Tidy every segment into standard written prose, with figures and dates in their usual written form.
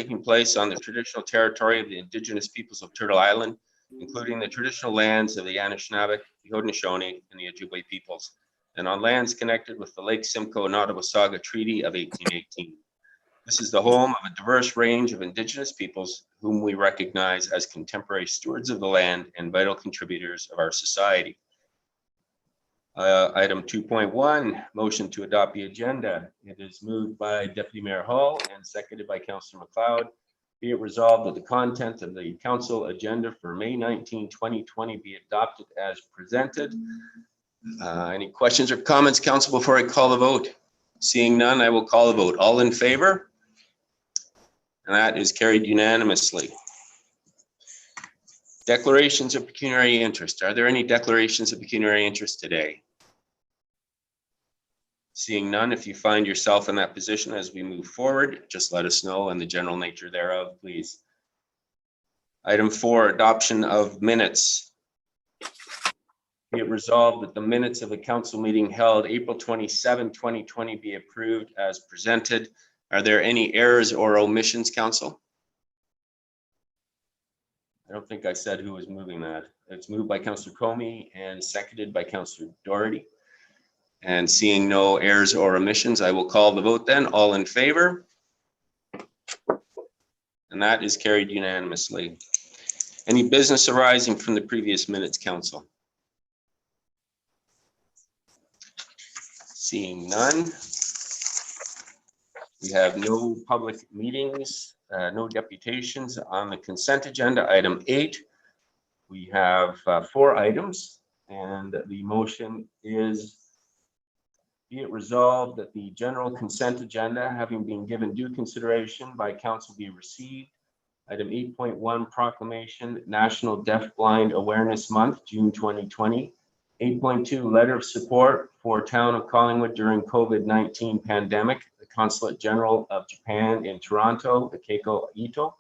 taking place on the traditional territory of the Indigenous peoples of Turtle Island, including the traditional lands of the Anishinaabek, the Haudenosaunee, and the Ojibwe peoples, and on lands connected with the Lake Simcoe Nottawasaga Treaty of 1818. This is the home of a diverse range of Indigenous peoples whom we recognize as contemporary stewards of the land and vital contributors of our society. Item 2.1, motion to adopt the agenda. It is moved by Deputy Mayor Hall and seconded by Councillor McLeod. Be it resolved that the content of the council agenda for May 19, 2020 be adopted as presented. Any questions or comments, council, before I call the vote? Seeing none, I will call the vote. All in favor? And that is carried unanimously. Declarations of pecuniary interest. Are there any declarations of pecuniary interest today? Seeing none, if you find yourself in that position as we move forward, just let us know and the general nature thereof, please. Item 4, adoption of minutes. Be it resolved that the minutes of the council meeting held April 27, 2020 be approved as presented. Are there any errors or omissions, council? I don't think I said who was moving that. It's moved by Councillor Comey and seconded by Councillor Doherty. And seeing no errors or omissions, I will call the vote then. All in favor? And that is carried unanimously. Any business arising from the previous minutes, council? Seeing none. We have no public meetings, no deputations on the consent agenda. Item 8, we have 4 items, and the motion is, be it resolved that the general consent agenda, having been given due consideration by council, be received. Item 8.1, Proclamation, National Deafblind Awareness Month, June 2020. 8.2, Letter of Support for Town of Collingwood during COVID-19 pandemic, the Consulate-General of Japan in Toronto, the Keiko Ito.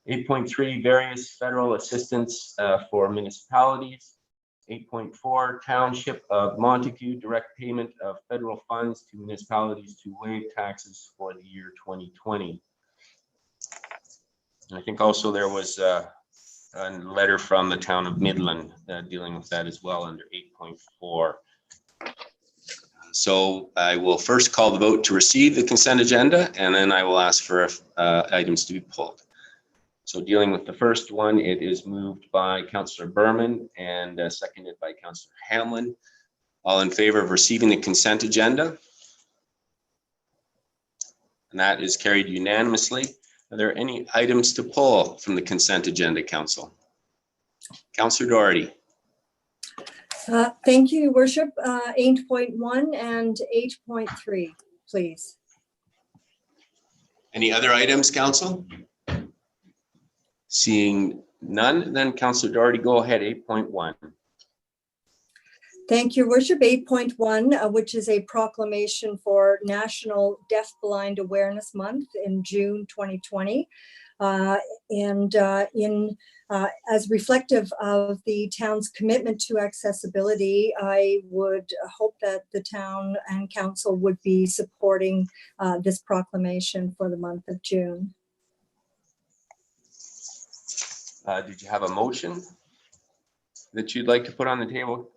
8.3, various federal assistance for municipalities. 8.4, Township of Montague, direct payment of federal funds to municipalities to waive taxes for the year 2020. And I think also there was a letter from the town of Midland dealing with that as well under 8.4. So I will first call the vote to receive the consent agenda, and then I will ask for items to be pulled. So dealing with the first one, it is moved by Councillor Berman and seconded by Councillor Hamlin. All in favor of receiving the consent agenda? And that is carried unanimously. Are there any items to pull from the consent agenda, council? Councillor Doherty. Thank you, Your Worship. 8.1 and 8.3, please. Any other items, council? Seeing none, then Councillor Doherty, go ahead. 8.1. Thank you, Your Worship. 8.1, which is a proclamation for National Deafblind Awareness Month in June 2020. As reflective of the town's commitment to accessibility, I would hope that the town and council would be supporting this proclamation for the month of June. Did you have a motion that you'd like to put on the table,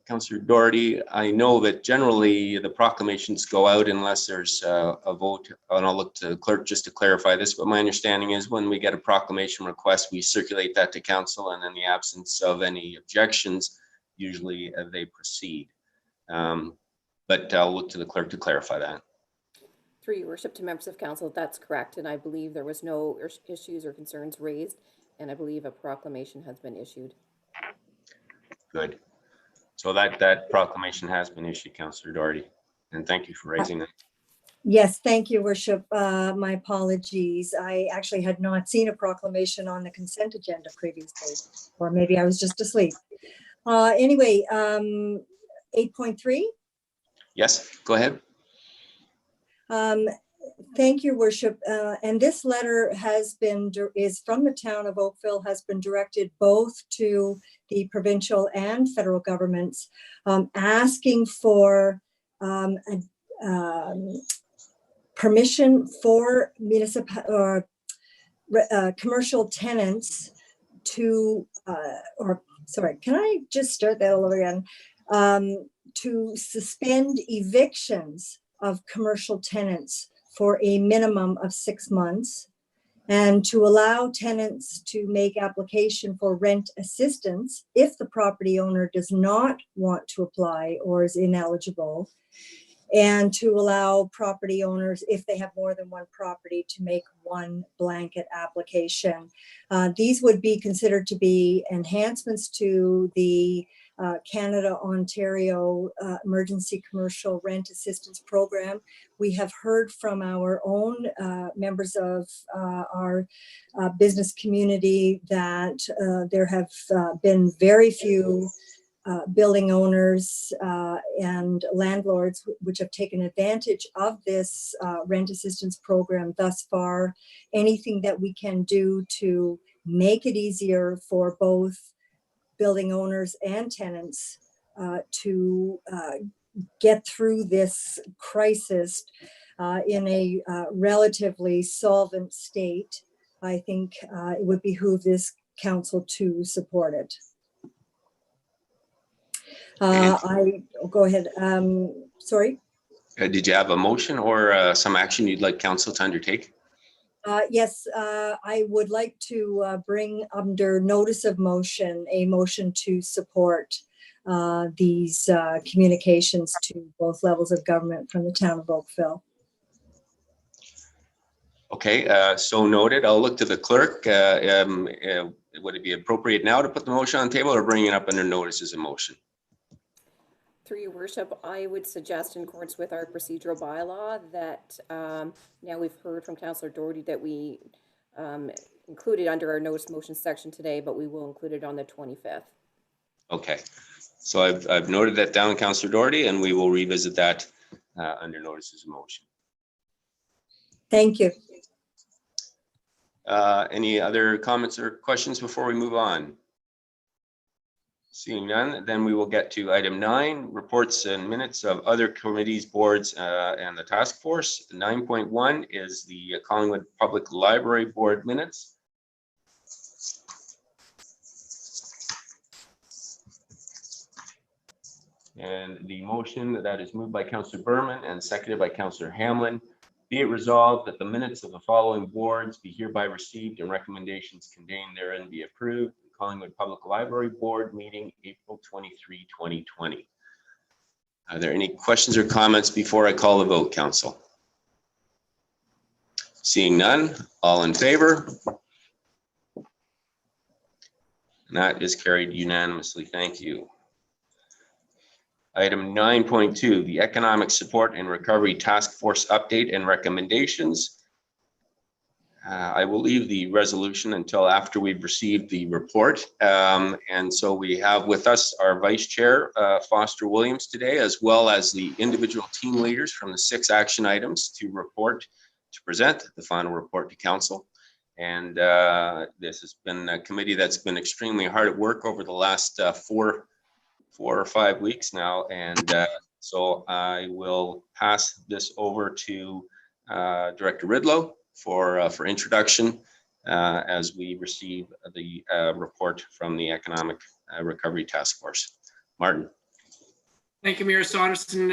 Councillor Doherty? I know that generally the proclamations go out unless there's a vote, and I'll look to the clerk just to clarify this, but my understanding is when we get a proclamation request, we circulate that to council, and in the absence of any objections, usually they proceed. But I'll look to the clerk to clarify that. Through your worship, to members of council, that's correct, and I believe there was no issues or concerns raised, and I believe a proclamation has been issued. Good. So that proclamation has been issued, Councillor Doherty, and thank you for raising that. Yes, thank you, Worship. My apologies. I actually had not seen a proclamation on the consent agenda previously, or maybe I was just asleep. Anyway, 8.3. Yes, go ahead. Thank you, Worship. And this letter is from the town of Oakville, has been directed both to the provincial and federal governments, asking for permission for commercial tenants to, can I just start that all over again? To suspend evictions of commercial tenants for a minimum of 6 months, and to allow tenants to make application for rent assistance if the property owner does not want to apply or is ineligible, and to allow property owners, if they have more than one property, to make one blanket application. These would be considered to be enhancements to the Canada-Ontario Emergency Commercial Rent Assistance Program. We have heard from our own members of our business community that there have been very few building owners and landlords which have taken advantage of this rent assistance program thus far. Anything that we can do to make it easier for both building owners and tenants to get through this crisis in a relatively solvent state, I think it would behoove this council to support it. Go ahead. Sorry. Did you have a motion or some action you'd like council to undertake? Yes, I would like to bring under notice of motion a motion to support these communications to both levels of government from the town of Oakville. Okay, so noted. I'll look to the clerk. Would it be appropriate now to put the motion on the table or bring it up under notice as a motion? Through your worship, I would suggest in accordance with our procedural bylaw that now we've heard from Councillor Doherty that we included under our notice motion section today, but we will include it on the 25th. Okay, so I've noted that down, Councillor Doherty, and we will revisit that under notice as a motion. Thank you. Any other comments or questions before we move on? Seeing none, then we will get to item 9, reports and minutes of other committees, boards, and the task force. 9.1 is the Collingwood Public Library Board minutes. And the motion that is moved by Councillor Berman and seconded by Councillor Hamlin. Be it resolved that the minutes of the following boards be hereby received and recommendations contained therein be approved. Collingwood Public Library Board meeting April 23, 2020. Are there any questions or comments before I call the vote, council? Seeing none, all in favor? And that is carried unanimously. Thank you. Item 9.2, the Economic Support and Recovery Task Force update and recommendations. I will leave the resolution until after we've received the report. And so we have with us our Vice Chair, Foster Williams today, as well as the individual team leaders from the 6 action items to present the final report to council. And this has been a committee that's been extremely hard at work over the last 4 or 5 weeks now. And so I will pass this over to Director Ridlow for introduction as we receive the report from the Economic Recovery Task Force. Martin. Thank you, Mayor Saunderson,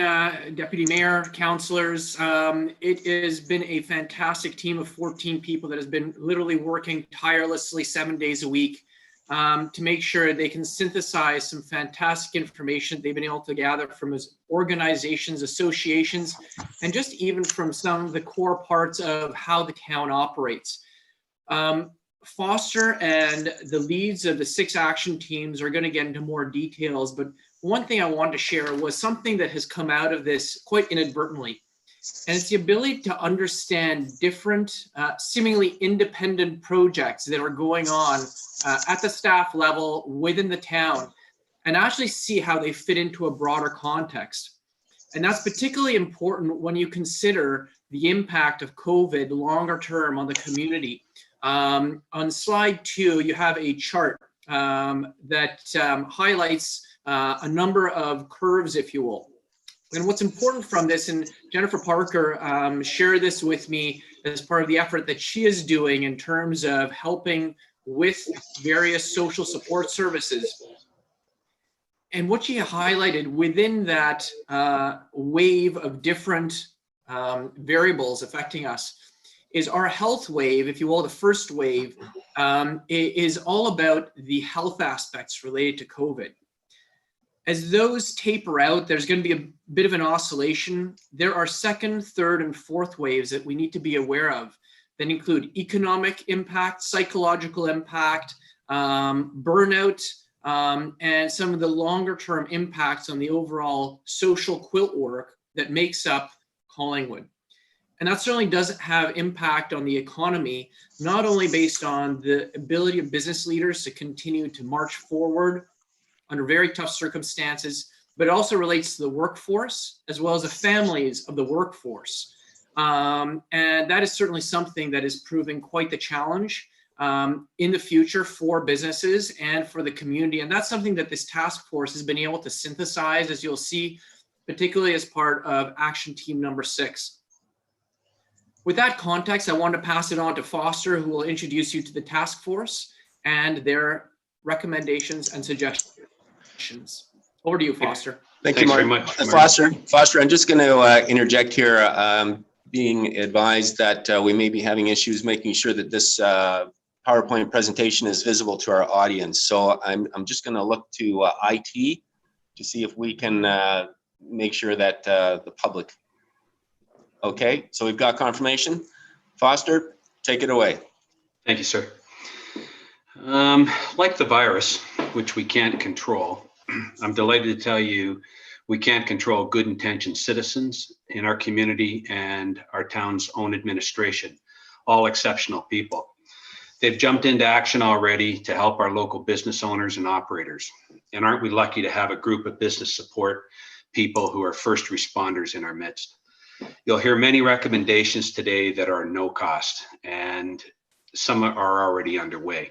Deputy Mayor, councillors. It has been a fantastic team of 14 people that has been literally working tirelessly 7 days a week to make sure they can synthesize some fantastic information they've been able to gather from organizations, associations, and just even from some of the core parts of how the town operates. Foster and the leads of the 6 action teams are going to get into more details, but one thing I wanted to share was something that has come out of this quite inadvertently, and it's the ability to understand different, seemingly independent projects that are going on at the staff level within the town, and actually see how they fit into a broader context. And that's particularly important when you consider the impact of COVID longer term on the community. On slide 2, you have a chart that highlights a number of curves, if you will. And what's important from this, and Jennifer Parker shared this with me as part of the effort that she is doing in terms of helping with various social support services. And what she highlighted within that wave of different variables affecting us is our health wave, if you will, the first wave, is all about the health aspects related to COVID. As those taper out, there's going to be a bit of an oscillation. There are second, third, and fourth waves that we need to be aware of that include economic impact, psychological impact, burnout, and some of the longer term impacts on the overall social quilt work that makes up Collingwood. And that certainly does have impact on the economy, not only based on the ability of business leaders to continue to march forward under very tough circumstances, but it also relates to the workforce as well as the families of the workforce. And that is certainly something that is proving quite the challenge in the future for businesses and for the community. And that's something that this task force has been able to synthesize, as you'll see, particularly as part of action team number 6. With that context, I want to pass it on to Foster, who will introduce you to the task force and their recommendations and suggestions. Over to you, Foster. Thank you, Thanks very Mark. much. Foster, I'm just going to interject here, being advised that we may be having issues making sure that this PowerPoint presentation is visible to our audience. So I'm just going to look to IT to see if we can make sure that the public. Okay, so we've got confirmation. Foster, take it away. Thank you, sir. Like the virus, which we can't control, I'm delighted to tell you we can't control good intentioned citizens in our community and our town's own administration, all exceptional people. They've jumped into action already to help our local business owners and operators. And aren't we lucky to have a group of business support people who are first responders in our midst? You'll hear many recommendations today that are no cost, and some are already underway.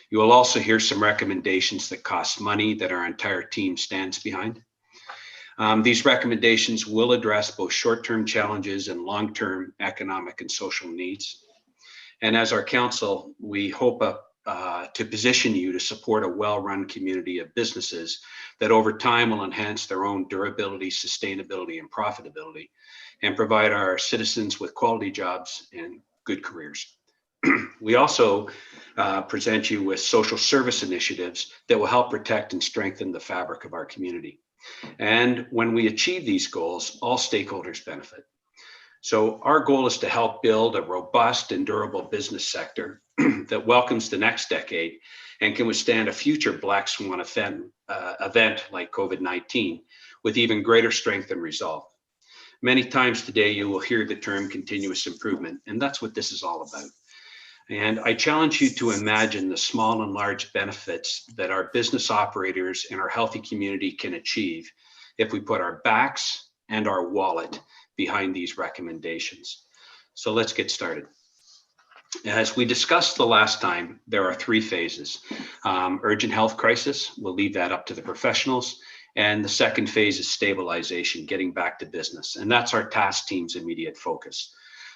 You will also hear some recommendations that cost money that our entire team stands behind. These recommendations will address both short-term challenges and long-term economic and social needs. And as our council, we hope to position you to support a well-run community of businesses that over time will enhance their own durability, sustainability, and profitability, and provide our citizens with quality jobs and good careers. We also present you with social service initiatives that will help protect and strengthen the fabric of our community. And when we achieve these goals, all stakeholders benefit. So our goal is to help build a robust and durable business sector that welcomes the next decade and can withstand a future black swan event like COVID-19 with even greater strength and resolve. Many times today, you will hear the term continuous improvement, and that's what this is all about. And I challenge you to imagine the small and large benefits that our business operators and our healthy community can achieve if we put our backs and our wallet behind these recommendations. So let's get started. As we discussed the last time, there are 3 phases. Urgent health crisis, we'll leave that up to the professionals. And the second phase is stabilization, getting back to business. And that's our task team's immediate focus.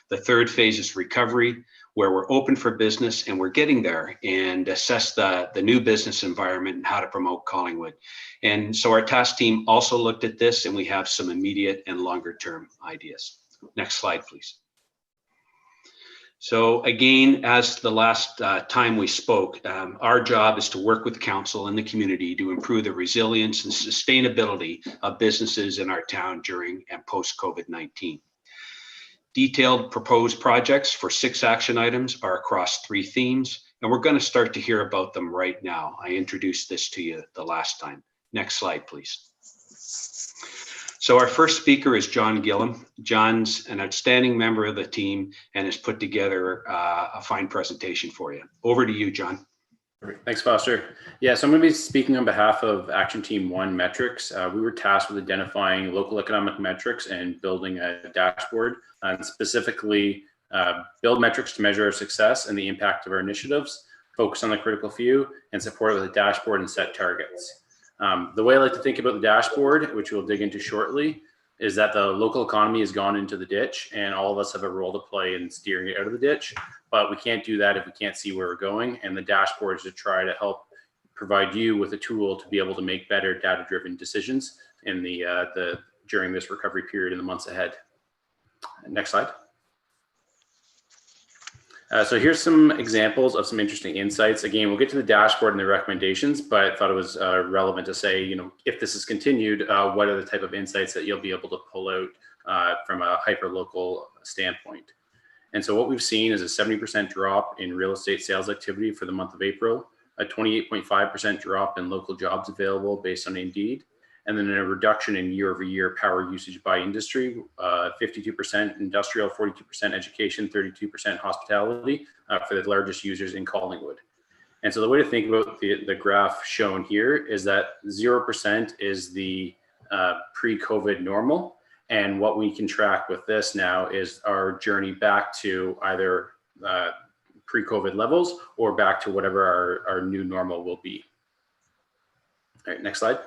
The third phase is recovery, where we're open for business and we're getting there and assess the new business environment and how to promote Collingwood. And so our task team also looked at this, and we have some immediate and longer term ideas. Next slide, please. So again, as the last time we spoke, our job is to work with council and the community to improve the resilience and sustainability of businesses in our town during and post COVID-19. Detailed proposed projects for 6 action items are across 3 themes, and we're going to start to hear about them right now. I introduced this to you the last time. Next slide, please. So our first speaker is John Gillam. John's an outstanding member of the team and has put together a fine presentation for you. Over to you, John. Perfect. Thanks, Foster. Yeah, so I'm going to be speaking on behalf of Action Team 1 Metrics. We were tasked with identifying local economic metrics and building a dashboard, and specifically build metrics to measure our success and the impact of our initiatives, focus on the critical few, and support it with a dashboard and set targets. The way I like to think about the dashboard, which we'll dig into shortly, is that the local economy has gone into the ditch, and all of us have a role to play in steering it out of the ditch. But we can't do that if we can't see where we're going. And the dashboard is to try to help provide you with a tool to be able to make better data-driven decisions in during this recovery period in the months ahead. Next slide. So here's some examples of some interesting insights. Again, we'll get to the dashboard and the recommendations, but I thought it was relevant to say, you know, if this is continued, what are the type of insights that you'll be able to pull out from a hyper-local standpoint? And so what we've seen is a 70% drop in real estate sales activity for the month of April, a 28.5% drop in local jobs available based on Indeed, and then a reduction in year-over-year power usage by industry, 52% industrial, 42% education, 32% hospitality for the largest users in Collingwood. And so the way to think about the graph shown here is that 0% is the pre-COVID normal. And what we can track with this now is our journey back to either pre-COVID levels or back to whatever our new normal will be. All right, next slide.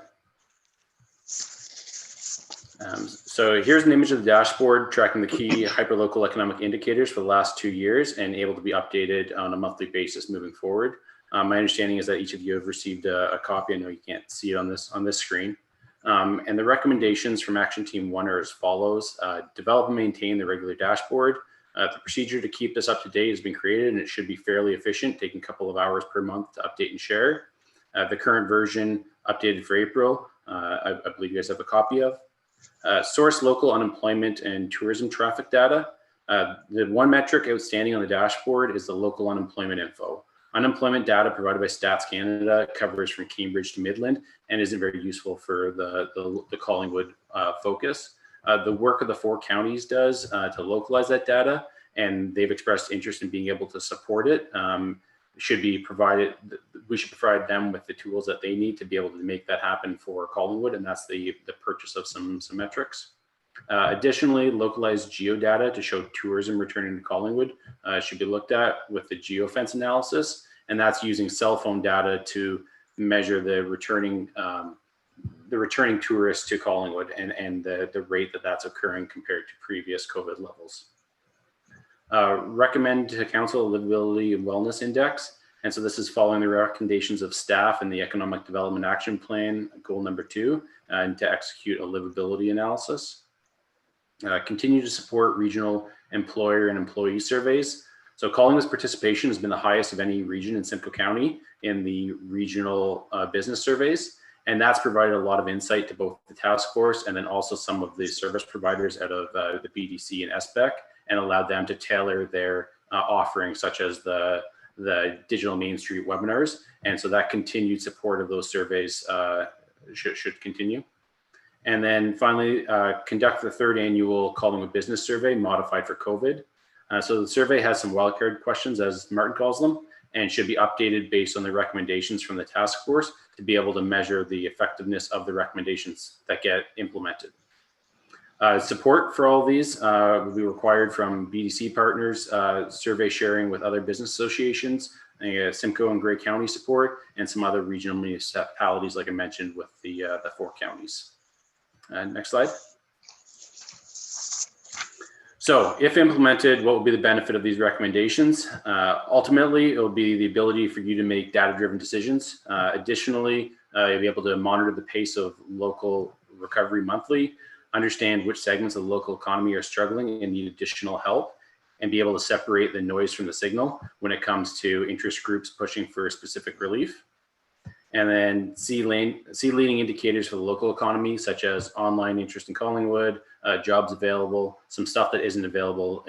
So here's an image of the dashboard tracking the key hyperlocal economic indicators for the last 2 years and able to be updated on a monthly basis moving forward. My understanding is that each of you have received a copy. I know you can't see it on this screen. And the recommendations from Action Team 1 are as follows. Develop and maintain the regular dashboard. The procedure to keep this up to date has been created, and it should be fairly efficient, taking a couple of hours per month to update and share. The current version updated for April, I believe you guys have a copy of. Source local unemployment and tourism traffic data. The one metric outstanding on the dashboard is the local unemployment info. Unemployment data provided by Stats Canada covers from Cambridge to Midland and isn't very useful for the Collingwood focus. The work of the 4 counties does to localize that data, and they've expressed interest in being able to support it. Should be provided. We should provide them with the tools that they need to be able to make that happen for Collingwood, and that's the purchase of some metrics. Additionally, localized geodata to show tourism returning to Collingwood should be looked at with the geofence analysis, and that's using cell phone data to measure the returning tourists to Collingwood and the rate that's occurring compared to previous COVID levels. Recommend to Council a Livability and Wellness Index. And so this is following the recommendations of staff in the Economic Development Action Plan, goal number 2, and to execute a livability analysis. Continue to support regional employer and employee surveys. So Collingwood's participation has been the highest of any region in Simcoe County in the regional business surveys. And that's provided a lot of insight to both the task force and then also some of the service providers out of the BDC and SBEC, and allowed them to tailor their offerings, such as the digital Main Street webinars. And so that continued support of those surveys should continue. And then finally, conduct the 3rd annual Collingwood Business Survey modified for COVID. So the survey has some wildcard questions, as Martin calls them, and should be updated based on the recommendations from the task force to be able to measure the effectiveness of the recommendations that get implemented. Support for all these will be required from BDC partners, survey sharing with other business associations, Simcoe and Grey County support, and some other regional municipalities, like I mentioned, with the 4 counties. Next slide. So if implemented, what will be the benefit of these recommendations? Ultimately, it will be the ability for you to make data-driven decisions. Additionally, you'll be able to monitor the pace of local recovery monthly, understand which segments of the local economy are struggling and need additional help, and be able to separate the noise from the signal when it comes to interest groups pushing for specific relief. And then see leading indicators for the local economy, such as online interest in Collingwood, jobs available, some stuff that isn't available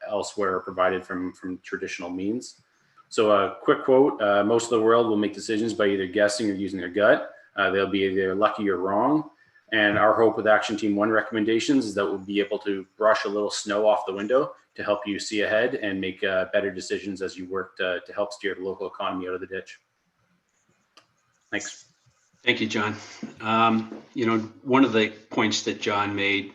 elsewhere or provided from traditional means. So a quick quote, most of the world will make decisions by either guessing or using their gut. They'll be either lucky or wrong. And our hope with Action Team 1 recommendations is that we'll be able to brush a little snow off the window to help you see ahead and make better decisions as you work to help steer the local economy out of the ditch. Thanks. Thank you, John. You know, one of the points that John made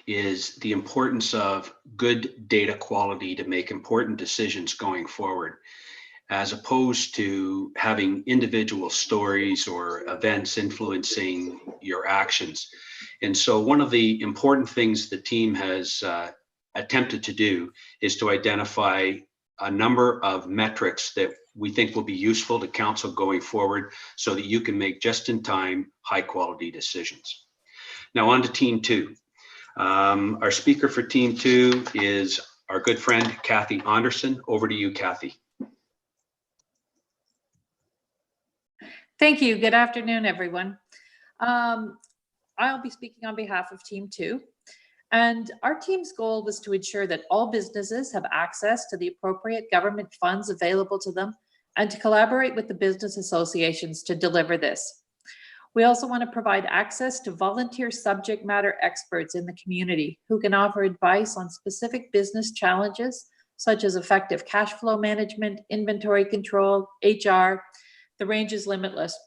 is the importance of good data quality to make important decisions going forward. as opposed to having individual stories or events influencing your actions. And so one of the important things the team has attempted to do is to identify a number of metrics that we think will be useful to council going forward so that you can make just-in-time, high-quality decisions. Now on to Team 2. Our speaker for Team 2 is our good friend, Kathy Anderson. Over to you, Kathy. Thank you. Good afternoon, everyone. I'll be speaking on behalf of Team 2. And our team's goal was to ensure that all businesses have access to the appropriate government funds available to them and to collaborate with the business associations to deliver this. We also want to provide access to volunteer subject matter experts in the community who can offer advice on specific business challenges, such as effective cash flow management, inventory control, HR. The range is limitless.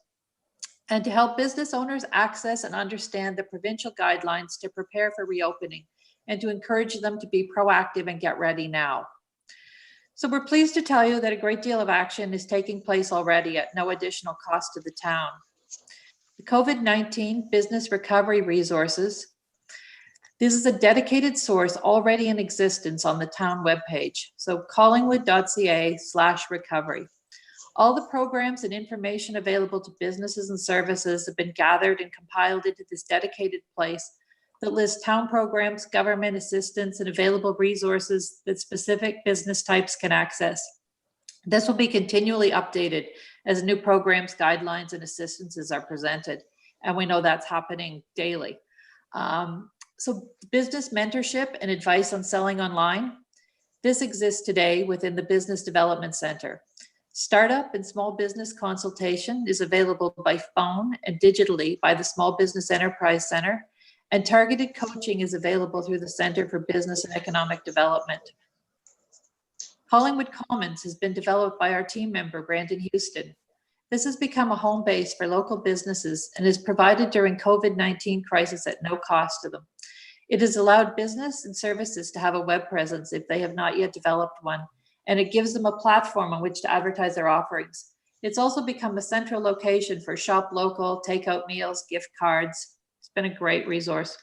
And to help business owners access and understand the provincial guidelines to prepare for reopening and to encourage them to be proactive and get ready now. So we're pleased to tell you that a great deal of action is taking place already at no additional cost to the town. The COVID-19 Business Recovery Resources. This is a dedicated source already in existence on the town webpage. So collingwood.ca/recovery. All the programs and information available to businesses and services have been gathered and compiled into this dedicated place that lists town programs, government assistance, and available resources that specific business types can access. This will be continually updated as new programs, guidelines, and assistances are presented. And we know that's happening daily. So business mentorship and advice on selling online. This exists today within the Business Development Center. Startup and small business consultation is available by phone and digitally by the Small Business Enterprise Center, and targeted coaching is available through the Center for Business and Economic Development. Collingwood Commons has been developed by our team member, Brandon Houston. This has become a home base for local businesses and is provided during COVID-19 crisis at no cost to them. It has allowed business and services to have a web presence if they have not yet developed one, and it gives them a platform on which to advertise their offerings. It's also become a central location for shop local, takeout meals, gift cards. It's been a great resource.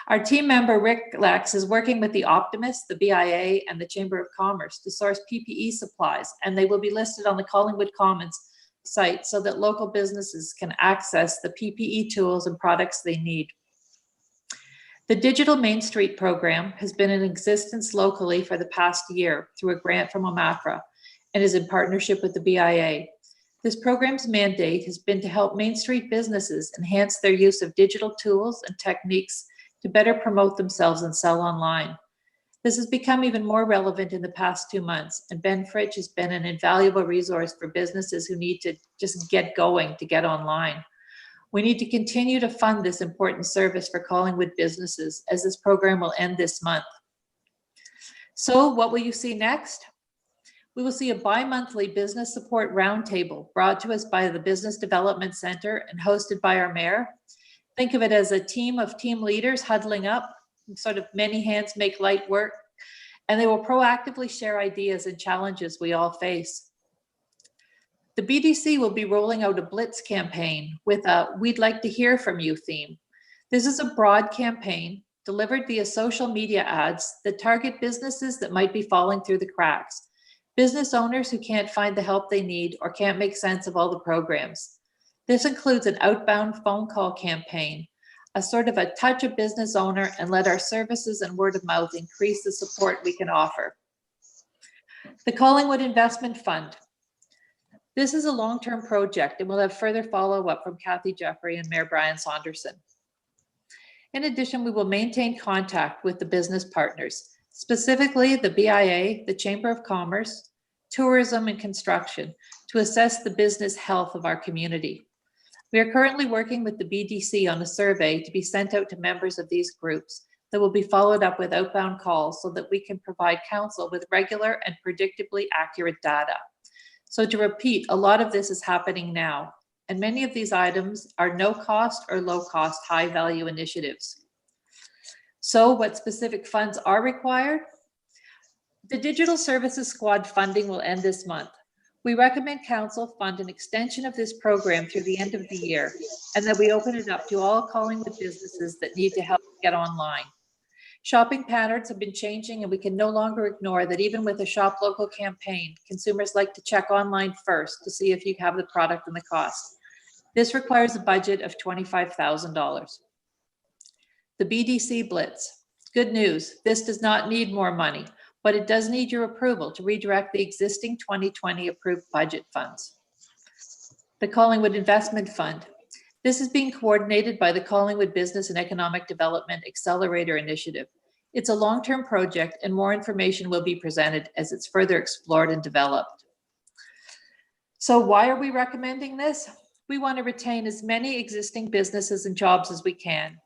Our team member, Rick Lex, is working with the Optimist, the BIA, and the Chamber of Commerce to source PPE supplies, and they will be listed on the Collingwood Commons site so that local businesses can access the PPE tools and products they need. The Digital Main Street program has been in existence locally for the past year through a grant from OMAFRA and is in partnership with the BIA. This program's mandate has been to help Main Street businesses enhance their use of digital tools and techniques to better promote themselves and sell online. This has become even more relevant in the past 2 months, and Ben Fritsch has been an invaluable resource for businesses who need to just get going to get online. We need to continue to fund this important service for Collingwood businesses as this program will end this month. So what will you see next? We will see a bi-monthly business support roundtable brought to us by the Business Development Center and hosted by our mayor. Think of it as a team of team leaders huddling up, sort of many hands make light work, and they will proactively share ideas and challenges we all face. The BDC will be rolling out a Blitz campaign with a "We'd like to hear from you" theme. This is a broad campaign delivered via social media ads that target businesses that might be falling through the cracks, business owners who can't find the help they need or can't make sense of all the programs. This includes an outbound phone call campaign, a sort of a touch a business owner and let our services and word of mouth increase the support we can offer. The Collingwood Investment Fund. This is a long-term project and will have further follow-up from Kathy Jeffrey and Mayor Brian Saunderson. In addition, we will maintain contact with the business partners, specifically the BIA, the Chamber of Commerce, tourism, and construction, to assess the business health of our community. We are currently working with the BDC on a survey to be sent out to members of these groups that will be followed up with outbound calls so that we can provide council with regular and predictably accurate data. So to repeat, a lot of this is happening now, and many of these items are no cost or low cost, high value initiatives. So what specific funds are required? The Digital Services Squad funding will end this month. We recommend Council fund an extension of this program through the end of the year, and that we open it up to all Collingwood businesses that need to help get online. Shopping patterns have been changing, and we can no longer ignore that even with a Shop Local campaign, consumers like to check online first to see if you have the product and the cost. This requires a budget of $25,000. The BDC Blitz. Good news, this does not need more money, but it does need your approval to redirect the existing 2020 approved budget funds. The Collingwood Investment Fund. This is being coordinated by the Collingwood Business and Economic Development Accelerator Initiative. It's a long-term project, and more information will be presented as it's further explored and developed. So why are we recommending this? We want to retain as many existing businesses and jobs as we can.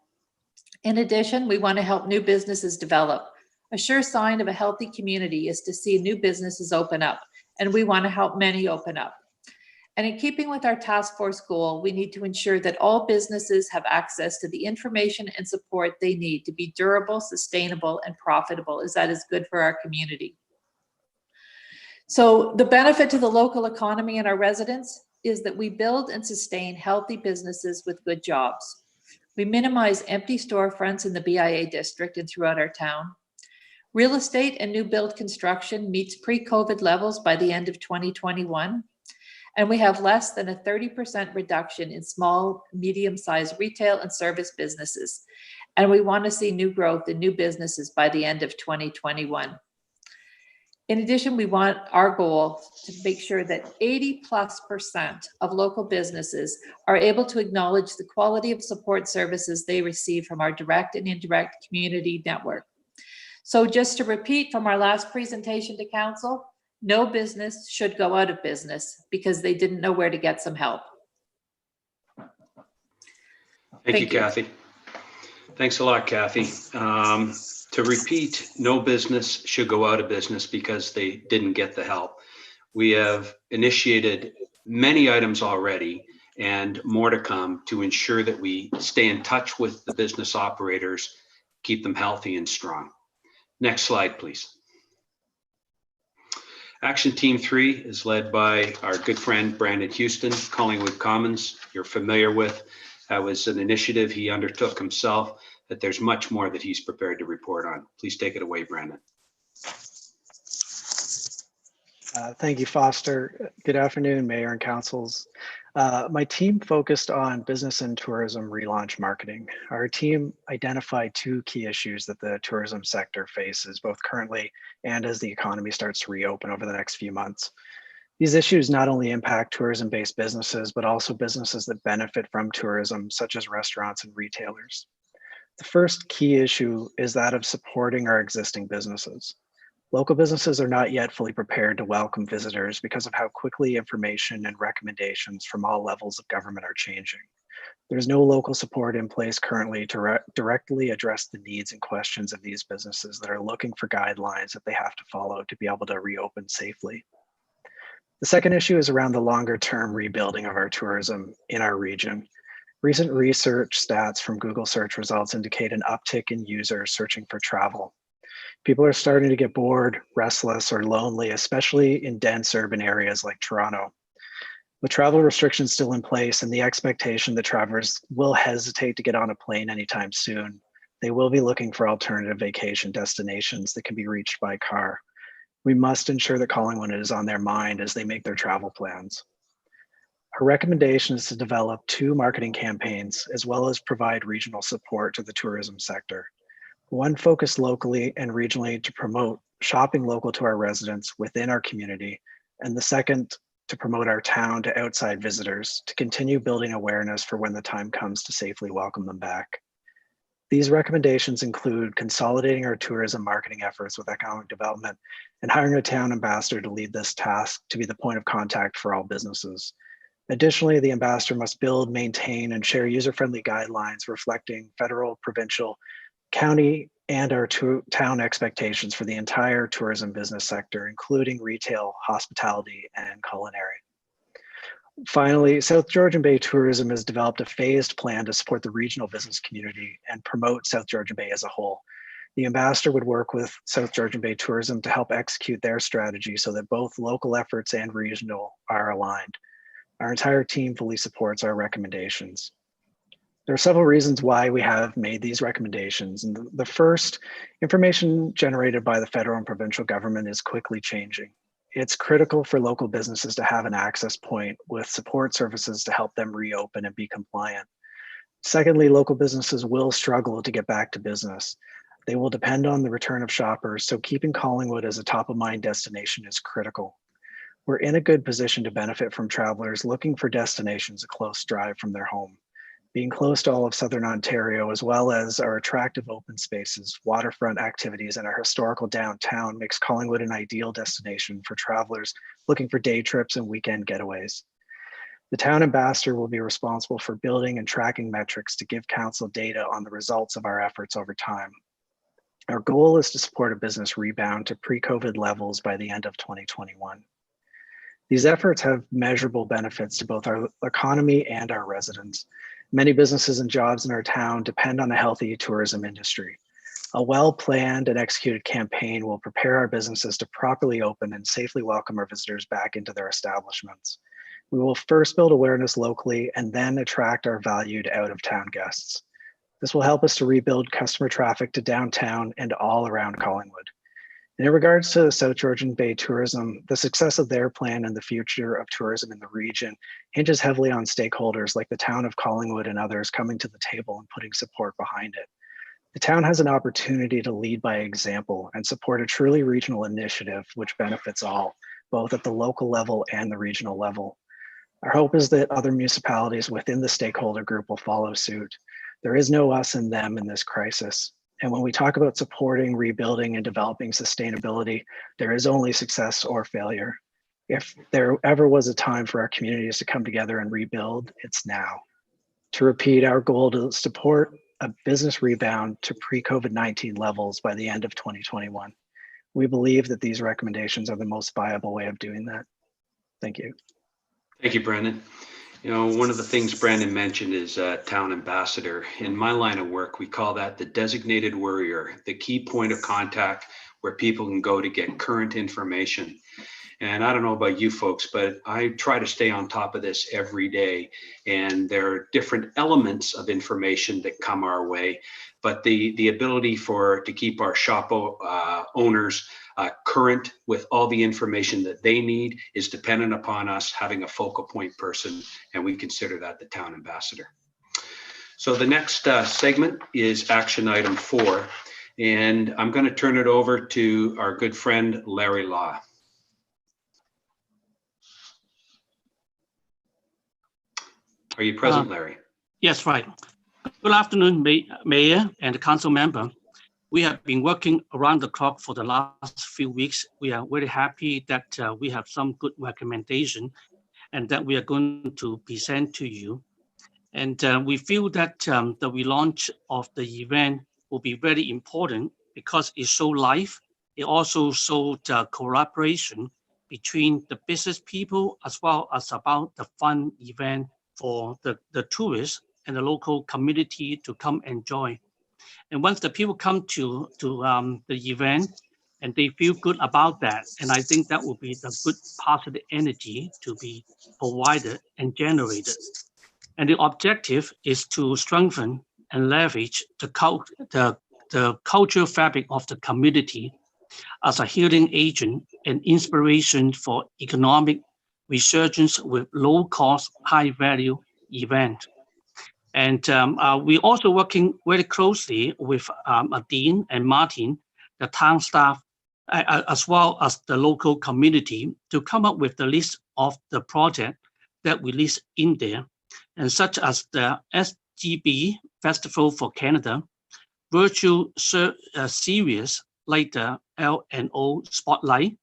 In addition, we want to help new businesses develop. A sure sign of a healthy community is to see new businesses open up, and we want to help many open up. And in keeping with our task force goal, we need to ensure that all businesses have access to the information and support they need to be durable, sustainable, and profitable, as that is good for our community. So the benefit to the local economy and our residents is that we build and sustain healthy businesses with good jobs. We minimize empty storefronts in the BIA district and throughout our town. Real estate and new build construction meets pre-COVID levels by the end of 2021. And we have less than a 30% reduction in small, medium-sized retail and service businesses. And we want to see new growth in new businesses by the end of 2021. In addition, we want our goal to make sure that 80+% of local businesses are able to acknowledge the quality of support services they receive from our direct and indirect community network. So just to repeat from our last presentation to Council, no business should go out of business because they didn't know where to get some help. Thank you, Kathy. Thanks a lot, Kathy. To repeat, no business should go out of business because they didn't get the help. We have initiated many items already and more to come to ensure that we stay in touch with the business operators, keep them healthy and strong. Next slide, please. Action Team 3 is led by our good friend, Brandon Houston, Collingwood Commons, you're familiar with. That was an initiative he undertook himself, that there's much more that he's prepared to report on. Please take it away, Brandon. Thank you, Foster. Good afternoon, Mayor and Councils. My team focused on business and tourism relaunch marketing. Our team identified two key issues that the tourism sector faces, both currently and as the economy starts to reopen over the next few months. These issues not only impact tourism-based businesses, but also businesses that benefit from tourism, such as restaurants and retailers. The first key issue is that of supporting our existing businesses. Local businesses are not yet fully prepared to welcome visitors because of how quickly information and recommendations from all levels of government are changing. There's no local support in place currently to directly address the needs and questions of these businesses that are looking for guidelines that they have to follow to be able to reopen safely. The second issue is around the longer-term rebuilding of our tourism in our region. Recent research stats from Google search results indicate an uptick in users searching for travel. People are starting to get bored, restless, or lonely, especially in dense urban areas like Toronto. With travel restrictions still in place and the expectation that travelers will hesitate to get on a plane anytime soon, they will be looking for alternative vacation destinations that can be reached by car. We must ensure that Collingwood is on their mind as they make their travel plans. Our recommendation is to develop 2 marketing campaigns, as well as provide regional support to the tourism sector. One focused locally and regionally to promote shopping local to our residents within our community, and the second to promote our town to outside visitors to continue building awareness for when the time comes to safely welcome them back. These recommendations include consolidating our tourism marketing efforts with economic development and hiring a town ambassador to lead this task to be the point of contact for all businesses. Additionally, the ambassador must build, maintain, and share user-friendly guidelines reflecting federal, provincial, county, and our town expectations for the entire tourism business sector, including retail, hospitality, and culinary. Finally, South Georgian Bay Tourism has developed a phased plan to support the regional business community and promote South Georgian Bay as a whole. The ambassador would work with South Georgian Bay Tourism to help execute their strategy so that both local efforts and regional are aligned. Our entire team fully supports our recommendations. There are several reasons why we have made these recommendations. And the first, information generated by the federal and provincial government is quickly changing. It's critical for local businesses to have an access point with support services to help them reopen and be compliant. Secondly, local businesses will struggle to get back to business. They will depend on the return of shoppers, so keeping Collingwood as a top-of-mind destination is critical. We're in a good position to benefit from travelers looking for destinations a close drive from their home. Being close to all of Southern Ontario, as well as our attractive open spaces, waterfront activities, and our historical downtown makes Collingwood an ideal destination for travelers looking for day trips and weekend getaways. The town ambassador will be responsible for building and tracking metrics to give council data on the results of our efforts over time. Our goal is to support a business rebound to pre-COVID levels by the end of 2021. These efforts have measurable benefits to both our economy and our residents. Many businesses and jobs in our town depend on a healthy tourism industry. A well-planned and executed campaign will prepare our businesses to properly open and safely welcome our visitors back into their establishments. We will first build awareness locally and then attract our valued out-of-town guests. This will help us to rebuild customer traffic to downtown and all around Collingwood. In regards to South Georgian Bay Tourism, the success of their plan and the future of tourism in the region hinges heavily on stakeholders like the Town of Collingwood and others coming to the table and putting support behind it. The town has an opportunity to lead by example and support a truly regional initiative which benefits all, both at the local level and the regional level. Our hope is that other municipalities within the stakeholder group will follow suit. There is no us and them in this crisis. And when we talk about supporting, rebuilding, and developing sustainability, there is only success or failure. If there ever was a time for our communities to come together and rebuild, it's now. To repeat, our goal to support a business rebound to pre-COVID-19 levels by the end of 2021. We believe that these recommendations are the most viable way of doing that. Thank you. Thank you, Brandon. You know, one of the things Brandon mentioned is town ambassador. In my line of work, we call that the designated worrier, the key point of contact where people can go to get current information. And I don't know about you folks, but I try to stay on top of this every day. And there are different elements of information that come our way, but the ability to keep our shop owners current with all the information that they need is dependent upon us having a focal point person, and we consider that the town ambassador. So the next segment is action item 4, and I'm going to turn it over to our good friend Larry Law. Are you present, Larry? Yes, right. Good afternoon, Mayor and Council member. We have been working around the clock for the last few weeks. We are very happy that we have some good recommendation and that we are going to present to you. And we feel that the relaunch of the event will be very important because it shows life. It also shows collaboration between the business people as well as about the fun event for the tourists and the local community to come enjoy. And once the people come to the event and they feel good about that, and I think that will be the good positive energy to be provided and generated. And the objective is to strengthen and leverage the cultural fabric of the community as a healing agent and inspiration for economic resurgence with low cost, high value event. And we're also working very closely with Dean and Martin, the town staff, as well as the local community to come up with the list of the project that we list in there, and such as the SGB Festival for Canada, virtual series like the L&O Spotlight,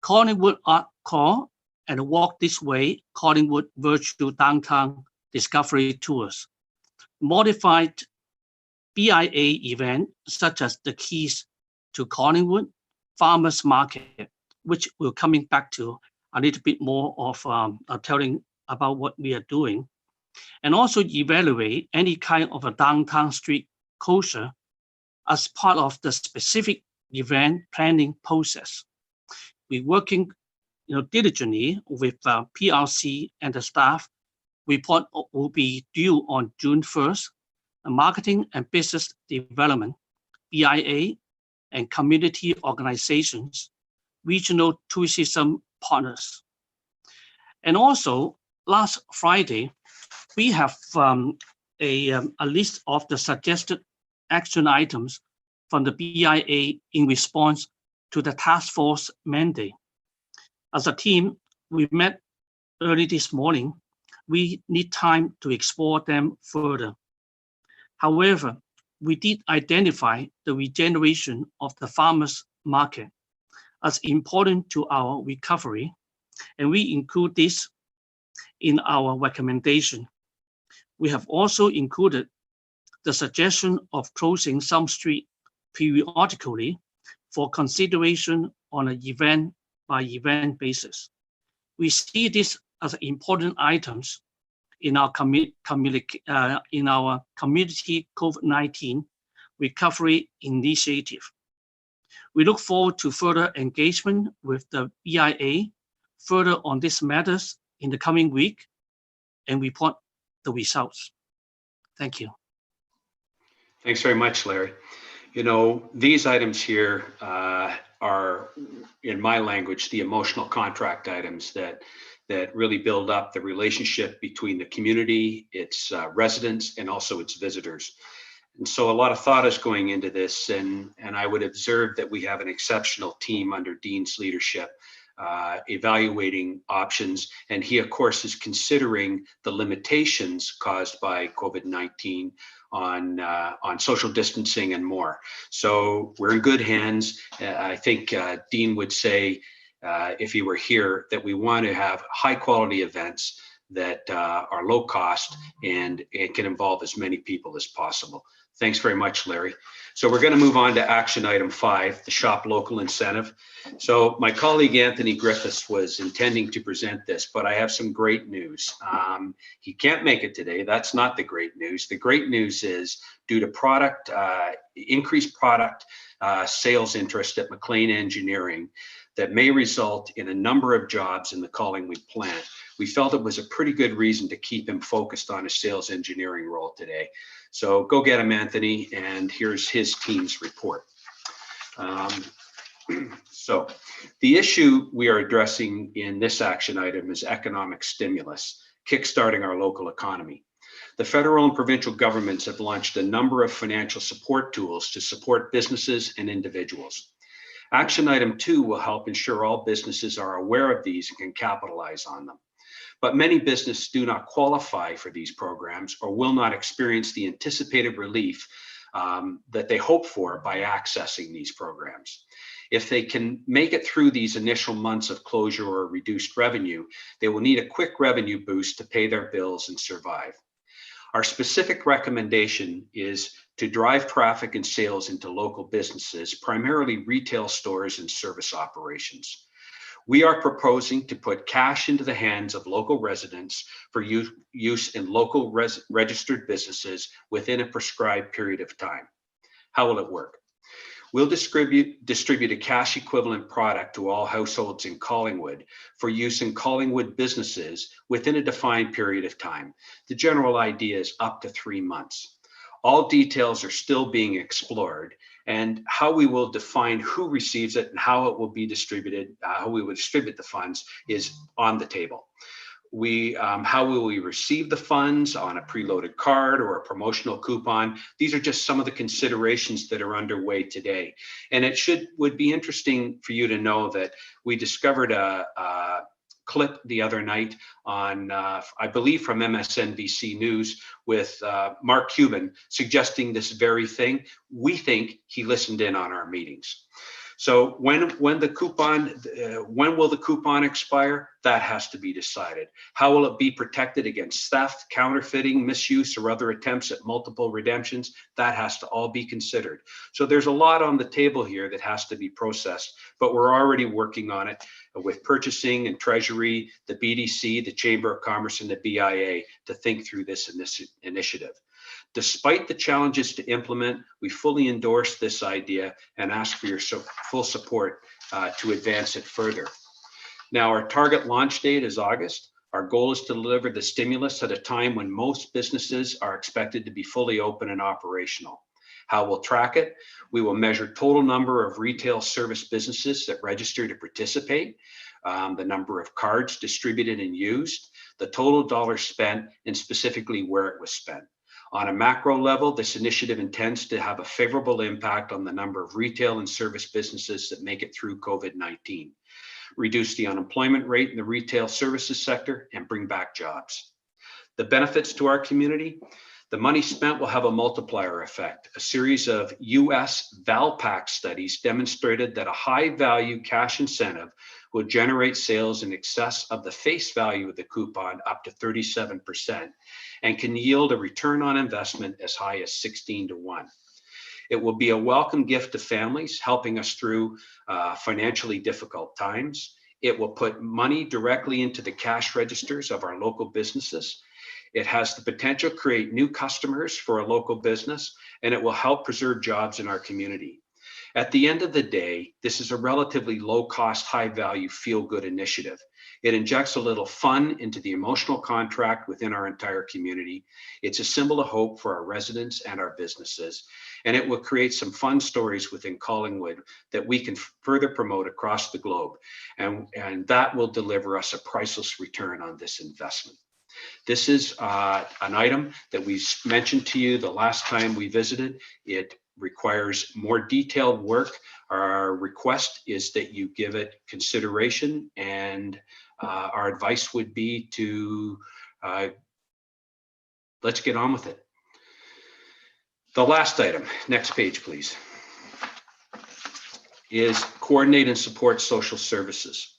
Collingwood Art Call, and Walk This Way, Collingwood Virtual Downtown Discovery Tours, modified BIA event such as the Keys to Collingwood Farmers Market, which we're coming back to a little bit more of telling about what we are doing, and also evaluate any kind of a downtown street closure as part of the specific event planning process. We're working diligently with PRC and the staff. Report will be due on June 1st. Marketing and business development, BIA, and community organizations, regional tourism partners. And also, last Friday, we have a list of the suggested action items from the BIA in response to the task force mandate. As a team, we met early this morning. We need time to explore them further. However, we did identify the regeneration of the farmers market as important to our recovery, and we include this in our recommendation. We have also included the suggestion of closing some streets periodically for consideration on an event-by-event basis. We see this as important items in our community COVID-19 recovery initiative. We look forward to further engagement with the BIA further on these matters in the coming week and report the results. Thank you. Thanks very much, Larry. These items here are, in my language, the emotional contract items that really build up the relationship between the community, its residents, and also its visitors. And so a lot of thought is going into this, and I would observe that we have an exceptional team under Dean's leadership evaluating options. And he, of course, is considering the limitations caused by COVID-19 on social distancing and more. So we're in good hands. I think Dean would say, if he were here, that we want to have high quality events that are low cost and it can involve as many people as possible. Thanks very much, Larry. So we're going to move on to action item 5, the Shop Local incentive. So my colleague Anthony Griffiths was intending to present this, but I have some great news. He can't make it today. That's not the great news. The great news is due to increased product sales interest at McLean Engineering that may result in a number of jobs in the Collingwood plant. We felt it was a pretty good reason to keep him focused on his sales engineering role today. So go get him, Anthony, and here's his team's report. So the issue we are addressing in this action item is economic stimulus, kickstarting our local economy. The federal and provincial governments have launched a number of financial support tools to support businesses and individuals. Action item 2 will help ensure all businesses are aware of these and can capitalize on them. But many businesses do not qualify for these programs or will not experience the anticipated relief that they hope for by accessing these programs. If they can make it through these initial months of closure or reduced revenue, they will need a quick revenue boost to pay their bills and survive. Our specific recommendation is to drive traffic and sales into local businesses, primarily retail stores and service operations. We are proposing to put cash into the hands of local residents for use in local registered businesses within a prescribed period of time. How will it work? We'll distribute a cash equivalent product to all households in Collingwood for use in Collingwood businesses within a defined period of time. The general idea is up to 3 months. All details are still being explored, and how we will define who receives it and how it will be distributed, how we will distribute the funds is on the table. How will we receive the funds, on a preloaded card or a promotional coupon? These are just some of the considerations that are underway today. And it would be interesting for you to know that we discovered a clip the other night on, I believe from MSNBC News with Mark Cuban suggesting this very thing. We think he listened in on our meetings. So when will the coupon expire? That has to be decided. How will it be protected against theft, counterfeiting, misuse, or other attempts at multiple redemptions? That has to all be considered. So there's a lot on the table here that has to be processed, but we're already working on it with purchasing and treasury, the BDC, the Chamber of Commerce, and the BIA to think through this initiative. Despite the challenges to implement, we fully endorse this idea and ask for your full support to advance it further. Now, our target launch date is August. Our goal is to deliver the stimulus at a time when most businesses are expected to be fully open and operational. How we'll track it: we will measure total number of retail service businesses that register to participate, the number of cards distributed and used, the total dollars spent, and specifically where it was spent. On a macro level, this initiative intends to have a favorable impact on the number of retail and service businesses that make it through COVID-19, reduce the unemployment rate in the retail services sector, and bring back jobs. The benefits to our community: the money spent will have a multiplier effect. A series of US ValPac studies demonstrated that a high value cash incentive will generate sales in excess of the face value of the coupon up to 37% and can yield a return on investment as high as 16-1. It will be a welcome gift to families, helping us through financially difficult times. It will put money directly into the cash registers of our local businesses. It has the potential to create new customers for a local business, and it will help preserve jobs in our community. At the end of the day, this is a relatively low-cost, high-value, feel-good initiative. It injects a little fun into the emotional contract within our entire community. It's a symbol of hope for our residents and our businesses, and it will create some fun stories within Collingwood that we can further promote across the globe, and that will deliver us a priceless return on this investment. This is an item that we mentioned to you the last time we visited. It requires more detailed work. Our request is that you give it consideration, and our advice would be to let's get on with it. The last item, next page please, is coordinate and support social services.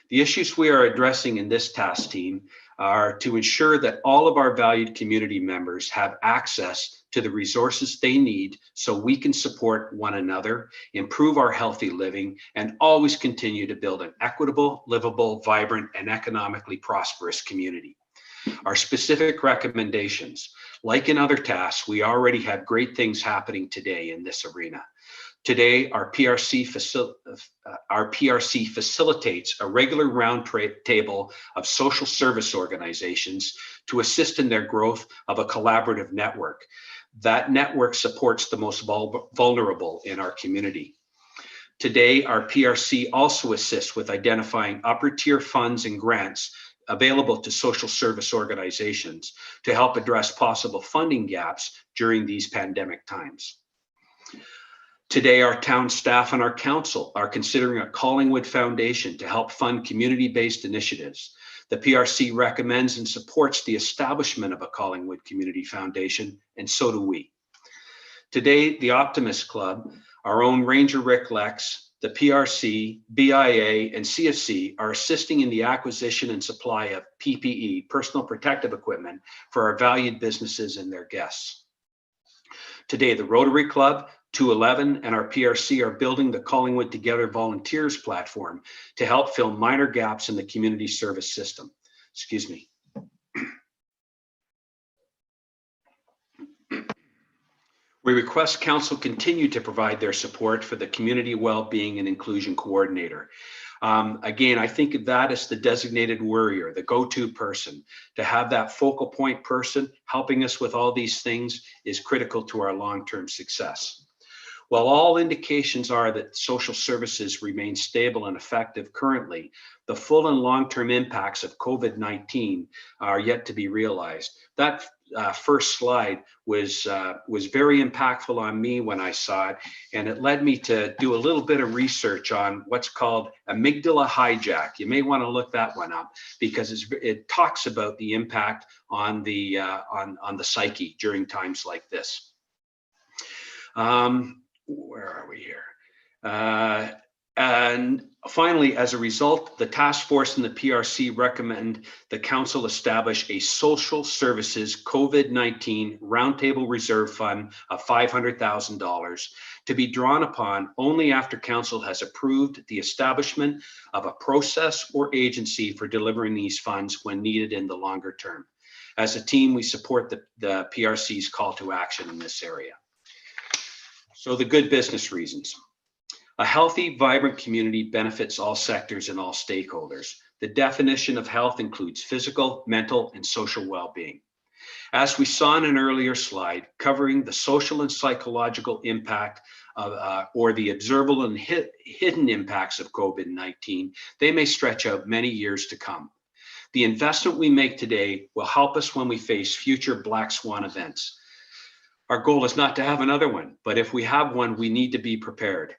The issues we are addressing in this task team are to ensure that all of our valued community members have access to the resources they need so we can support one another, improve our healthy living, and always continue to build an equitable, livable, vibrant, and economically prosperous community. Our specific recommendations: like in other tasks, we already have great things happening today in this arena. Today, our PRC facilitates a regular round table of social service organizations to assist in their growth of a collaborative network. That network supports the most vulnerable in our community. Today, our PRC also assists with identifying upper tier funds and grants available to social service organizations to help address possible funding gaps during these pandemic times. Today, our town staff and our council are considering a Collingwood Foundation to help fund community-based initiatives. The PRC recommends and supports the establishment of a Collingwood Community Foundation, and so do we. Today, the Optimist Club, our own Ranger Rick Lex, the PRC, BIA, and CFC are assisting in the acquisition and supply of PPE, personal protective equipment, for our valued businesses and their guests. Today, the Rotary Club, 211, and our PRC are building the Collingwood Together Volunteers platform to help fill minor gaps in the community service system. Excuse me. We request Council continue to provide their support for the Community Wellbeing and Inclusion Coordinator. Again, I think of that as the designated warrior, the go-to person. To have that focal point person helping us with all these things is critical to our long-term success. While all indications are that social services remain stable and effective currently, the full and long-term impacts of COVID-19 are yet to be realized. That first slide was very impactful on me when I saw it, and it led me to do a little bit of research on what's called amygdala hijack. You may want to look that one up because it talks about the impact on the psyche during times like this. Where are we here? And finally, as a result, the task force and the PRC recommend the council establish a social services COVID-19 roundtable reserve fund of $500,000 to be drawn upon only after council has approved the establishment of a process or agency for delivering these funds when needed in the longer term. As a team, we support the PRC's call to action in this area. So the good business reasons. A healthy, vibrant community benefits all sectors and all stakeholders. The definition of health includes physical, mental, and social well-being. As we saw in an earlier slide, covering the social and psychological impact of, or the observable and hidden impacts of COVID-19, they may stretch out many years to come. The investment we make today will help us when we face future black swan events. Our goal is not to have another one, but if we have one, we need to be prepared.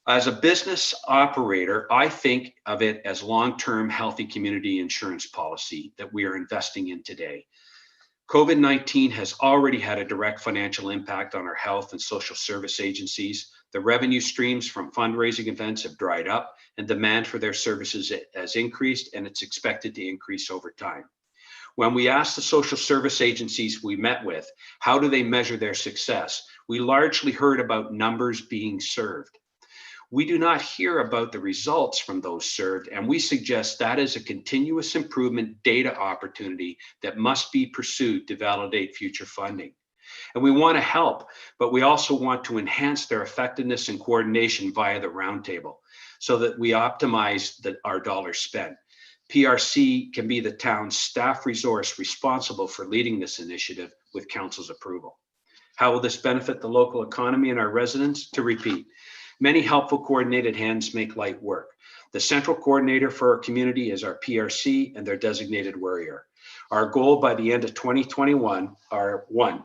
As a business operator, I think of it as long-term healthy community insurance policy that we are investing in today. COVID-19 has already had a direct financial impact on our health and social service agencies. The revenue streams from fundraising events have dried up and demand for their services has increased, and it's expected to increase over time. When we asked the social service agencies we met with, how do they measure their success? We largely heard about numbers being served. We do not hear about the results from those served, and we suggest that is a continuous improvement data opportunity that must be pursued to validate future funding. And we want to help, but we also want to enhance their effectiveness and coordination via the roundtable so that we optimize our dollars spent. PRC can be the town's staff resource responsible for leading this initiative with council's approval. How will this benefit the local economy and our residents? To repeat, many helpful coordinated hands make light work. The central coordinator for our community is our PRC and their designated warrior. Our goal by the end of 2021 are: one,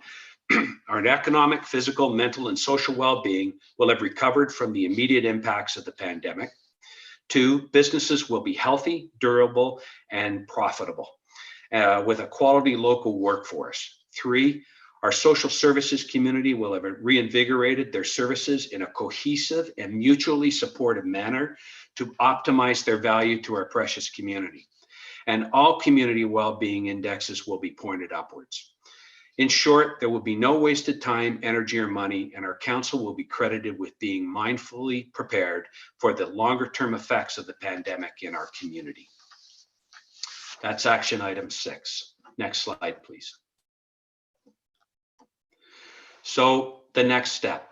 our economic, physical, mental, and social well-being will have recovered from the immediate impacts of the pandemic. Two, businesses will be healthy, durable, and profitable with a quality local workforce. Three, our social services community will have reinvigorated their services in a cohesive and mutually supportive manner to optimize their value to our precious community. And all community well-being indexes will be pointed upwards. In short, there will be no wasted time, energy, or money, and our council will be credited with being mindfully prepared for the longer-term effects of the pandemic in our community. That's action item 6. Next slide, please. So the next step.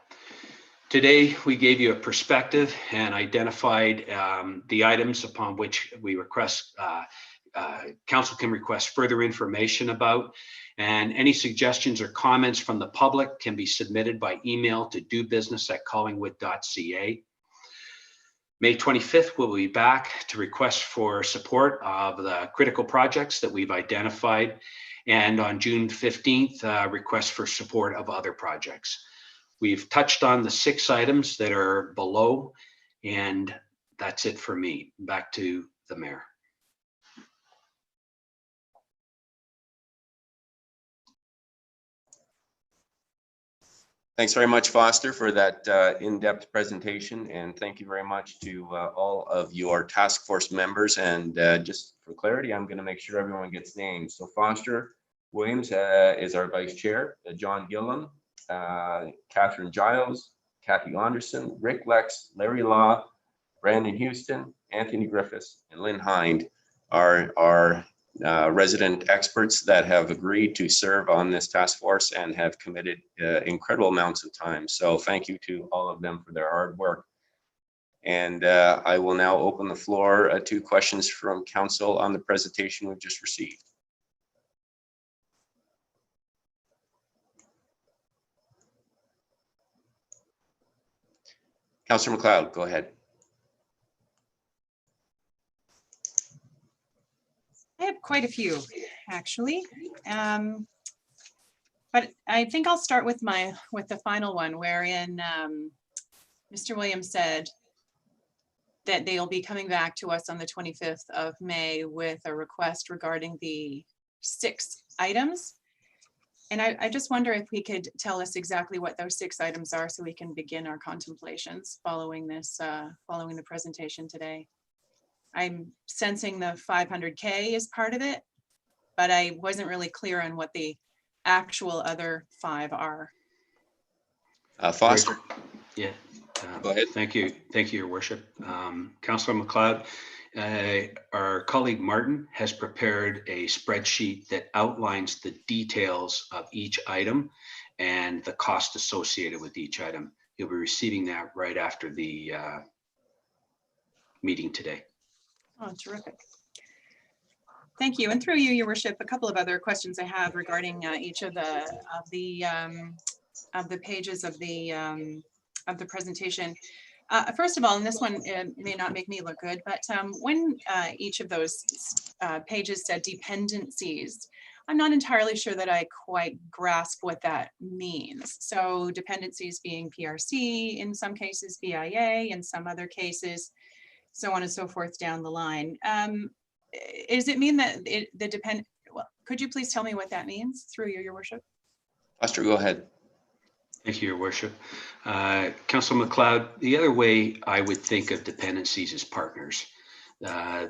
Today, we gave you a perspective and identified the items upon which we request, council can request further information about, and any suggestions or comments from the public can be submitted by email to dobusiness@collingwood.ca. May 25th, we'll be back to request for support of the critical projects that we've identified. And on June 15th, request for support of other projects. We've touched on the 6 items that are below, and that's it for me. Back to the mayor. Thanks very much, Foster, for that in-depth presentation, and thank you very much to all of your task force members. And just for clarity, I'm going to make sure everyone gets names. So Foster Williams is our vice chair, John Gillam, Catherine Giles, Kathy Anderson, Rick Lex, Larry Law, Brandon Houston, Anthony Griffiths, and Lynn Hind are our resident experts that have agreed to serve on this task force and have committed incredible amounts of time. So thank you to all of them for their hard work. And I will now open the floor to questions from council on the presentation we've just received. Councillor McLeod, go ahead. I have quite a few, actually, but I think I'll start with the final one, wherein Mr. Williams said that they'll be coming back to us on the 25th of May with a request regarding the 6 items. And I just wonder if he could tell us exactly what those 6 items are so we can begin our contemplations following this, following the presentation today. I'm sensing the 500K is part of it, but I wasn't really clear on what the actual other 5 are. Foster. Yeah. Go ahead. Thank you, Your Worship. Councillor McLeod, Our colleague Martin has prepared a spreadsheet that outlines the details of each item and the cost associated with each item. You'll be receiving that right after the meeting today. Oh, terrific. Thank you. And through you, Your Worship, a couple of other questions I have regarding each of the pages of the presentation. First of all, and this one may not make me look good, but when each of those pages said dependencies, I'm not entirely sure that I quite grasp what that means. So dependencies being PRC, in some cases BIA, in some other cases, so on and so forth down the line. Does it mean that well, could you please tell me what that means through you, Your Worship? Foster, go ahead. Thank you, Your Worship. Councilor McLeod, the other way I would think of dependencies as partners.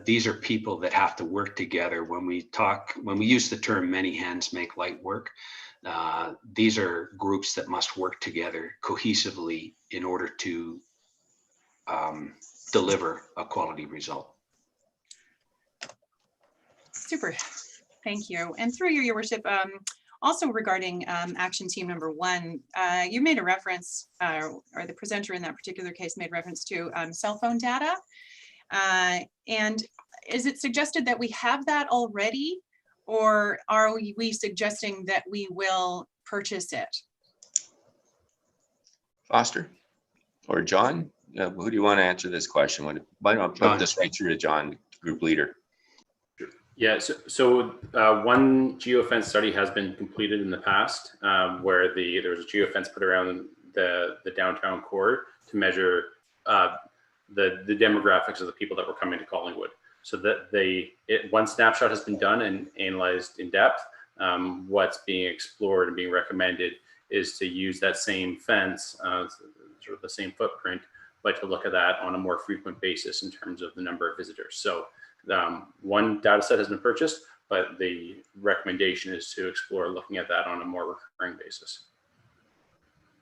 These are people that have to work together. When we use the term many hands make light work, these are groups that must work together cohesively in order to deliver a quality result. Super, thank you. And through you, Your Worship, also regarding action team number 1, you made a reference, or the presenter in that particular case made reference to cell phone data. And is it suggested that we have that already, or are we suggesting that we will purchase it? Foster or John? Who do you want to answer this question? Why don't I put this right through to John, group leader? Yeah, so one geofence study has been completed in the past where there was a geofence put around the downtown core to measure the demographics of the people that were coming to Collingwood. So that one snapshot has been done and analyzed in depth. What's being explored and being recommended is to use that same fence, sort of the same footprint, but to look at that on a more frequent basis in terms of the number of visitors. So one data set has been purchased, but the recommendation is to explore looking at that on a more recurring basis.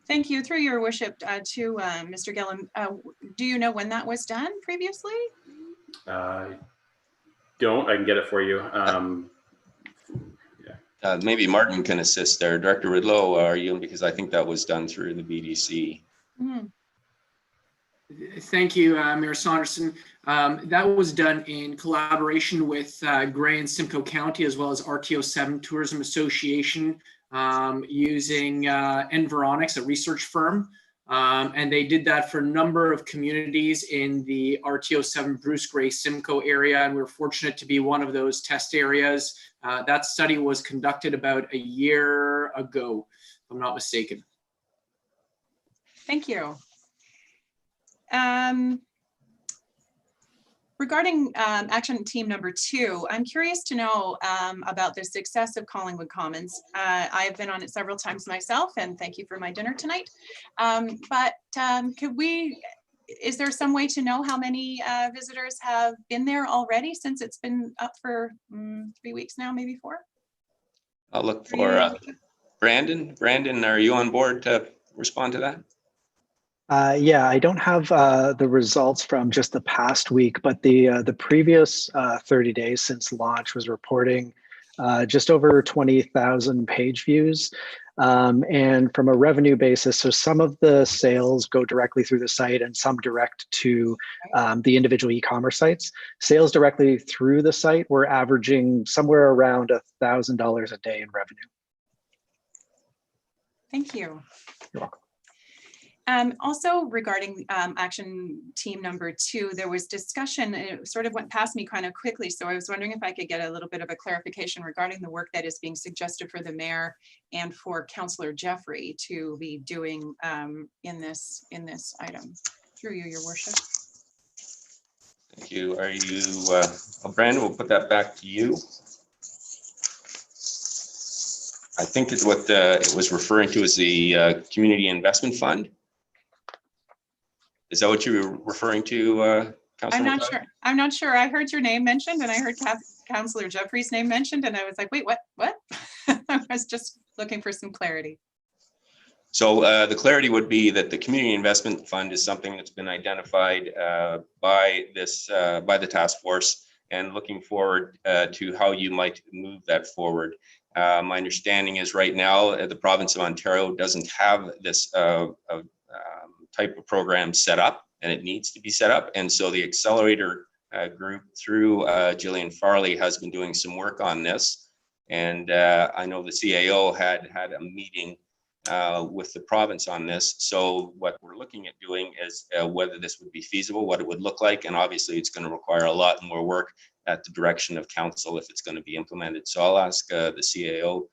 Thank you. Through Your Worship to Mr. Gillum, do you know when that was done previously? I can get it for you. Maybe Martin can assist there. Director Ridlow, are you? Because I think that was done through the BDC. Mm-hmm. Thank you, Mayor Saunderson. That was done in collaboration with Gray and Simcoe County, as well as RTO7 Tourism Association, using Environics, a research firm. And they did that for a number of communities in the RTO7 Bruce Gray Simcoe area. And we're fortunate to be one of those test areas. That study was conducted about a year ago, if I'm not mistaken. Thank you. Regarding action team number 2, I'm curious to know about the success of Collingwood Commons. I've been on it several times myself, and thank you for my dinner tonight. Is there some way to know how many visitors have been there already since it's been up for 3 weeks now, maybe 4? I'll look for Brandon. Brandon, are you on board to respond to that? Yeah, I don't have the results from just the past week, but the previous 30 days since launch was reporting just over 20,000 page views. And from a revenue basis, so some of the sales go directly through the site and some direct to the individual e-commerce sites. Sales directly through the site, we're averaging somewhere around $1,000 a day in revenue. Thank you. You're welcome. Also regarding action team number 2, there was discussion, and it sort of went past me kind of quickly. So I was wondering if I could get a little bit of a clarification regarding the work that is being suggested for the mayor and for Councillor Jeffrey to be doing in this item. Through you, Your Worship. Thank you. Are you, Brandon, we'll put that back to you. I think it's what it was referring to as the Community Investment Fund. Is that what you were referring to, Councillor? I'm not sure. I heard your name mentioned, and I heard Councillor Jeffrey's name mentioned, and I was like, wait, what? I was just looking for some clarity. So the clarity would be that the community investment fund is something that's been identified by the task force, and looking forward to how you might move that forward. My understanding is right now the province of Ontario doesn't have this type of program set up, and it needs to be set up. And so the accelerator group through Jillian Farley has been doing some work on this. And I know the CAO had a meeting with the province on this. So what we're looking at doing is whether this would be feasible, what it would look like. And obviously it's going to require a lot more work at the direction of council if it's going to be implemented. So I'll ask the CAO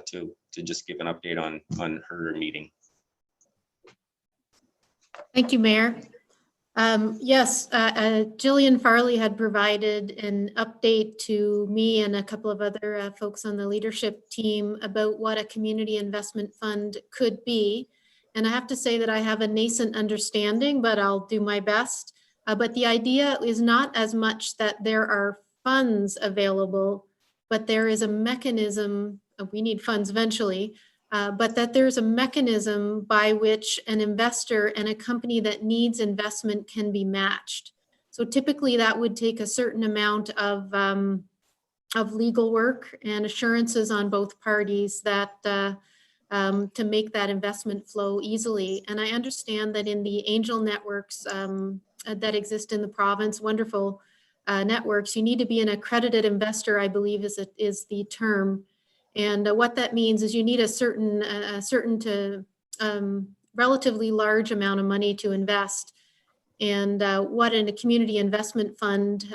to just give an update on her meeting. Thank you, Mayor. Yes, Jillian Farley had provided an update to me and a couple of other folks on the leadership team about what a community investment fund could be. And I have to say that I have a nascent understanding, but I'll do my best. But the idea is not as much that there are funds available, but there is a mechanism, we need funds eventually, but that there's a mechanism by which an investor and a company that needs investment can be matched. So typically that would take a certain amount of legal work and assurances on both parties that to make that investment flow easily. And I understand that in the angel networks that exist in the province, wonderful networks, you need to be an accredited investor, I believe is the term. And what that means is you need a certain to relatively large amount of money to invest. And what in a community investment fund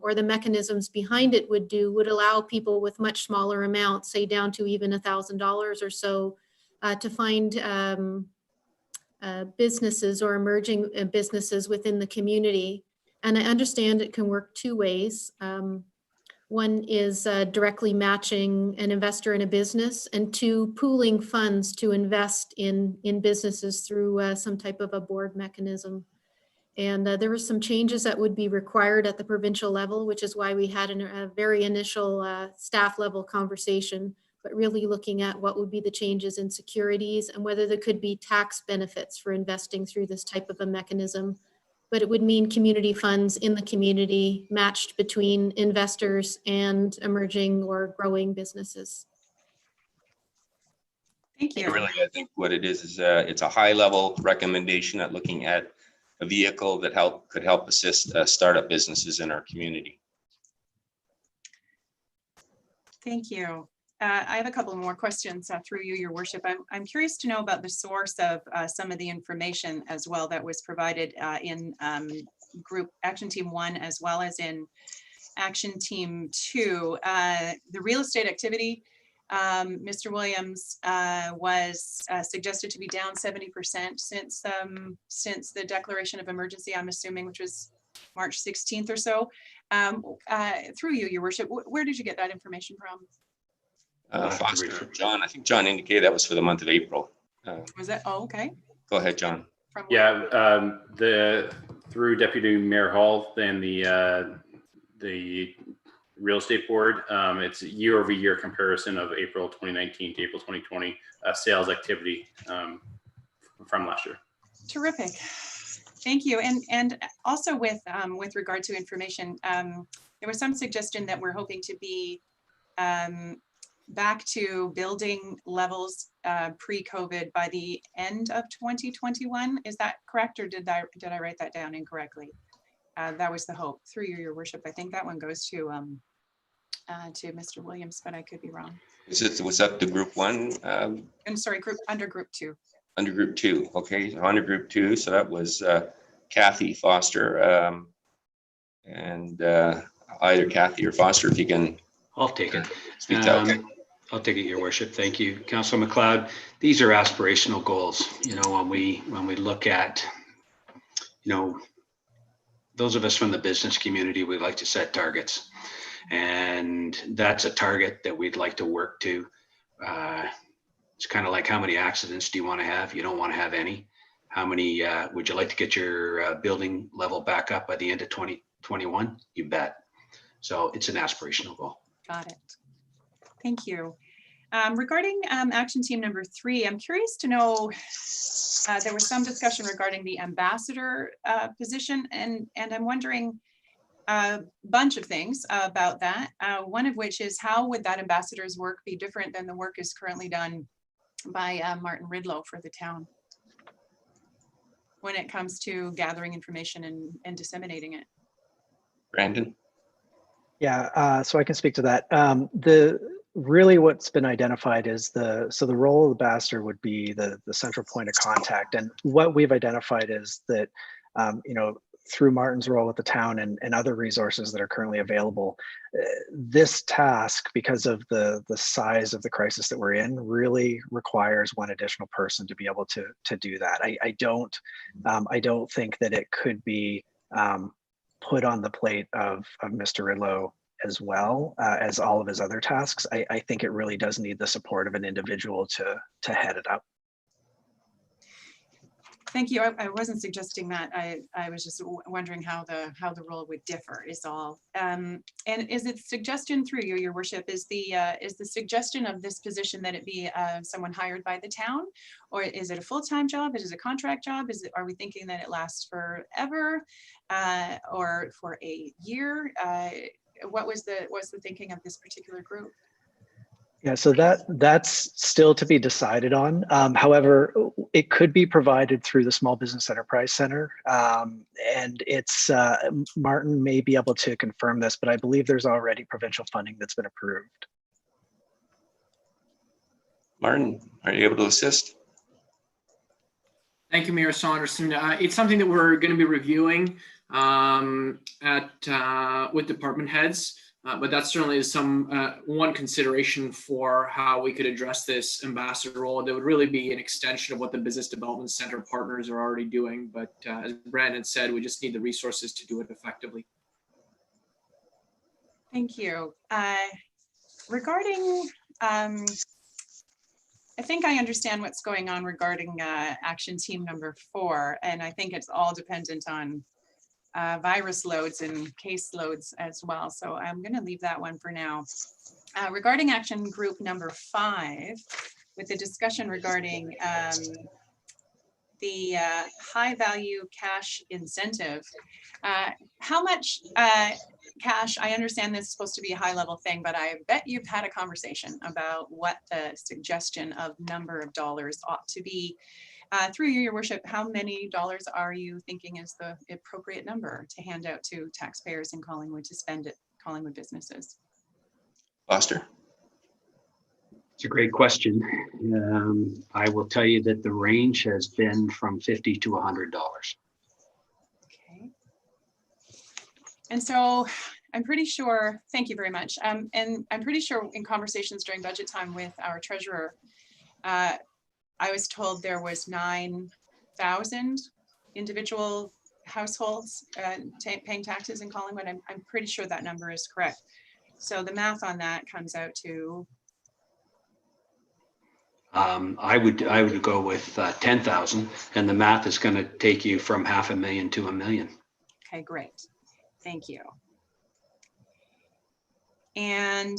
or the mechanisms behind it would do would allow people with much smaller amounts, say down to even $1,000 or so, to find businesses or emerging businesses within the community. And I understand it can work two ways. One is directly matching an investor in a business, and two, pooling funds to invest in businesses through some type of a board mechanism. And there were some changes that would be required at the provincial level, which is why we had a very initial staff level conversation, but really looking at what would be the changes in securities and whether there could be tax benefits for investing through this type of a mechanism. But it would mean community funds in the community matched between investors and emerging or growing businesses. Thank you. Really, I think what it is it's a high level recommendation at looking at a vehicle that could help assist startup businesses in our community. Thank you. I have a couple more questions through you, Your Worship. I'm curious to know about the source of some of the information as well that was provided in Group Action Team 1 as well as in Action Team 2. The real estate activity, Mr. Williams, was suggested to be down 70% since the declaration of emergency, I'm assuming, which was March 16th or so. Through you, Your Worship, where did you get that information from? Foster, John, I think John indicated that was for the month of April. Was that? Oh, okay. Go ahead, John. From where? Yeah, through Deputy Mayor Hall and the real estate board, it's year-over-year comparison of April 2019 to April 2020 sales activity from last year. Terrific. Thank you. And also with regard to information, there was some suggestion that we're hoping to be back to building levels pre-COVID by the end of 2021. Is that correct, or did I write that down incorrectly? That was the hope. Through you, Your Worship. I think that one goes to Mr. Williams, but I could be wrong. Was that the Group 1? I'm sorry, under Group 2. Under Group 2, okay, under Group 2. So that was Kathy Foster, and either Kathy or Foster, if you can. I'll take it. Speak to okay. I'll take it, Your Worship. Thank you, Councilor McLeod. These are aspirational goals. You know, when we look at, you know, those of us from the business community, we like to set targets, and that's a target that we'd like to work to. It's kind of like, how many accidents do you want to have? You don't want to have any. How many would you like to get your building level back up by the end of 2021? You bet. So it's an aspirational goal. Got it. Thank you. Regarding action team number 3, I'm curious to know, there was some discussion regarding the ambassador position, and I'm wondering a bunch of things about that. One of which is, how would that ambassador's work be different than the work is currently done by Martin Ridlow for the town when it comes to gathering information and disseminating it? Brandon? Yeah, so I can speak to that. Really what's been identified is the role of the ambassador would be the central point of contact. And what we've identified is that, through Martin's role with the town and other resources that are currently available, this task, because of the size of the crisis that we're in, really requires one additional person to be able to do that. I don't think that it could be put on the plate of Mr. Ridlow as well as all of his other tasks. I think it really does need the support of an individual to head it up. Thank you. I wasn't suggesting that. I was just wondering how the role would differ is all. And is it suggestion through you, your worship, is the suggestion of this position that it be someone hired by the town, or is it a full-time job? Is it a contract job? Are we thinking that it lasts forever or for a year? What's the thinking of this particular group? Yeah, so that's still to be decided on. However, it could be provided through the Small Business Enterprise Center, and it's Martin may be able to confirm this, but I believe there's already provincial funding that's been approved. Martin, are you able to assist? Thank you, Mayor Saunderson. It's something that we're going to be reviewing with department heads. But that certainly is one consideration for how we could address this ambassador role. That would really be an extension of what the Business Development Center partners are already doing. But as Brandon said, we just need the resources to do it effectively. Thank you. Regarding, I think I understand what's going on regarding action team number 4, and I think it's all dependent on virus loads and case loads as well. So I'm going to leave that one for now. Regarding action group number 5, with the discussion regarding the high value cash incentive, how much cash? I understand this is supposed to be a high level thing, but I bet you've had a conversation about what the suggestion of number of dollars ought to be. Through you, your worship, how many dollars are you thinking is the appropriate number to hand out to taxpayers in Collingwood to spend at Collingwood businesses? Foster? It's a great question. I will tell you that the range has been from $50 to $100. Okay. And so I'm pretty sure, thank you very much. And I'm pretty sure in conversations during budget time with our treasurer, I was told there was 9,000 individual households paying taxes in Collingwood. I'm pretty sure that number is correct. So the math on that comes out to. I would go with 10,000, and the math is going to take you from $500,000 to $1 million. Okay, great. Thank you. And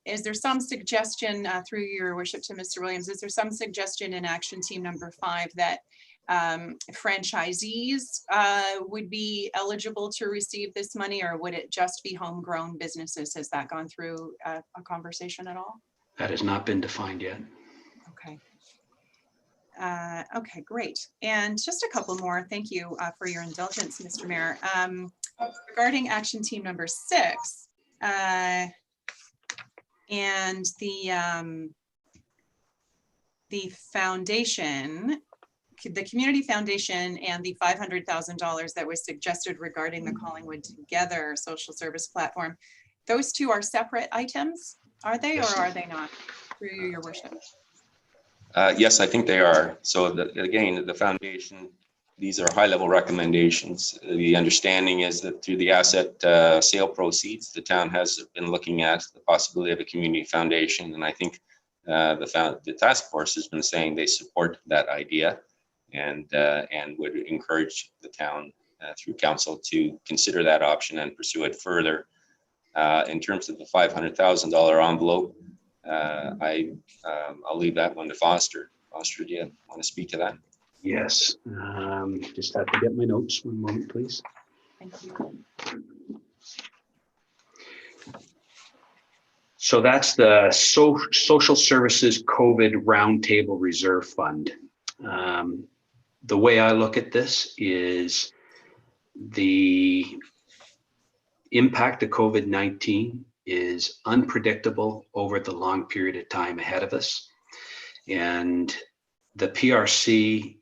is there some suggestion through your worship to Mr. Williams, is there some suggestion in action team number 5 that franchisees would be eligible to receive this money, or would it just be homegrown businesses? Has that gone through a conversation at all? That has not been defined yet. Okay. Okay, great. And just a couple more. Thank you for your indulgence, Mr. Mayor. Regarding action team number 6, and the foundation, the community foundation, and the $500,000 that was suggested regarding the Collingwood Together social service platform, those two are separate items, are they, or are they not? Through you, your worship. Yes, I think they are. So again, the foundation, these are high-level recommendations. The understanding is that through the asset sale proceeds, the town has been looking at the possibility of a community foundation, and I think the task force has been saying they support that idea, and would encourage the town through council to consider that option and pursue it further. In terms of the $500,000 envelope, I'll leave that one to Foster. Foster, do you want to speak to that? Yes, just have to get my notes. One moment, please. Thank you. So that's the Social Services COVID Roundtable Reserve Fund. The way I look at this is the impact of COVID-19 is unpredictable over the long period of time ahead of us. And the PRC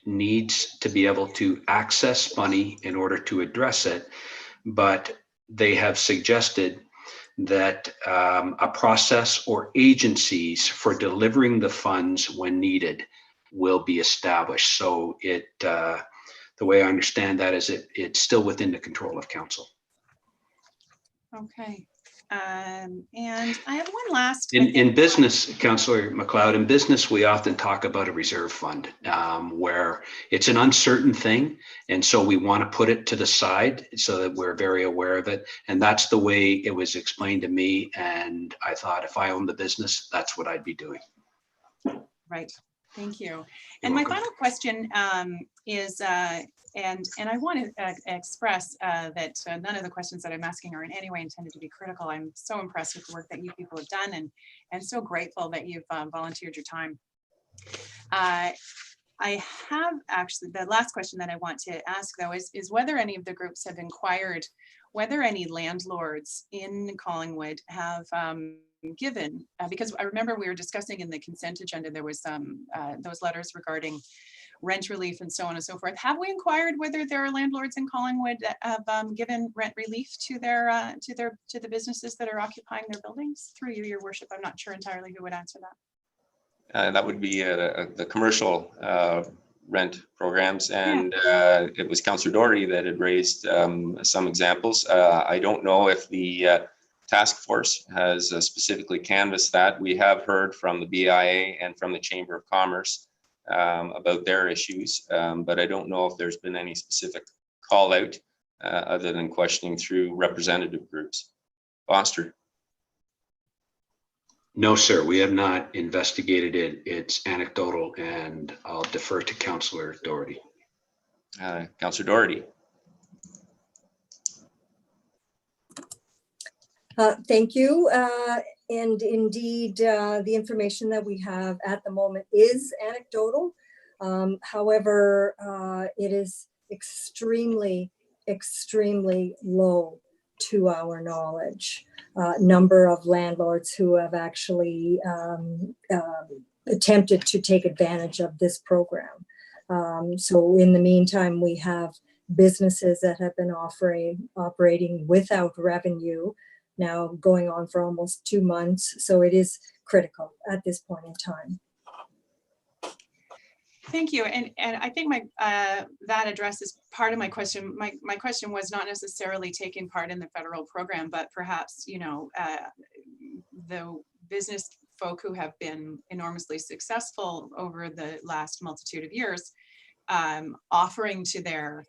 needs to be able to access money in order to address it, but they have suggested that a process or agencies for delivering the funds when needed will be established. So the way I understand that is it's still within the control of council. Okay. And I have one last. In business, Councillor McLeod, in business, we often talk about a reserve fund where it's an uncertain thing. And so we want to put it to the side so that we're very aware of it. And that's the way it was explained to me. And I thought if I owned the business, that's what I'd be doing. Right. Thank you. And my final question is, and I want to express that none of the questions that I'm asking are in any way intended to be critical. I'm so impressed with the work that you people have done and so grateful that you've volunteered your time. I have actually, the last question that I want to ask though is whether any of the groups have inquired whether any landlords in Collingwood have given, because I remember we were discussing in the consent agenda, there was those letters regarding rent relief and so on and so forth. Have we inquired whether there are landlords in Collingwood that have given rent relief to the businesses that are occupying their buildings? Through you, Your Worship, I'm not sure entirely who would answer that. That would be the commercial rent programs, and it was Councillor Doherty that had raised some examples. I don't know if the task force has specifically canvassed that. We have heard from the BIA and from the Chamber of Commerce about their issues, but I don't know if there's been any specific call out other than questioning through representative groups. Foster? No, sir, we have not investigated it. It's anecdotal, and I'll defer to Councillor Doherty. Councillor Doherty. Thank you. And indeed, the information that we have at the moment is anecdotal. However, it is extremely, extremely low to our knowledge. Number of landlords who have actually attempted to take advantage of this program. So in the meantime, we have businesses that have been operating without revenue, now going on for almost 2 months. So it is critical at this point in time. Thank you. And I think that addresses part of my question. My question was not necessarily taking part in the federal program, but perhaps, you know, the business folk who have been enormously successful over the last multitude of years, offering to their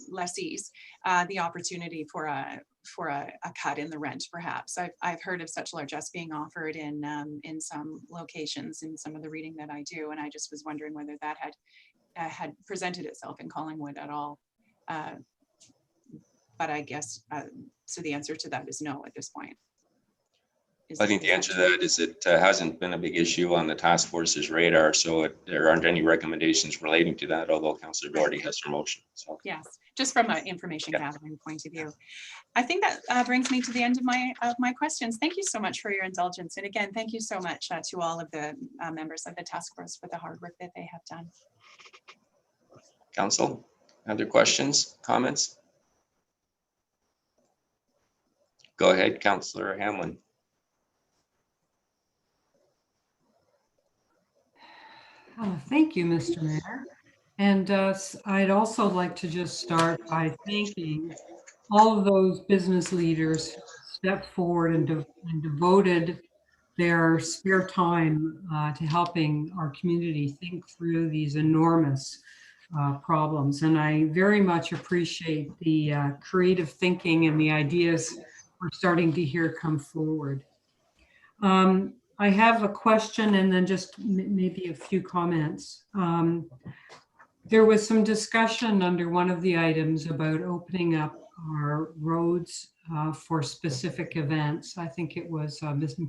lessees the opportunity for a cut in the rent. Perhaps I've heard of such largesse being offered in some locations in some of the reading that I do, and I just was wondering whether that had presented itself in Collingwood at all. But I guess so. The answer to that is no at this point. I think the answer to that is it hasn't been a big issue on the task force's radar, so there aren't any recommendations relating to that, although Councillor Doherty has her motion. So. Yes, just from an information gathering point of view. I think that brings me to the end of my questions. Thank you so much for your indulgence. And again, thank you so much to all of the members of the task force for the hard work that they have done. Council, other questions, comments? Go ahead, Councillor Hamlin. Thank you, Mr. Mayor. And I'd also like to just start by thanking all of those business leaders who stepped forward and devoted their spare time to helping our community think through these enormous problems. And I very much appreciate the creative thinking and the ideas we're starting to hear come forward. I have a question and then just maybe a few comments. There was some discussion under one of the items about opening up our roads for specific events. I think it was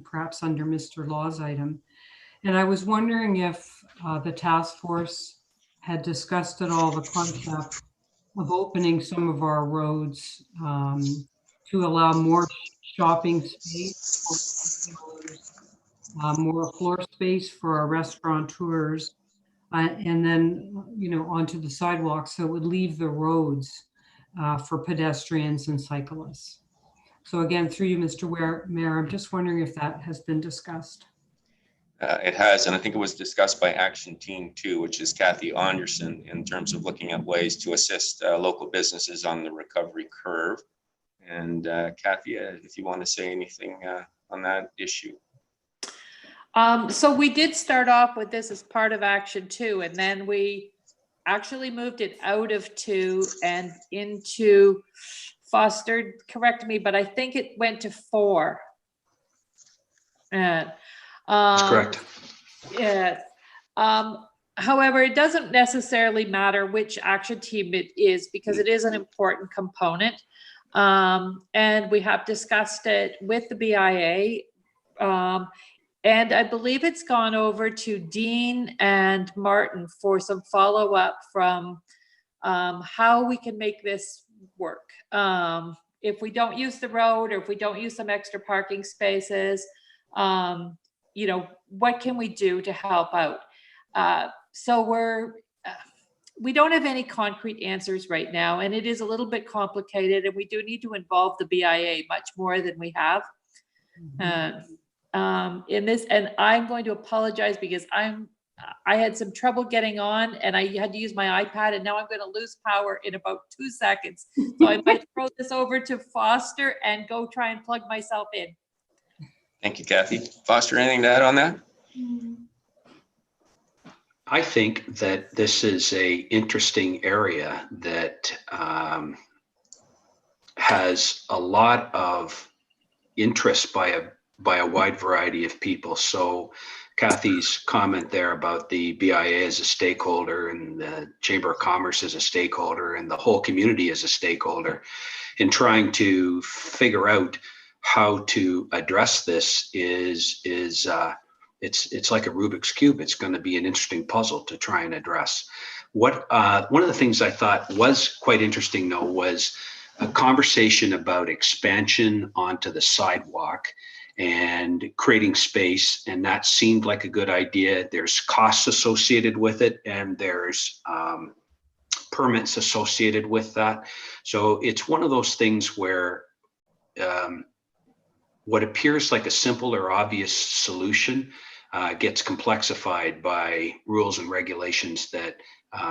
perhaps under Mr. Law's item. And I was wondering if the task force had discussed at all the concept of opening some of our roads to allow more shopping space, more floor space for our restaurateurs, and then, onto the sidewalks, so it would leave the roads for pedestrians and cyclists. So again, through you, Mr. Mayor, I'm just wondering if that has been discussed. It has, and I think it was discussed by Action Team 2, which is Kathy Anderson, in terms of looking at ways to assist local businesses on the recovery curve. And Kathy, if you want to say anything on that issue. So we did start off with this as part of Action 2, and then we actually moved it out of 2 and into, Foster, correct me, but I think it went to 4. And That's correct. yes. However, it doesn't necessarily matter which action team it is, because it is an important component. And we have discussed it with the BIA. And I believe it's gone over to Dean and Martin for some follow-up from how we can make this work. If we don't use the road, or if we don't use some extra parking spaces, what can we do to help out? So we don't have any concrete answers right now, and it is a little bit complicated, and we do need to involve the BIA much more than we have. In this, and I'm going to apologize because I had some trouble getting on, and I had to use my iPad, and now I'm going to lose power in about 2 seconds. So I might throw this over to Foster and go try and plug myself in. Thank you, Kathy. Foster, anything to add on that? I think that this is a interesting area that has a lot of interest by a wide variety of people. So Kathy's comment there about the BIA as a stakeholder, and the Chamber of Commerce as a stakeholder, and the whole community as a stakeholder in trying to figure out how to address this is it's like a Rubik's Cube. It's going to be an interesting puzzle to try and address. One of the things I thought was quite interesting, though, was a conversation about expansion onto the sidewalk and creating space, and that seemed like a good idea. There's costs associated with it, and there's permits associated with that. So it's one of those things where what appears like a simple or obvious solution gets complexified by rules and regulations that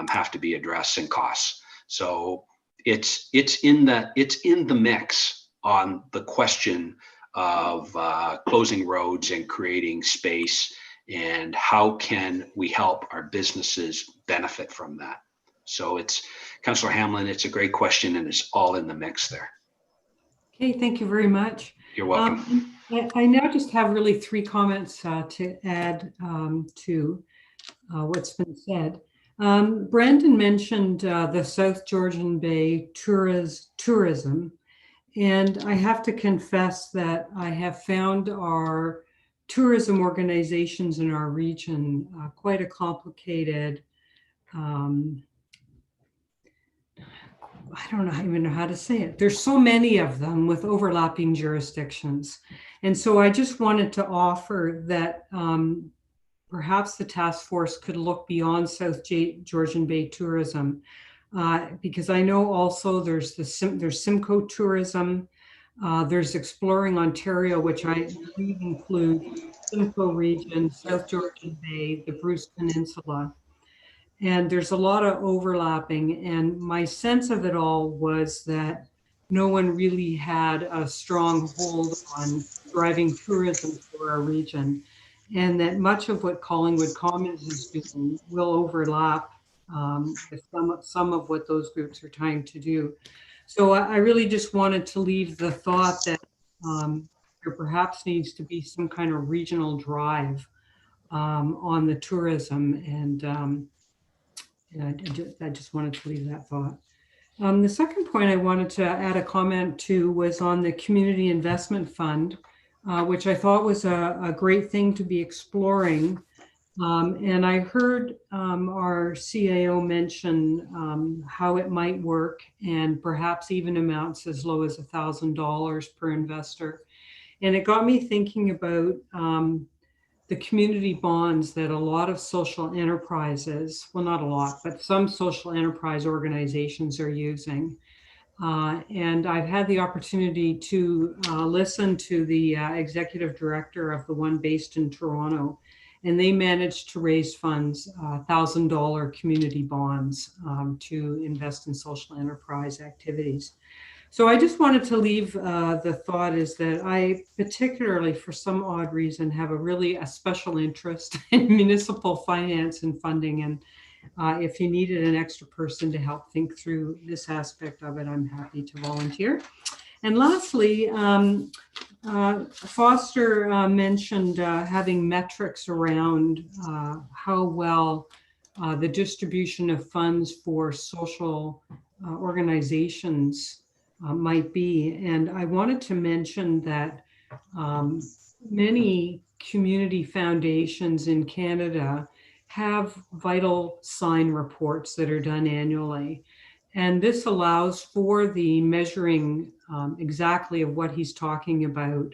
have to be addressed, and costs. So it's in the mix on the question of closing roads and creating space, and how can we help our businesses benefit from that. So it's, Councillor Hamlin, it's a great question, and it's all in the mix there. Okay, thank you very much. You're welcome. I now just have really 3 comments to add to what's been said. Brandon mentioned the South Georgian Bay tourism, and I have to confess that I have found our tourism organizations in our region quite a complicated, I don't even know how to say it. There's so many of them with overlapping jurisdictions. And so I just wanted to offer that perhaps the task force could look beyond South Georgian Bay tourism, because I know also there's Simcoe tourism, there's Exploring Ontario, which I believe include Simcoe region, South Georgian Bay, the Bruce Peninsula. And there's a lot of overlapping, and my sense of it all was that no one really had a strong hold on driving tourism for our region, and that much of what Collingwood Commons is doing will overlap with some of what those groups are trying to do. So I really just wanted to leave the thought that there perhaps needs to be some kind of regional drive on the tourism, and I just wanted to leave that thought. The second point I wanted to add a comment to was on the Community Investment Fund, which I thought was a great thing to be exploring. And I heard our CAO mention how it might work, and perhaps even amounts as low as $1,000 per investor. And it got me thinking about the community bonds that a lot of social enterprises, well, not a lot, but some social enterprise organizations are using. And I've had the opportunity to listen to the executive director of the one based in Toronto, and they managed to raise funds, $1,000 community bonds to invest in social enterprise activities. So I just wanted to leave the thought is that I particularly, for some odd reason, have a special interest in municipal finance and funding. And if you needed an extra person to help think through this aspect of it, I'm happy to volunteer. And lastly, Foster mentioned having metrics around how well the distribution of funds for social organizations might be. And I wanted to mention that many community foundations in Canada have vital sign reports that are done annually. And this allows for the measuring exactly of what he's talking about.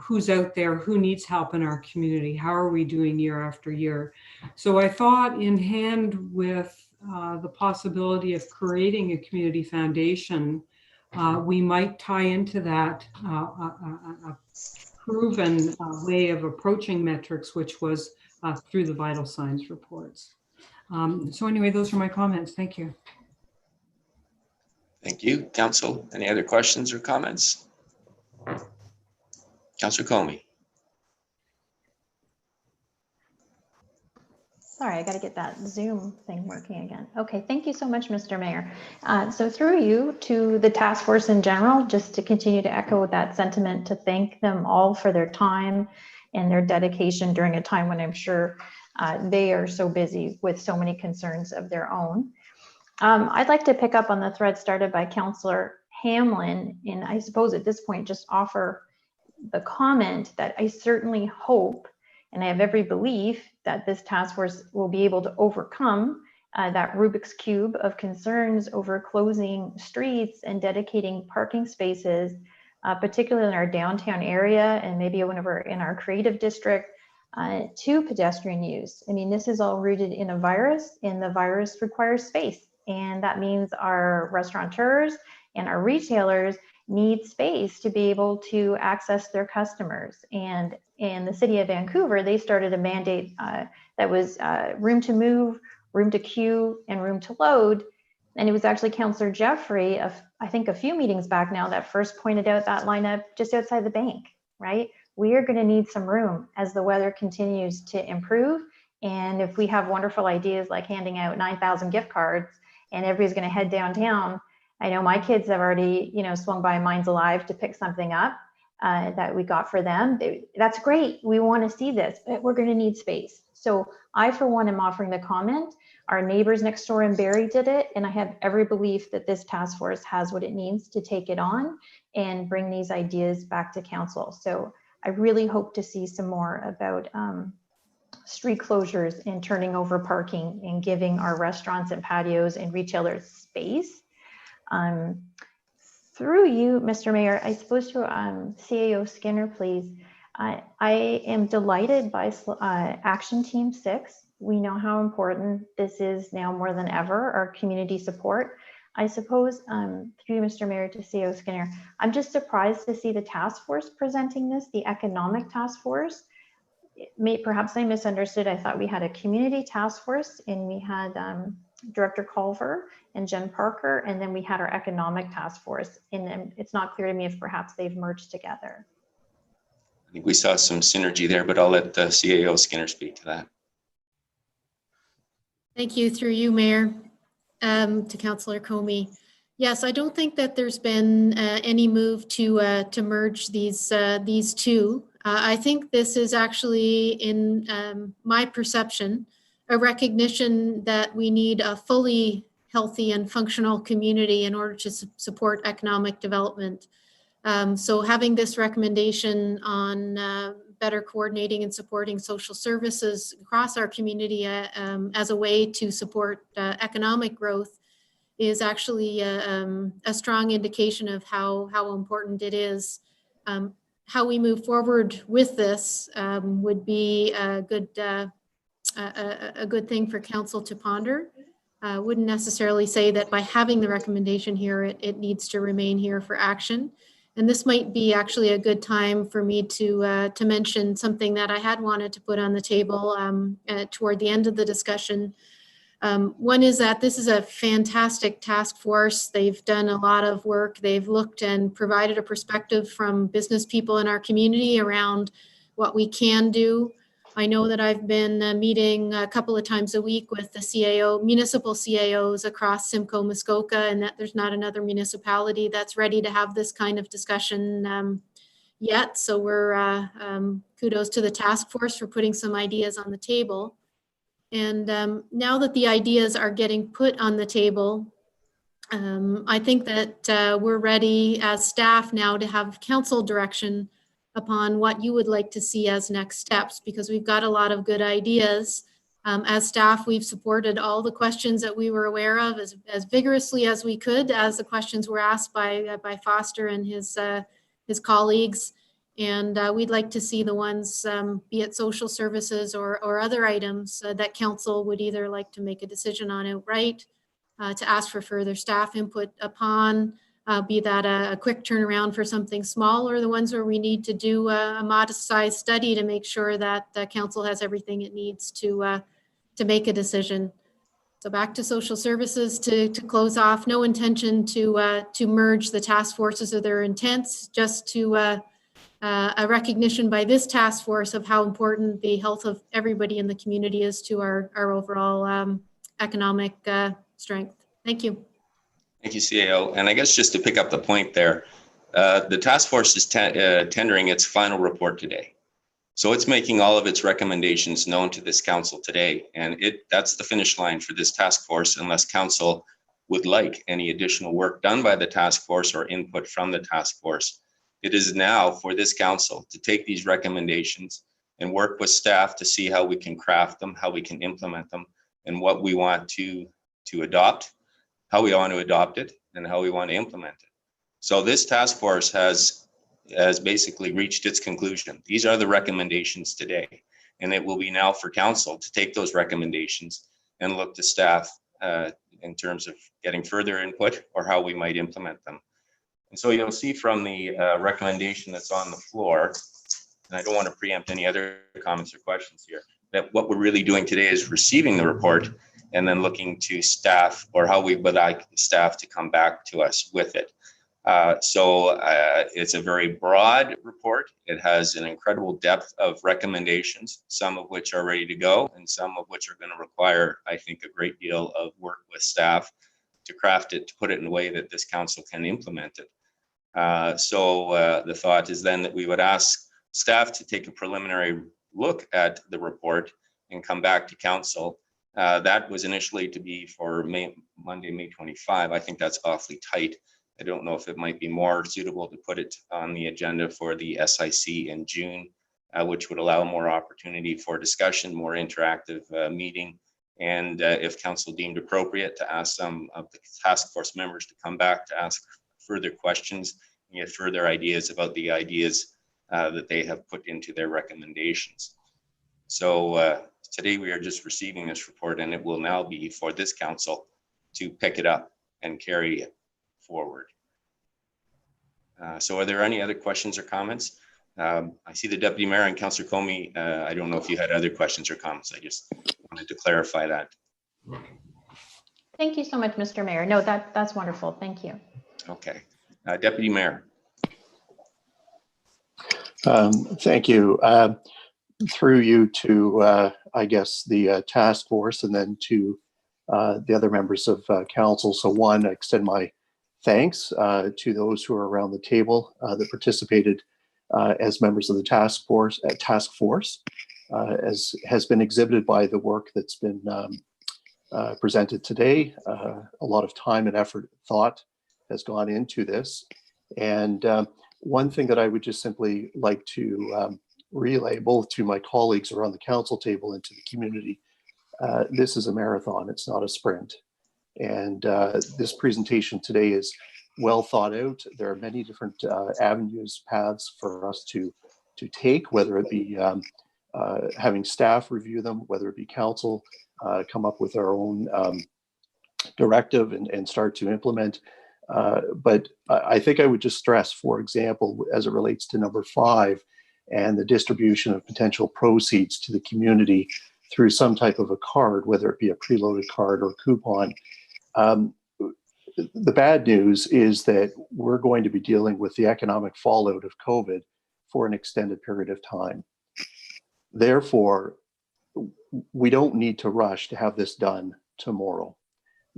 Who's out there, who needs help in our community, how are we doing year after year. So I thought, in hand with the possibility of creating a community foundation, we might tie into that a proven way of approaching metrics, which was through the vital signs reports. So anyway, those are my comments. Thank you. Thank you, Council. Any other questions or comments? Councillor Comey. Sorry, I got to get that Zoom thing working again. Okay, thank you so much, Mr. Mayor. So through you to the task force in general, just to continue to echo that sentiment, to thank them all for their time and their dedication during a time when I'm sure they are so busy with so many concerns of their own. I'd like to pick up on the thread started by Councillor Hamlin, and I suppose at this point just offer the comment that I certainly hope, and I have every belief, that this task force will be able to overcome that Rubik's Cube of concerns over closing streets and dedicating parking spaces, particularly in our downtown area and maybe in our creative district, to pedestrian use. I mean, this is all rooted in a virus, and the virus requires space. And that means our restaurateurs and our retailers need space to be able to access their customers. And in the city of Vancouver, they started a mandate that was room to move, room to queue, and room to load. And it was actually Councillor Jeffrey, I think a few meetings back now, that first pointed out that lineup just outside the bank, right? We are going to need some room as the weather continues to improve. And if we have wonderful ideas like handing out 9,000 gift cards and everybody's going to head downtown, I know my kids have already, swung by Minds Alive to pick something up that we got for them. That's great. We want to see this, but we're going to need space. So I, for one, am offering the comment. Our neighbors next door in Barrie did it, and I have every belief that this task force has what it needs to take it on and bring these ideas back to council. So I really hope to see some more about street closures and turning over parking and giving our restaurants and patios and retailers space. Through you, Mr. Mayor, I suppose to CAO Skinner, please. I am delighted by Action Team 6. We know how important this is now more than ever, our community support. I suppose through you, Mr. Mayor, to CAO Skinner, I'm just surprised to see the task force presenting this, the economic task force. Perhaps I misunderstood. I thought we had a community task force and we had Director Culver and Jen Parker, and then we had our economic task force. And it's not clear to me if perhaps they've merged together. I think we saw some synergy there, but I'll let the CAO Skinner speak to that. Thank you, through you, Mayor, to Councillor Comey. Yes, I don't think that there's been any move to merge these two. I think this is actually, in my perception, a recognition that we need a fully healthy and functional community in order to support economic development. So having this recommendation on better coordinating and supporting social services across our community as a way to support economic growth is actually a strong indication of how important it is. How we move forward with this would be a good thing for council to ponder. Wouldn't necessarily say that by having the recommendation here, it needs to remain here for action. And this might be actually a good time for me to mention something that I had wanted to put on the table toward the end of the discussion. One is that this is a fantastic task force. They've done a lot of work. They've looked and provided a perspective from business people in our community around what we can do. I know that I've been meeting a couple of times a week with the municipal CAOs across Simcoe, Muskoka, and that there's not another municipality that's ready to have this kind of discussion yet. So we're kudos to the task force for putting some ideas on the table. And now that the ideas are getting put on the table, I think that we're ready as staff now to have council direction upon what you would like to see as next steps, because we've got a lot of good ideas. As staff, we've supported all the questions that we were aware of as vigorously as we could, as the questions were asked by Foster and his colleagues. And we'd like to see the ones, be it social services or other items that council would either like to make a decision on outright, to ask for further staff input upon, be that a quick turnaround for something small, or the ones where we need to do a modest sized study to make sure that the council has everything it needs to make a decision. So back to social services to close off. No intention to merge the task forces or their intents, just to a recognition by this task force of how important the health of everybody in the community is to our overall economic strength. Thank you. Thank you, CAO. And I guess just to pick up the point there, the task force is tendering its final report today. So it's making all of its recommendations known to this council today. And that's the finish line for this task force, unless council would like any additional work done by the task force or input from the task force. It is now for this council to take these recommendations and work with staff to see how we can craft them, how we can implement them, and what we want to adopt, how we want to adopt it, and how we want to implement it. So this task force has basically reached its conclusion. These are the recommendations today, and it will be now for council to take those recommendations and look to staff in terms of getting further input or how we might implement them. And so you'll see from the recommendation that's on the floor, and I don't want to preempt any other comments or questions here, that what we're really doing today is receiving the report and then looking to staff, or how we would like staff to come back to us with it. So it's a very broad report. It has an incredible depth of recommendations, some of which are ready to go and some of which are going to require, I think, a great deal of work with staff to craft it, to put it in a way that this council can implement it. So the thought is then that we would ask staff to take a preliminary look at the report and come back to council. That was initially to be for Monday, May 25. I think that's awfully tight. I don't know if it might be more suitable to put it on the agenda for the SIC in June, which would allow more opportunity for discussion, more interactive meeting. And if council deemed appropriate, to ask some of the task force members to come back to ask further questions and get further ideas about the ideas that they have put into their recommendations. So today we are just receiving this report, and it will now be for this council to pick it up and carry it forward. So are there any other questions or comments? I see the Deputy Mayor and Councillor Comey. I don't know if you had other questions or comments. I just wanted to clarify that. Thank you so much, Mr. Mayor. No, that's wonderful. Thank you. Okay. Deputy Mayor. Thank you. Through you to, I guess, the task force, and then to the other members of council. So one, I extend my thanks to those who are around the table that participated as members of the task force, as has been exhibited by the work that's been presented today. A lot of time and effort, thought has gone into this. And one thing that I would just simply like to relay both to my colleagues around the council table and to the community, this is a marathon, it's not a sprint. And this presentation today is well thought out. There are many different avenues, paths for us to take, whether it be having staff review them, whether it be council come up with our own directive and start to implement. But I think I would just stress, for example, as it relates to number 5 and the distribution of potential proceeds to the community through some type of a card, whether it be a preloaded card or coupon. The bad news is that we're going to be dealing with the economic fallout of COVID for an extended period of time. Therefore, we don't need to rush to have this done tomorrow.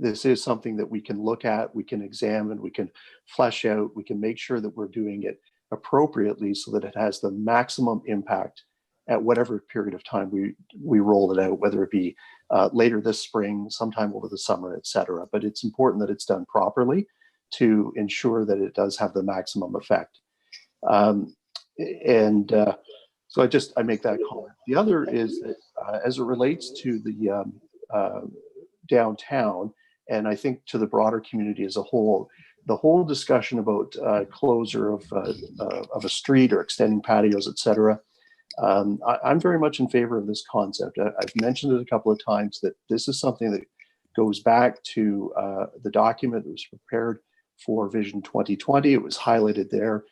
This is something that we can look at, we can examine, we can flesh out, we can make sure that we're doing it appropriately so that it has the maximum impact at whatever period of time we roll it out, whether it be later this spring, sometime over the summer, et cetera. But it's important that it's done properly to ensure that it does have the maximum effect. So I make that comment. The other is that as it relates to the downtown, and I think to the broader community as a whole, the whole discussion about closure of a street or extending patios, et cetera, I'm very much in favor of this concept. I've mentioned it a couple of times that this is something that goes back to the document that was prepared for Vision 2020. It was highlighted there.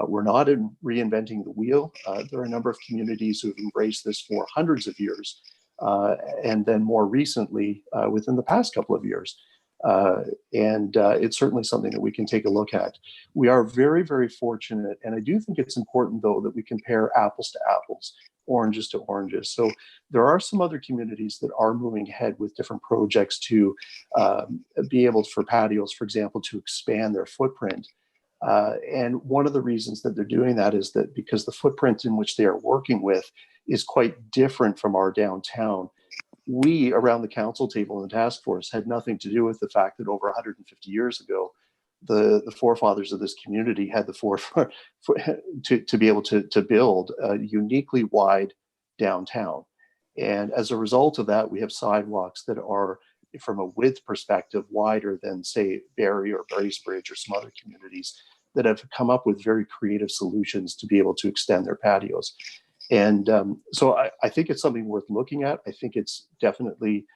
We're not reinventing the wheel. There are a number of communities who have embraced this for hundreds of years, and then more recently within the past couple of years. It's certainly something that we can take a look at. We are very, very fortunate, and I do think it's important, though, that we compare apples to apples, oranges to oranges. So there are some other communities that are moving ahead with different projects to be able, for patios, for example, to expand their footprint. And one of the reasons that they're doing that is that because the footprint in which they are working with is quite different from our downtown. We around the council table and the task force had nothing to do with the fact that over 150 years ago, the forefathers of this community had the to be able to build a uniquely wide downtown. And as a result of that, we have sidewalks that are, from a width perspective, wider than, say, Barrie or Bracebridge or some other communities that have come up with very creative solutions to be able to extend their patios. And so I think it's something worth looking at. I think it's definitely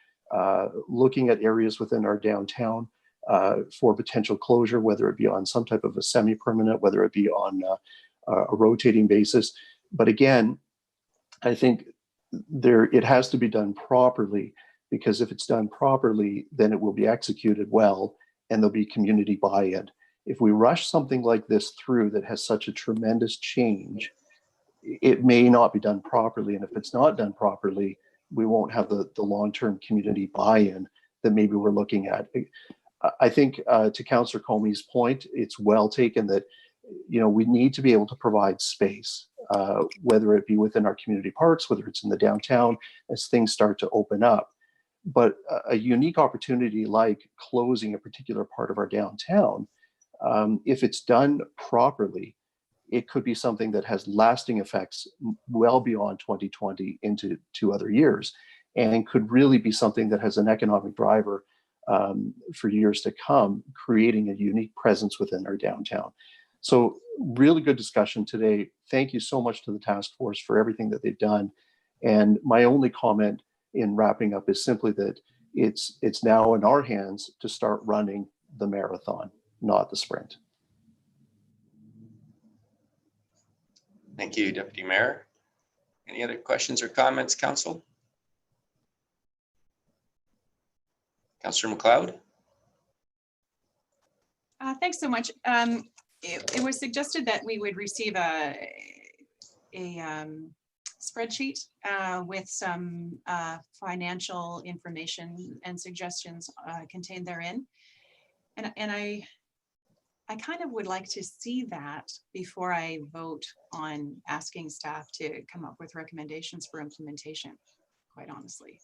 looking at areas within our downtown for potential closure, whether it be on some type of a semi-permanent, whether it be on a rotating basis. But again, I think it has to be done properly, because if it's done properly, then it will be executed well and there'll be community buy-in. If we rush something like this through that has such a tremendous change, it may not be done properly. And if it's not done properly, we won't have the long-term community buy-in that maybe we're looking at. I think to Councillor Comey's point, it's well taken that, we need to be able to provide space, whether it be within our community parks, whether it's in the downtown, as things start to open up. But a unique opportunity like closing a particular part of our downtown, if it's done properly, it could be something that has lasting effects well beyond 2020 into 2 other years, and could really be something that has an economic driver for years to come, creating a unique presence within our downtown. So really good discussion today. Thank you so much to the task force for everything that they've done. And my only comment in wrapping up is simply that it's now in our hands to start running the marathon, not the sprint. Thank you, Deputy Mayor. Any other questions or comments, Council? Councillor McLeod? Thanks so much. It was suggested that we would receive a spreadsheet with some financial information and suggestions contained therein. And I kind of would like to see that before I vote on asking staff to come up with recommendations for implementation, quite honestly.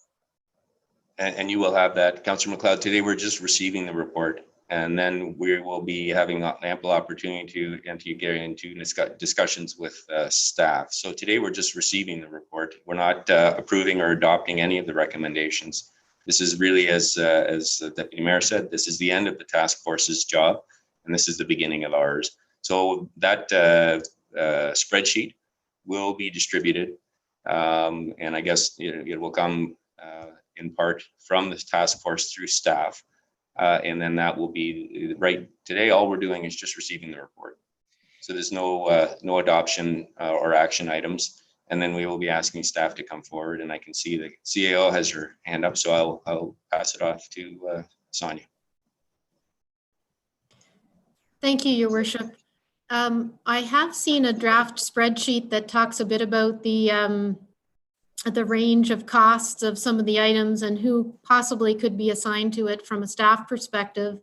And you will have that, Councillor McLeod. Today, we're just receiving the report, and then we will be having ample opportunity to get into discussions with staff. So today, we're just receiving the report. We're not approving or adopting any of the recommendations. This is really, as the Deputy Mayor said, this is the end of the task force's job, and this is the beginning of ours. So that spreadsheet will be distributed, and I guess it will come in part from the task force through staff. And then that will be right today. All we're doing is just receiving the report. So there's no adoption or action items. And then we will be asking staff to come forward, and I can see the CAO has her hand up. So I'll pass it off to Sonia. Thank you, Your Worship. I have seen a draft spreadsheet that talks a bit about the range of costs of some of the items and who possibly could be assigned to it from a staff perspective.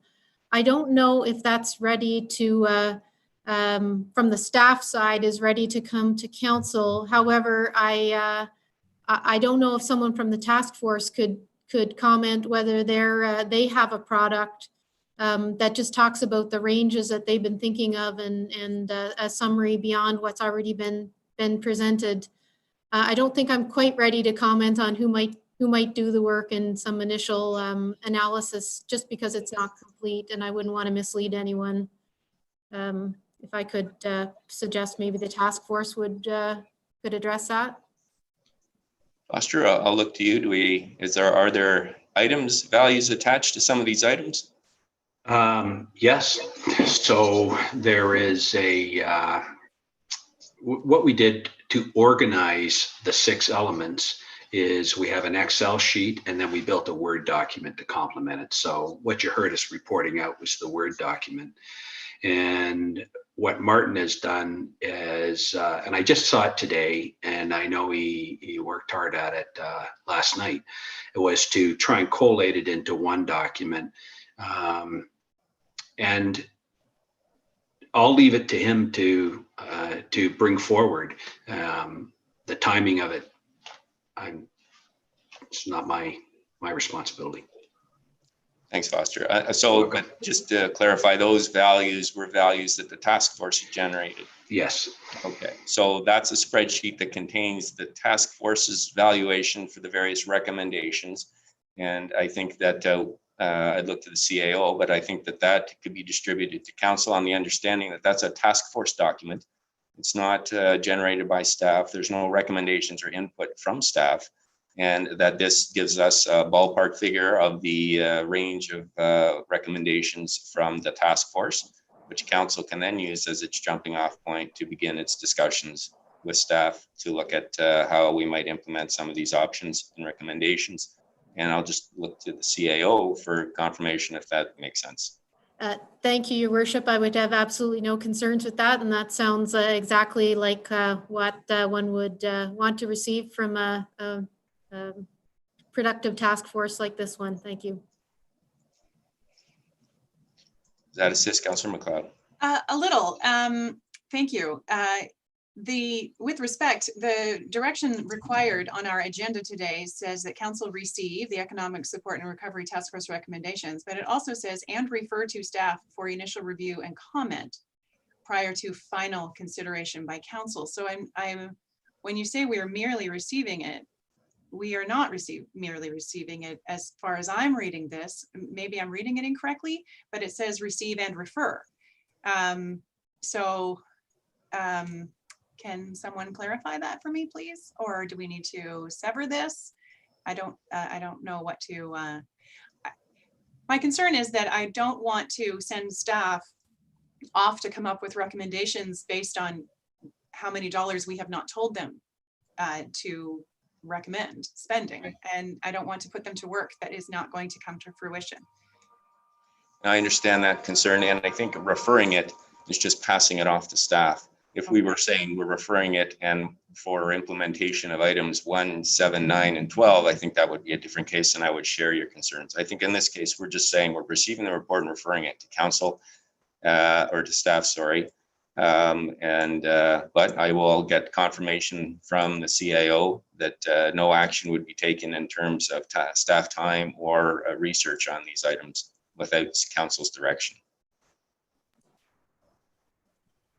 I don't know if that's ready to, from the staff side, is ready to come to council. However, I don't know if someone from the task force could comment whether they have a product that just talks about the ranges that they've been thinking of and a summary beyond what's already been presented. I don't think I'm quite ready to comment on who might do the work and some initial analysis, just because it's not complete and I wouldn't want to mislead anyone. If I could suggest maybe the task force could address that. Foster, I'll look to you. Are there items, values attached to some of these items? Yes. So there is what we did to organize the 6 elements is we have an Excel sheet, and then we built a Word document to complement it. So what you heard us reporting out was the Word document. And what Martin has done is, and I just saw it today, and I know he worked hard at it last night, it was to try and collate it into one document. And I'll leave it to him to bring forward. The timing of it, it's not my responsibility. Thanks, Foster. But just to clarify, those values were values that the task force generated. Yes. Okay, so that's a spreadsheet that contains the task force's valuation for the various recommendations. And I think that I'd look to the CAO, but I think that could be distributed to council on the understanding that that's a task force document. It's not generated by staff. There's no recommendations or input from staff. And that this gives us a ballpark figure of the range of recommendations from the task force, which council can then use as its jumping off point to begin its discussions with staff to look at how we might implement some of these options and recommendations. And I'll just look to the CAO for confirmation if that makes sense. Thank you, Your Worship. I would have absolutely no concerns with that. And that sounds exactly like what one would want to receive from a productive task force like this one. Thank you. Does that assist, Councillor McLeod? A little. Thank you. With respect, the direction required on our agenda today says that council receive the Economic Support and Recovery Task Force recommendations, but it also says and refer to staff for initial review and comment prior to final consideration by council. So when you say we are merely receiving it, we are not merely receiving it. As far as I'm reading this, maybe I'm reading it incorrectly, but it says receive and refer. Can someone clarify that for me, please? Or do we need to sever this? I don't know what to. My concern is that I don't want to send staff off to come up with recommendations based on how many dollars we have not told them to recommend spending, and I don't want to put them to work that is not going to come to fruition. I understand that concern, and I think referring it is just passing it off to staff. If we were saying we're referring it and for implementation of items 1, 7, 9, and 12, I think that would be a different case, and I would share your concerns. I think in this case, we're just saying we're receiving the report and referring it to council. or to staff, sorry. But I will get confirmation from the CIO that no action would be taken in terms of staff time or research on these items without council's direction.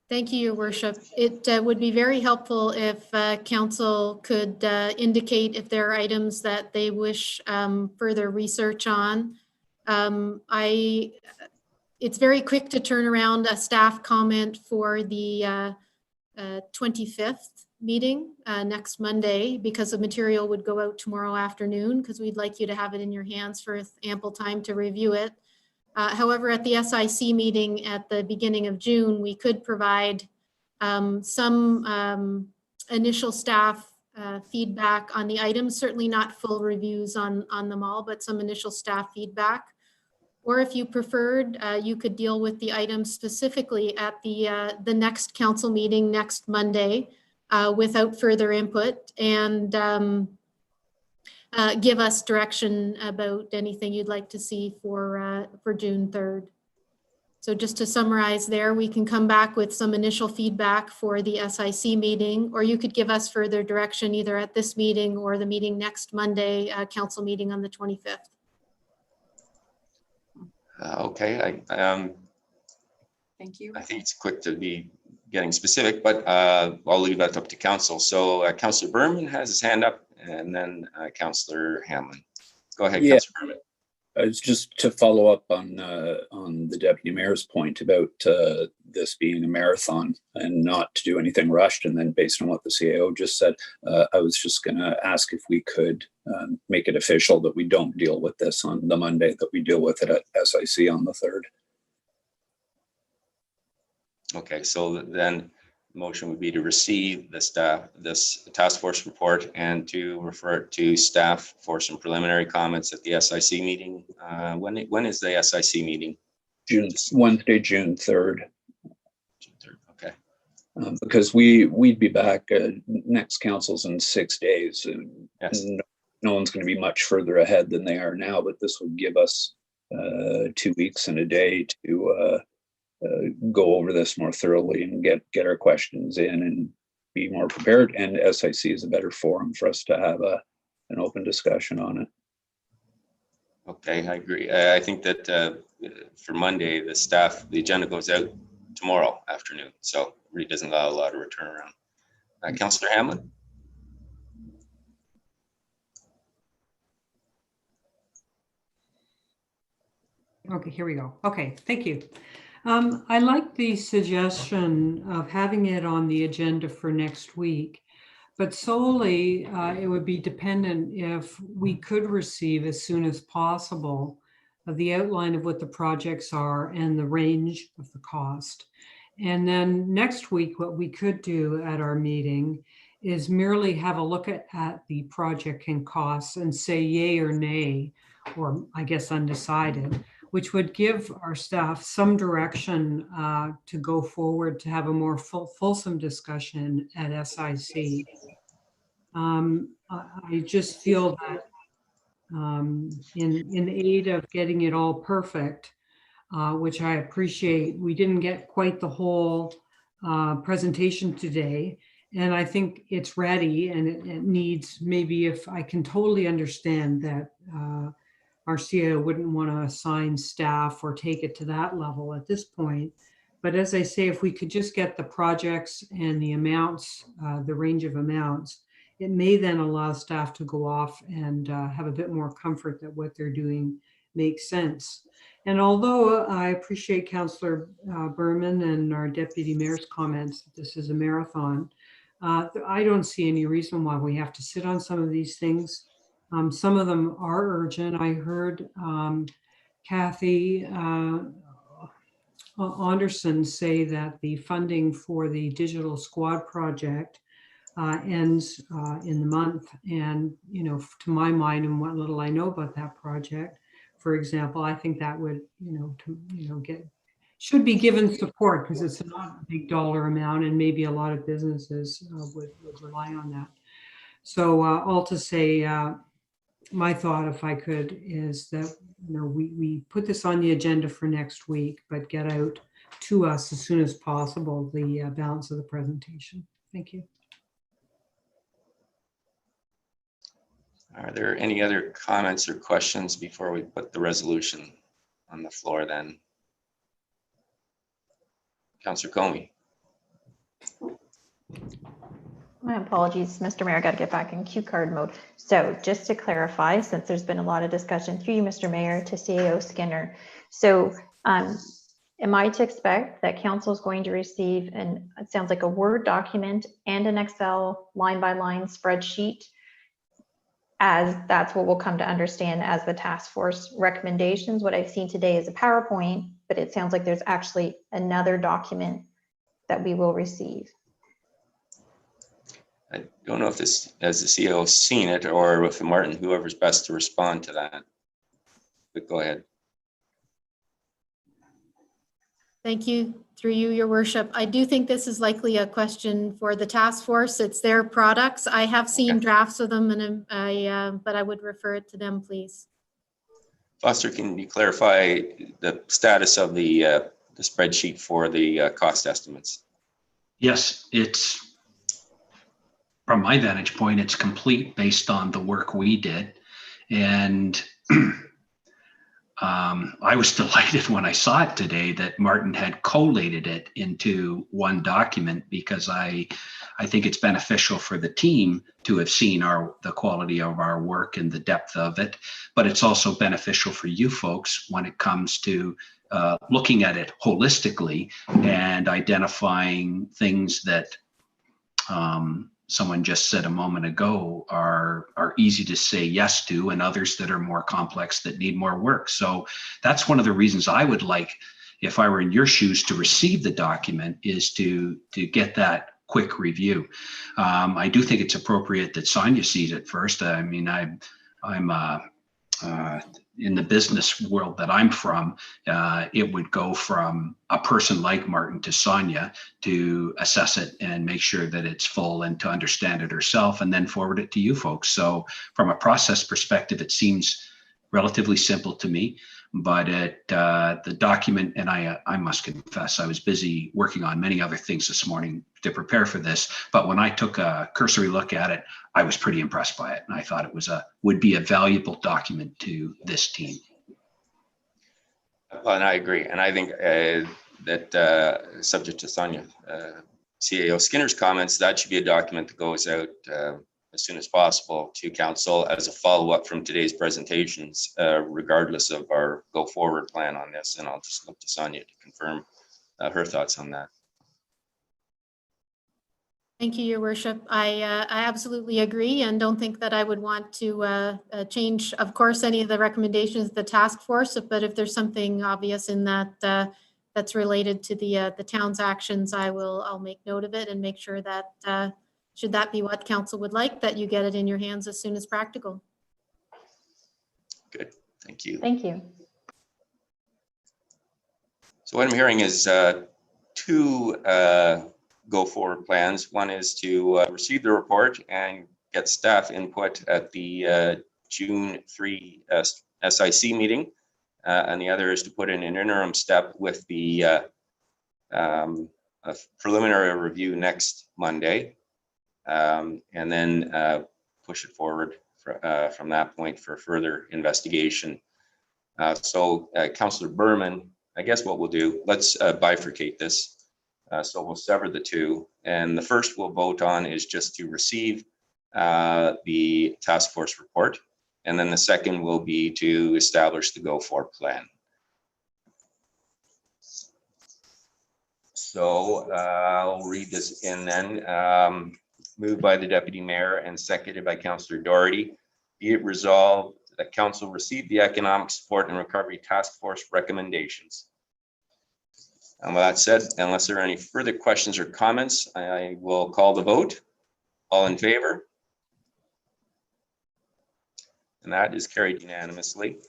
Thank you, Your Worship. It would be very helpful if council could indicate if there are items that they wish further research on. It's very quick to turn around a staff comment for the 25th meeting next Monday, because the material would go out tomorrow afternoon, because we'd like you to have it in your hands for ample time to review it. However, at the SIC meeting at the beginning of June, we could provide some initial staff feedback on the items, certainly not full reviews on them all, but some initial staff feedback. Or if you preferred, you could deal with the items specifically at the next council meeting next Monday without further input, and give us direction about anything you'd like to see for June 3rd. So just to summarize there, we can come back with some initial feedback for the SIC meeting, or you could give us further direction either at this meeting or the meeting next Monday, council meeting on the 25th. Okay, Thank you. I think it's quick to be getting specific, but I'll leave that up to council. So Councillor Berman has his hand up, and then Councillor Hamlin. Go ahead, Yeah. Councillor Berman. It's just to follow up on the Deputy Mayor's point about this being a marathon and not to do anything rushed. And then based on what the CAO just said, I was just going to ask if we could make it official that we don't deal with this on the Monday, that we deal with it at SIC on the 3rd. Okay, so then the motion would be to receive this task force report and to refer it to staff for some preliminary comments at the SIC meeting. When is the SIC meeting? Wednesday, June 3rd. June 3rd, okay. Because we'd be back, next council's in 6 days. And yes. No one's going to be much further ahead than they are now, but this would give us 2 weeks and a day to go over this more thoroughly and get our questions in and be more prepared. And SIC is a better forum for us to have an open discussion on it. Okay, I agree. I think that for Monday, the agenda goes out tomorrow afternoon, so it really doesn't allow a lot of return around. Councillor Hamlin. Okay, here we go. Okay, thank you. I like the suggestion of having it on the agenda for next week, but solely it would be dependent if we could receive as soon as possible the outline of what the projects are and the range of the cost. And then next week, what we could do at our meeting is merely have a look at the project and costs and say yay or nay, or I guess undecided, which would give our staff some direction to go forward to have a more fulsome discussion at SIC. I just feel that in aid of getting it all perfect, which I appreciate, we didn't get quite the whole presentation today. And I think it's ready, and it needs, maybe, if I can totally understand that our CIO wouldn't want to assign staff or take it to that level at this point. But as I say, if we could just get the projects and the amounts, the range of amounts, it may then allow staff to go off and have a bit more comfort that what they're doing makes sense. And although I appreciate Councillor Berman and our Deputy Mayor's comments that this is a marathon, I don't see any reason why we have to sit on some of these things. Some of them are urgent. I heard Kathy Anderson say that the funding for the Digital Squad project ends in the month. And, you know, to my mind and what little I know about that project, for example, I think that would, should be given support, because it's not a big dollar amount, and maybe a lot of businesses would rely on that. So all to say, my thought, if I could, is that we put this on the agenda for next week, but get out to us as soon as possible the balance of the presentation. Thank you. Are there any other comments or questions before we put the resolution on the floor then? Councillor Comey. My apologies, Mr. Mayor, I got to get back in cue card mode. So just to clarify, since there's been a lot of discussion through you, Mr. Mayor, to CAO Skinner. So am I to expect that council is going to receive it sounds like a Word document and an Excel line-by-line spreadsheet, as that's what we'll come to understand as the task force recommendations? What I've seen today is a PowerPoint, but it sounds like there's actually another document that we will receive. I don't know if this, as the CEO, has seen it, or if Martin, whoever's best to respond to that. But go ahead. Thank you. Through you, Your Worship. I do think this is likely a question for the task force. It's their products. I have seen drafts of them, and but I would refer it to them, please. Foster, can you clarify the status of the spreadsheet for the cost estimates? Yes, it's, from my vantage point, it's complete based on the work we did. And I was delighted when I saw it today that Martin had collated it into one document, because I think it's beneficial for the team to have seen the quality of our work and the depth of it, but it's also beneficial for you folks when it comes to looking at it holistically and identifying things that someone just said a moment ago are easy to say yes to, and others that are more complex that need more work. So that's one of the reasons I would like, if I were in your shoes, to receive the document, is to get that quick review. I do think it's appropriate that Sonia sees it first. I mean, I'm in the business world that I'm from, it would go from a person like Martin to Sonia to assess it and make sure that it's full and to understand it herself, and then forward it to you folks. So from a process perspective, it seems relatively simple to me, but the document, and I must confess, I was busy working on many other things this morning to prepare for this, but when I took a cursory look at it, I was pretty impressed by it, and I thought it would be a valuable document to this team. Well, and I agree, and I think that subject to Sonia, CAO Skinner's comments, that should be a document that goes out as soon as possible to council as a follow-up from today's presentations, regardless of our go forward plan on this. And I'll just look to Sonia to confirm her thoughts on that. Thank you, Your Worship. I absolutely agree, and don't think that I would want to change, of course, any of the recommendations of the task force, but if there's something obvious in that that's related to the town's actions, I'll make note of it and make sure that should that be what council would like, that you get it in your hands as soon as practical. Good, thank you. Thank you. So what I'm hearing is two go forward plans. One is to receive the report and get staff input at the June 3 SIC meeting. And the other is to put in an interim step with the preliminary review next Monday. And then push it forward from that point for further investigation. So Councillor Berman, I guess what we'll do, let's bifurcate this. So we'll sever the two. And the first we'll vote on is just to receive the task force report. And then the second will be to establish the go-for plan. So I'll read this in then. Moved by the Deputy Mayor and seconded by Councillor Doherty. Be it resolved that Council receive the Economic Support and Recovery Task Force recommendations. And with that said, unless there are any further questions or comments, I will call the vote. All in favor? And that is carried unanimously.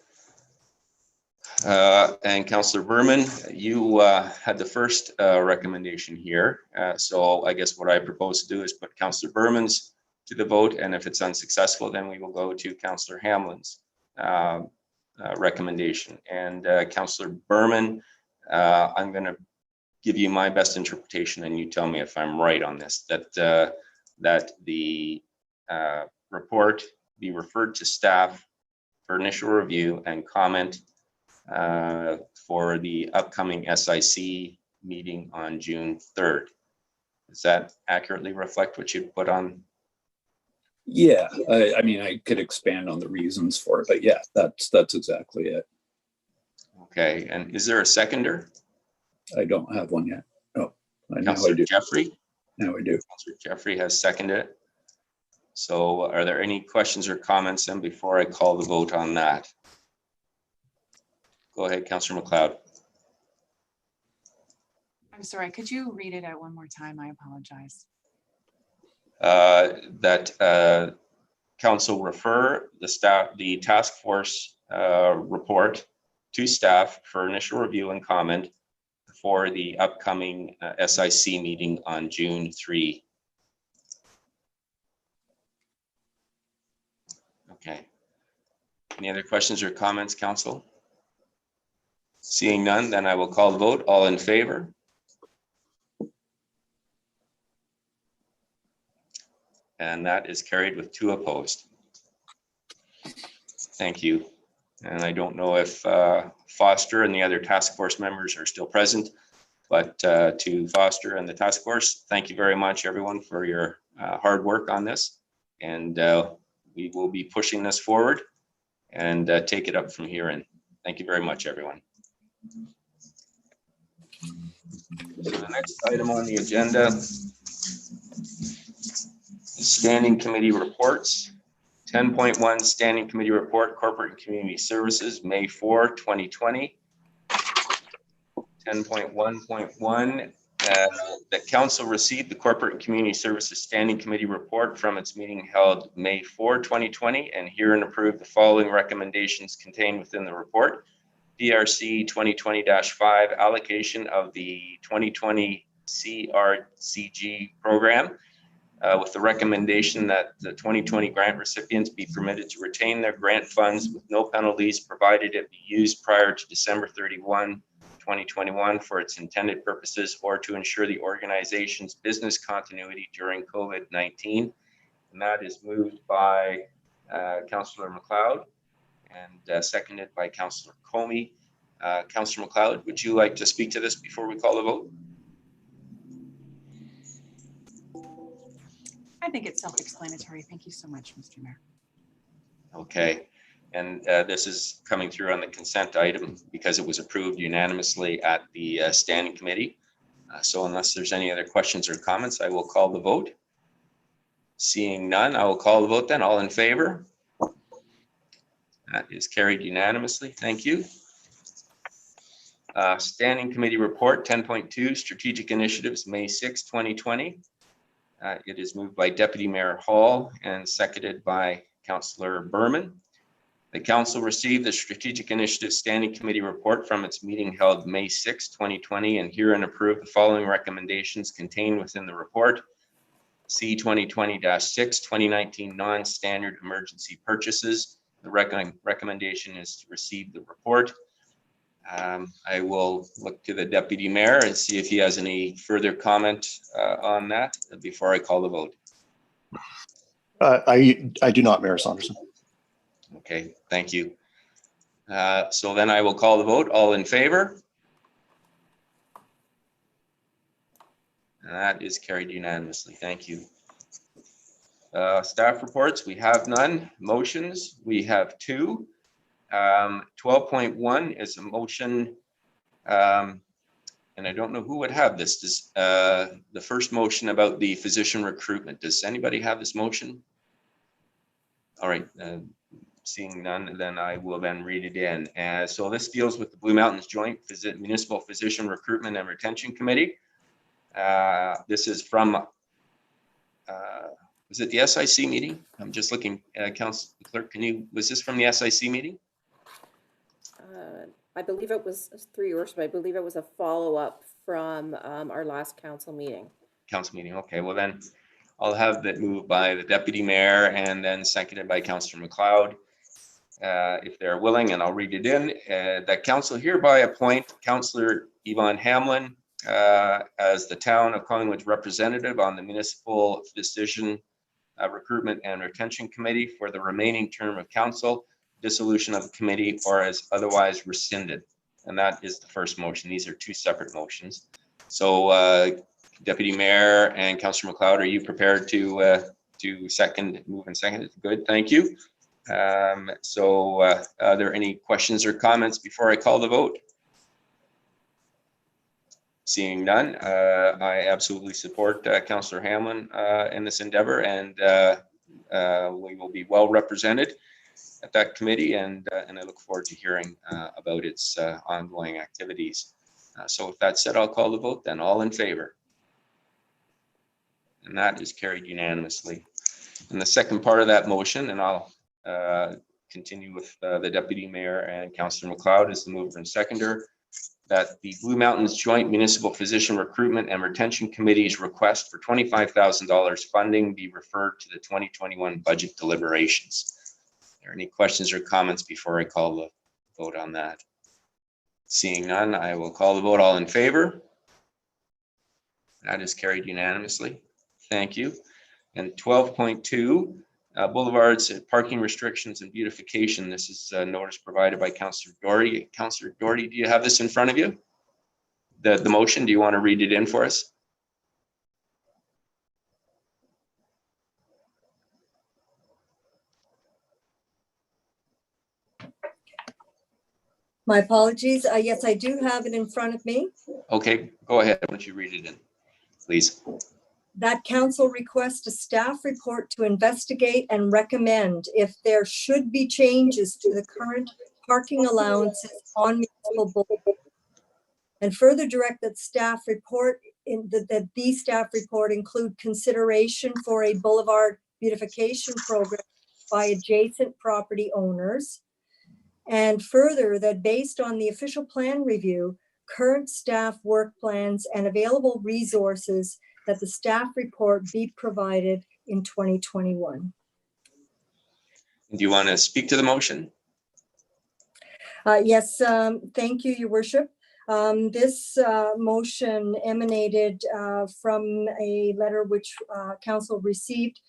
And Councillor Berman, you had the first recommendation here. So I guess what I propose to do is put Councillor Berman's to the vote, and if it's unsuccessful, then we will go to Councillor Hamlin's recommendation. And Councillor Berman, I'm going to give you my best interpretation, and you tell me if I'm right on this, that the report be referred to staff for initial review and comment for the upcoming SIC meeting on June 3rd. Does that accurately reflect what you put on? Yeah, I mean, I could expand on the reasons for it, but yeah, that's exactly it. Okay, and is there a seconder? I don't have one yet. Oh, now I Councillor do. Jeffrey? Now I do. Councillor Jeffrey has seconded it. So are there any questions or comments then before I call the vote on that? Go ahead, Councillor McLeod. I'm sorry, could you read it out one more time? I apologize. That council refer the task force report to staff for initial review and comment for the upcoming SIC meeting on June 3. Okay. Any other questions or comments, council? Seeing none, then I will call the vote. All in favor? And that is carried with 2 opposed. Thank you. And I don't know if Foster and the other task force members are still present, but to Foster and the task force, thank you very much, everyone, for your hard work on this. And we will be pushing this forward and take it up from here in. Thank you very much, everyone. So the next item on the agenda is standing committee reports. 10.1 Standing Committee Report, Corporate and Community Services, May 4, 2020. 10.1.1, that council received the Corporate and Community Services Standing Committee Report from its meeting held May 4, 2020, and hear and approve the following recommendations contained within the report. DRC 2020-5 allocation of the 2020 CRCG program. With the recommendation that the 2020 grant recipients be permitted to retain their grant funds with no penalties, provided it be used prior to December 31, 2021 for its intended purposes or to ensure the organization's business continuity during COVID-19. And that is moved by Councillor McLeod and seconded by Councillor Comey. Councillor McLeod, would you like to speak to this before we call the vote? I think it's self-explanatory. Thank you so much, Mr. Mayor. Okay, and this is coming through on the consent item because it was approved unanimously at the standing committee. So unless there's any other questions or comments, I will call the vote. Seeing none, I will call the vote then. All in favor? That is carried unanimously. Thank you. Standing committee report 10.2 Strategic Initiatives, May 6, 2020. It is moved by Deputy Mayor Hall and seconded by Councillor Berman. The council received the Strategic Initiative Standing Committee report from its meeting held May 6, 2020, and hear and approve the following recommendations contained within the report. C 2020-6 2019 non-standard emergency purchases. The recommendation is to receive the report. I will look to the Deputy Mayor and see if he has any further comment on that before I call the vote. I do not, Mayor Saunderson. Okay, thank you. So then I will call the vote. All in favor? And that is carried unanimously. Thank you. Staff reports, we have none. Motions, we have 2. 12.1 is a motion, and I don't know who would have this. Does the first motion about the physician recruitment. Does anybody have this motion? All right, seeing none, then I will then read it in. So this deals with the Blue Mountains Joint Municipal Physician Recruitment and Retention Committee. This is from, was it the SIC meeting? I'm just looking, Council Clerk, was this from the SIC meeting? I believe it was through your worship. I believe it was a follow-up from our last council meeting. Council meeting. Okay, well then I'll have that moved by the Deputy Mayor and then seconded by Councillor McLeod. If they're willing, and I'll read it in, that council hereby appoint Councillor Yvonne Hamlin as the Town of Collingwood's representative on the Municipal Decision Recruitment and Retention Committee for the remaining term of council, dissolution of the committee, or as otherwise rescinded. And that is the first motion. These are two separate motions. So Deputy Mayor and Councillor McLeod, are you prepared to move and second it? Good, thank you. So are there any questions or comments before I call the vote? Seeing none, I absolutely support Councillor Hamlin in this endeavor, and we will be well represented at that committee, and I look forward to hearing about its ongoing activities. So with that said, I'll call the vote then. All in favor? And that is carried unanimously. And the second part of that motion, and I'll continue with the Deputy Mayor and Councillor McLeod as the mover and seconder, that the Blue Mountains Joint Municipal Physician Recruitment and Retention Committee's request for $25,000 funding be referred to the 2021 budget deliberations. Are there any questions or comments before I call the vote on that? Seeing none, I will call the vote. All in favor? That is carried unanimously. Thank you. And 12.2, boulevards, parking restrictions and beautification. This is a notice provided by Councillor Doherty. Councillor Doherty, do you have this in front of you? The motion, do you want to read it in for us? My apologies. Yes, I do have it in front of me. Okay, go ahead. Why don't you read it in, please? That council requests a staff report to investigate and recommend if there should be changes to the current parking allowances on municipal boulevards. And further direct that staff report that the staff report include consideration for a boulevard beautification program by adjacent property owners. And further, that based on the official plan review, current staff work plans and available resources, that the staff report be provided in 2021. Do you want to speak to the motion? Yes, thank you, Your Worship. This motion emanated from a letter which Council received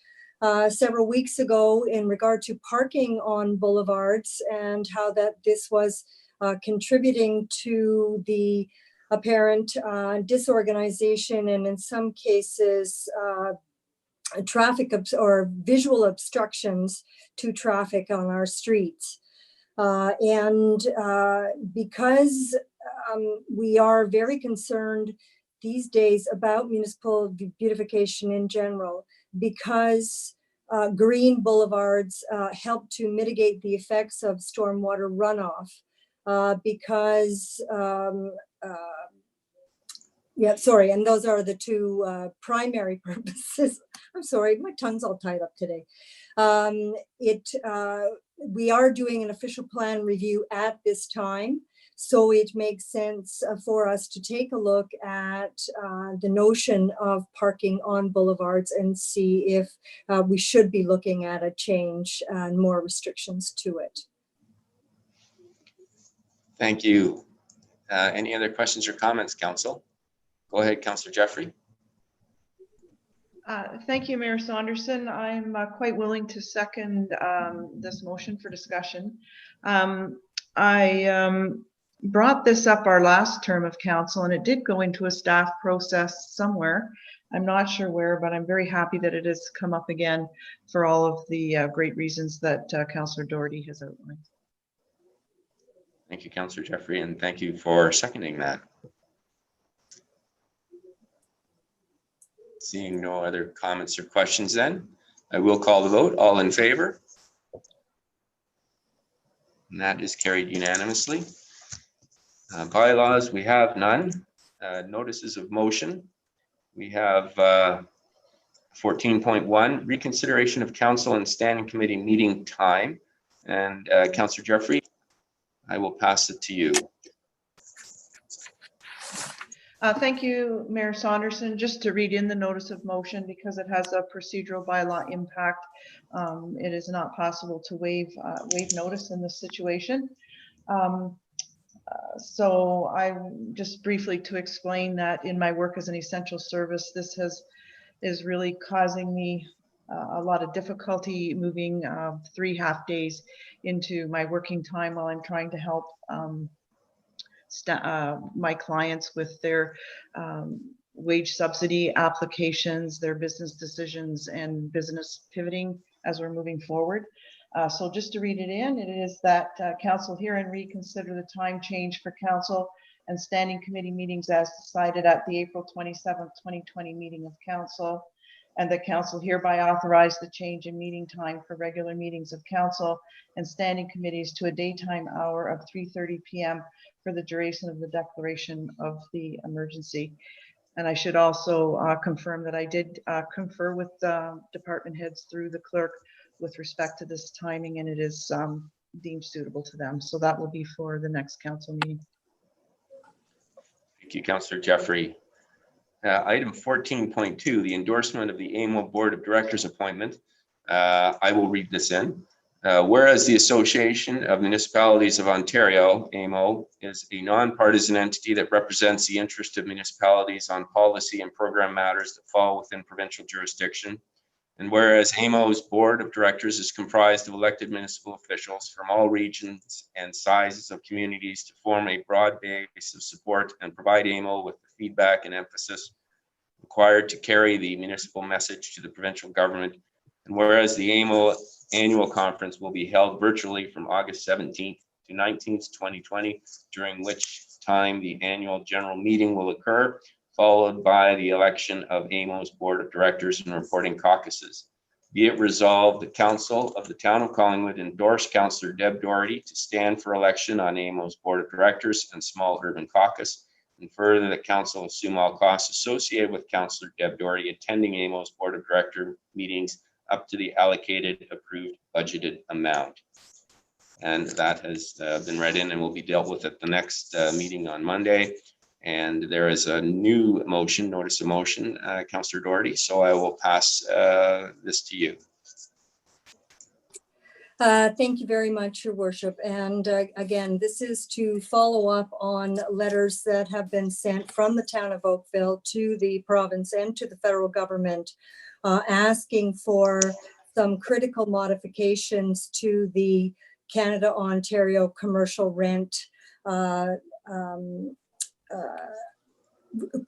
several weeks ago in regard to parking on boulevards, and how that this was contributing to the apparent disorganization and in some cases traffic or visual obstructions to traffic on our streets. Because we are very concerned these days about municipal beautification in general, because green boulevards help to mitigate the effects of stormwater runoff, because and those are the two primary purposes. I'm sorry, my tongue's all tied up today. We are doing an official plan review at this time, so it makes sense for us to take a look at the notion of parking on boulevards and see if we should be looking at a change and more restrictions to it. Thank you. Any other questions or comments, Council? Go ahead, Councillor Jeffrey. Thank you, Mayor Saunderson. I'm quite willing to second this motion for discussion. I brought this up our last term of council, and it did go into a staff process somewhere. I'm not sure where, but I'm very happy that it has come up again for all of the great reasons that Councillor Doherty has outlined. Thank you, Councillor Jeffrey, and thank you for seconding that. Seeing no other comments or questions, then I will call the vote. All in favor? And that is carried unanimously. Bylaws, we have none. Notices of motion. We have 14.1, reconsideration of council and standing committee meeting time. And Councillor Jeffrey, I will pass it to you. Thank you, Mayor Saunderson. Just to read in the notice of motion, because it has a procedural bylaw impact, it is not possible to waive notice in this situation. So I just briefly to explain that in my work as an essential service, this is really causing me a lot of difficulty moving 3 half days into my working time while I'm trying to help my clients with their wage subsidy applications, their business decisions, and business pivoting as we're moving forward. So just to read it in, it is that council hear and reconsider the time change for council and standing committee meetings as decided at the April 27th, 2020 meeting of council, and the council hereby authorize the change in meeting time for regular meetings of council and standing committees to a daytime hour of 3:30 p.m. for the duration of the declaration of the emergency. And I should also confirm that I did confer with department heads through the clerk with respect to this timing, and it is deemed suitable to them. So that will be for the next council meeting. Thank you, Councillor Jeffrey. Item 14.2, the endorsement of the AMO Board of Directors appointment. I will read this in. Whereas the Association of Municipalities of Ontario, AMO, is a nonpartisan entity that represents the interest of municipalities on policy and program matters that fall within provincial jurisdiction. And whereas AMO's Board of Directors is comprised of elected municipal officials from all regions and sizes of communities to form a broad base of support and provide AMO with the feedback and emphasis required to carry the municipal message to the provincial government. And whereas the AMO annual conference will be held virtually from August 17th to 19th, 2020, during which time the annual general meeting will occur, followed by the election of AMO's Board of Directors and reporting caucuses. Be it resolved, the Council of the Town of Collingwood endorse Councillor Deb Doherty to stand for election on AMO's Board of Directors and Small Urban Caucus, and further the Council assume all costs associated with Councillor Deb Doherty attending AMO's Board of Director meetings up to the allocated approved budgeted amount. And that has been read in and will be dealt with at the next meeting on Monday. And there is a new motion, notice of motion, Councillor Doherty. So I will pass this to you. Thank you very much, Your Worship. And again, this is to follow up on letters that have been sent from the town of Oakville to the province and to the federal government, asking for some critical modifications to the Canada-Ontario commercial rent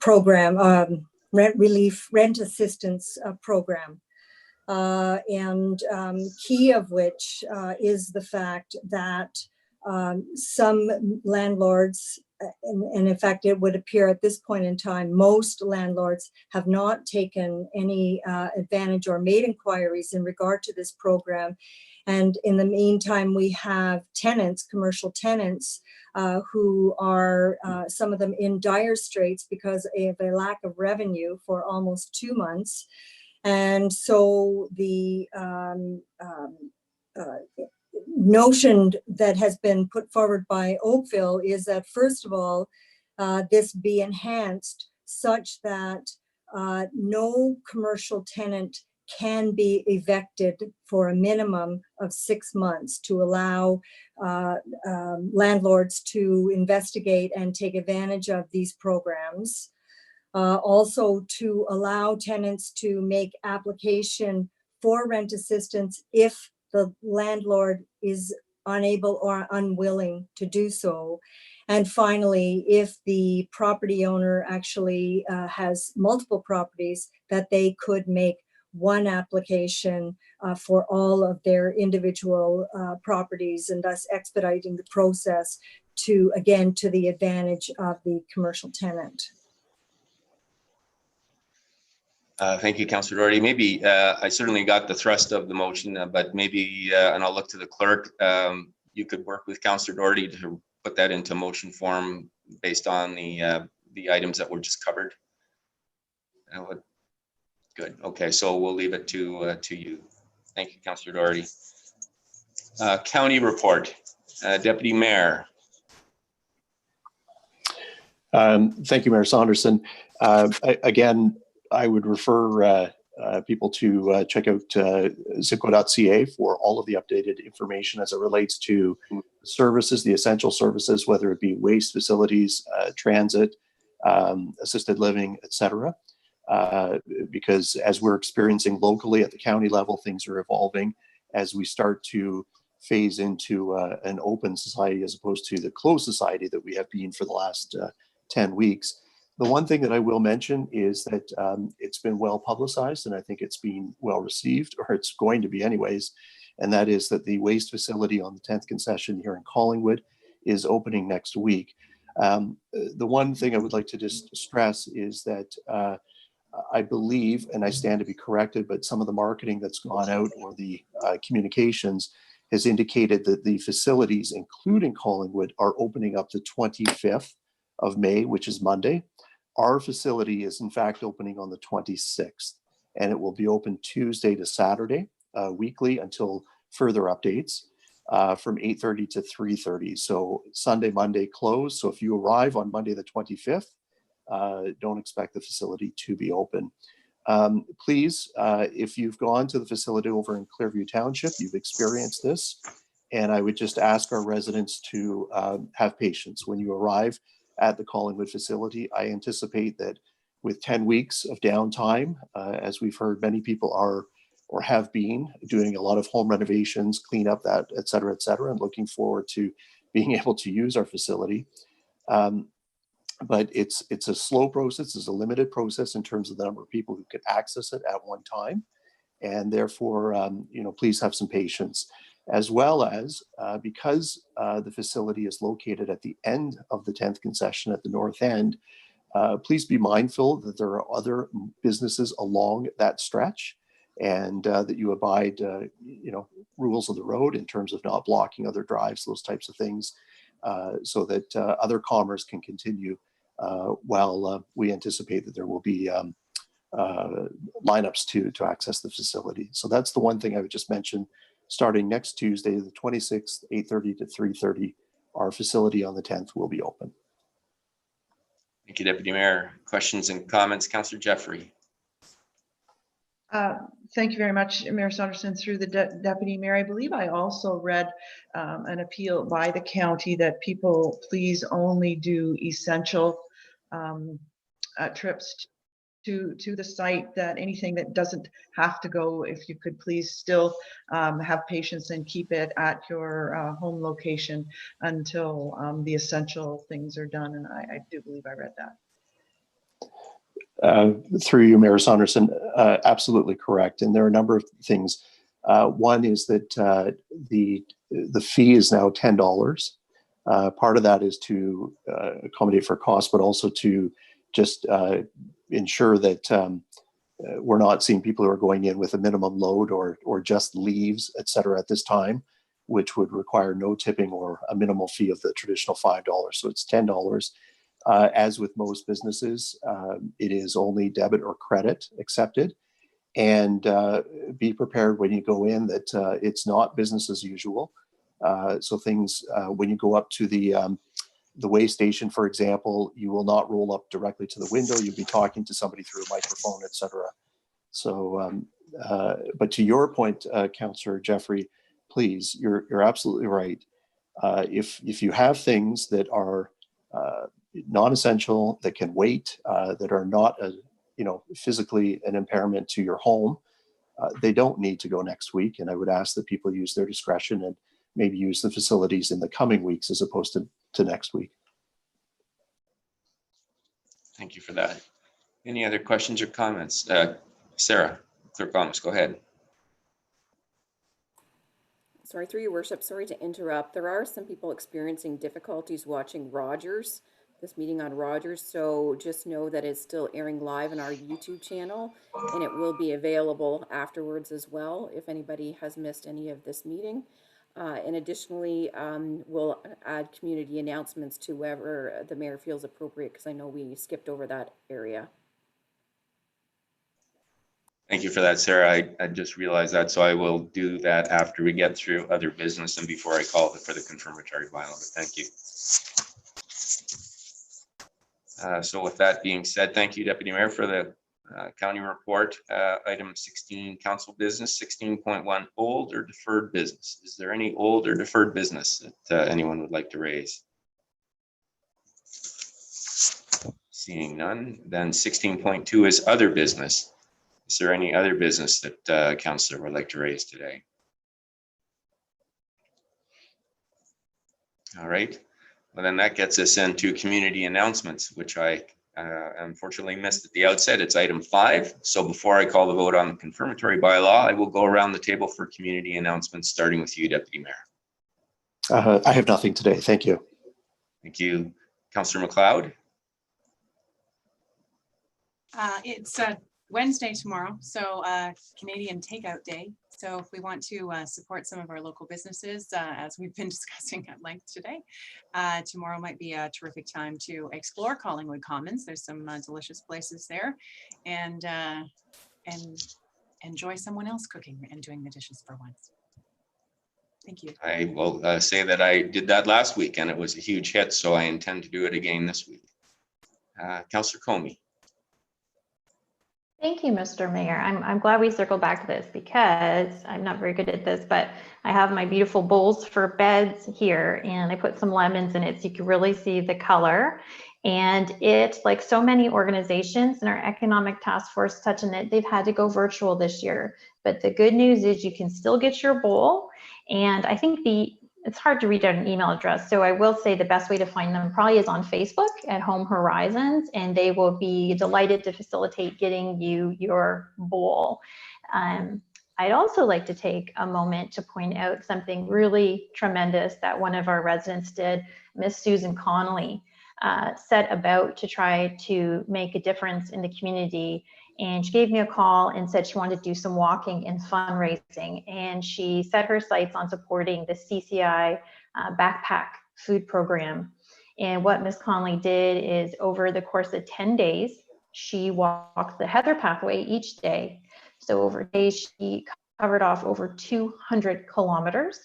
program, rent relief, rent assistance program. And key of which is the fact that some landlords, and in fact, it would appear at this point in time, most landlords have not taken any advantage or made inquiries in regard to this program. And in the meantime, we have tenants, commercial tenants, who are, some of them in dire straits because of a lack of revenue for almost 2 months. And so the notion that has been put forward by Oakville is that, first of all, this be enhanced such that no commercial tenant can be evicted for a minimum of 6 months to allow landlords to investigate and take advantage of these programs. Also to allow tenants to make application for rent assistance if the landlord is unable or unwilling to do so. And finally, if the property owner actually has multiple properties, that they could make one application for all of their individual properties, and thus expediting the process to, again, to the advantage of the commercial tenant. Thank you, Councillor Doherty. Maybe I certainly got the thrust of the motion, but maybe, and I'll look to the clerk, you could work with Councillor Doherty to put that into motion form based on the items that were just covered. Good. Okay, so we'll leave it to you. Thank you, Councillor Doherty. County report, Deputy Mayor. Thank you, Mayor Saunderson. Again, I would refer people to check out simcoe.ca for all of the updated information as it relates to the services, the essential services, whether it be waste facilities, transit, assisted living, etc. Because as we're experiencing locally at the county level, things are evolving as we start to phase into an open society as opposed to the closed society that we have been for the last 10 weeks. The one thing that I will mention is that it's been well publicized, and I think it's been well received, or it's going to be anyways, and that is that the waste facility on the 10th concession here in Collingwood is opening next week. The one thing I would like to just stress is that I believe, and I stand to be corrected, but some of the marketing that's gone out or the communications has indicated that the facilities, including Collingwood, are opening up the 25th of May, which is Monday. Our facility is in fact opening on the 26th, and it will be open Tuesday to Saturday, weekly until further updates, from 8:30 to 3:30. So Sunday, Monday closed. So if you arrive on Monday the 25th, don't expect the facility to be open. Please, if you've gone to the facility over in Clearview Township, you've experienced this, and I would just ask our residents to have patience. When you arrive at the Collingwood facility, I anticipate that with 10 weeks of downtime, as we've heard, many people are or have been doing a lot of home renovations, clean up that, et cetera, and looking forward to being able to use our facility. But it's a slow process, it's a limited process in terms of the number of people who can access it at one time. And therefore, please have some patience, as well as because the facility is located at the end of the 10th concession at the north end, please be mindful that there are other businesses along that stretch, and that you abide, rules of the road in terms of not blocking other drives, those types of things, so that other commerce can continue while we anticipate that there will be lineups to access the facility. So that's the one thing I would just mention. Starting next Tuesday, the 26th, 8:30 to 3:30, our facility on the 10th will be open. Thank you, Deputy Mayor. Questions and comments, Councillor Jeffrey. Thank you very much, Mayor Saunderson. Through the Deputy Mayor, I believe I also read an appeal by the county that people please only do essential trips to the site, that anything that doesn't have to go, if you could please still have patience and keep it at your home location until the essential things are done. And I do believe I read that. Through you, Mayor Saunderson, absolutely correct. And there are a number of things. One is that the fee is now $10. Part of that is to accommodate for cost, but also to just ensure that we're not seeing people who are going in with a minimum load or just leaves, et cetera, at this time, which would require no tipping or a minimal fee of the traditional $5. So it's $10. As with most businesses, it is only debit or credit accepted. And be prepared when you go in that it's not business as usual. So things, when you go up to the weigh station, for example, you will not roll up directly to the window. You'll be talking to somebody through a microphone, et cetera. So, but to your point, Councillor Jeffrey, please, you're absolutely right. If you have things that are non-essential, that can wait, that are not physically an impairment to your home, they don't need to go next week. And I would ask that people use their discretion and maybe use the facilities in the coming weeks as opposed to next week. Thank you for that. Any other questions or comments? Sarah, Clerk Thomas, go ahead. Sorry, through your worship, sorry to interrupt. There are some people experiencing difficulties watching Rogers, this meeting on Rogers. So just know that it's still airing live on our YouTube channel, and it will be available afterwards as well if anybody has missed any of this meeting. And additionally, we'll add community announcements to wherever the mayor feels appropriate, because I know we skipped over that area. Thank you for that, Sarah. I just realized that, so I will do that after we get through other business and before I call for the confirmatory bylaw, but thank you. So with that being said, thank you, Deputy Mayor, for the County report, item 16, council business, 16.1, old or deferred business. Is there any old or deferred business that anyone would like to raise? Seeing none, then 16.2 is other business. Is there any other business that councillor would like to raise today? All right, well then that gets us into community announcements, which I unfortunately missed at the outset. It's item 5. So before I call the vote on the confirmatory bylaw, I will go around the table for community announcements, starting with you, Deputy Mayor. I have nothing today. Thank you. Thank you. Councillor McLeod. It's Wednesday tomorrow, so Canadian Takeout Day. So if we want to support some of our local businesses, as we've been discussing at length today, tomorrow might be a terrific time to explore Collingwood Commons. There's some delicious places there, and enjoy someone else cooking and doing the dishes for once. Thank you. I will say that I did that last week and it was a huge hit, so I intend to do it again this week. Councillor Comey. Thank you, Mr. Mayor. I'm glad we circled back to this because I'm not very good at this, but I have my beautiful bowls for beds here and I put some lemons in it so you can really see the color. And it, like so many organizations in our economic task force touching it, they've had to go virtual this year. But the good news is you can still get your bowl. And I think it's hard to read out an email address. So I will say the best way to find them probably is on Facebook at Home Horizons, and they will be delighted to facilitate getting you your bowl. I'd also like to take a moment to point out something really tremendous that one of our residents did, Miss Susan Connolly, set about to try to make a difference in the community. And she gave me a call and said she wanted to do some walking and fundraising. And she set her sights on supporting the CCI backpack food program. And what Ms. Conley did is over the course of 10 days, she walked the Heather pathway each day. So over days, she covered off over 200 kilometers.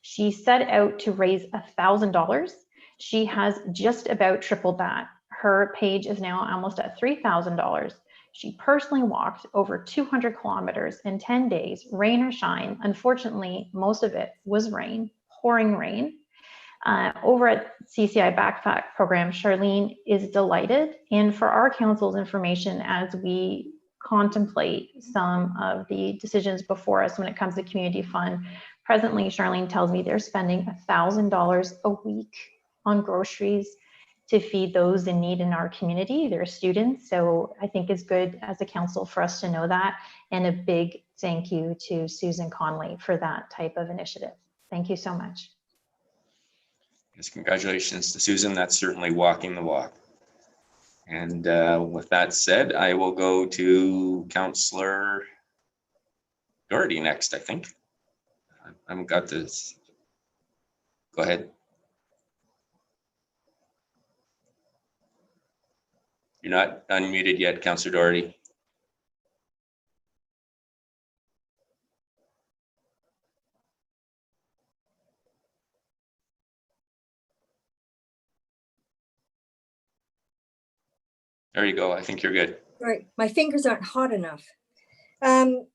She set out to raise $1,000. She has just about tripled that. Her page is now almost at $3,000. She personally walked over 200 kilometers in 10 days, rain or shine. Unfortunately, most of it was rain, pouring rain. Over at CCI Backpack Program, Charlene is delighted. And for our council's information, as we contemplate some of the decisions before us when it comes to community fund, presently, Charlene tells me they're spending $1,000 a week on groceries to feed those in need in our community, their students. So I think it's good as a council for us to know that. And a big thank you to Susan Conley for that type of initiative. Thank you so much. Yes, congratulations to Susan. That's certainly walking the walk. And with that said, I will go to Councillor Doherty next, I think. I haven't got this. Go ahead. You're not unmuted yet, Councillor Doherty. There you go. I think you're good. Right, my fingers aren't hot enough. Thank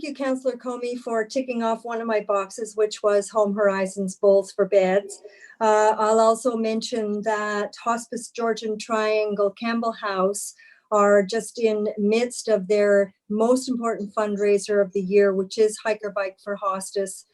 you, Councillor Comey, for ticking off one of my boxes, which was Home Horizons bowls for beds. I'll also mention that Hospice Georgian Triangle Campbell House are just in midst of their most important fundraiser of the year, which is Hiker Bike for Hospice.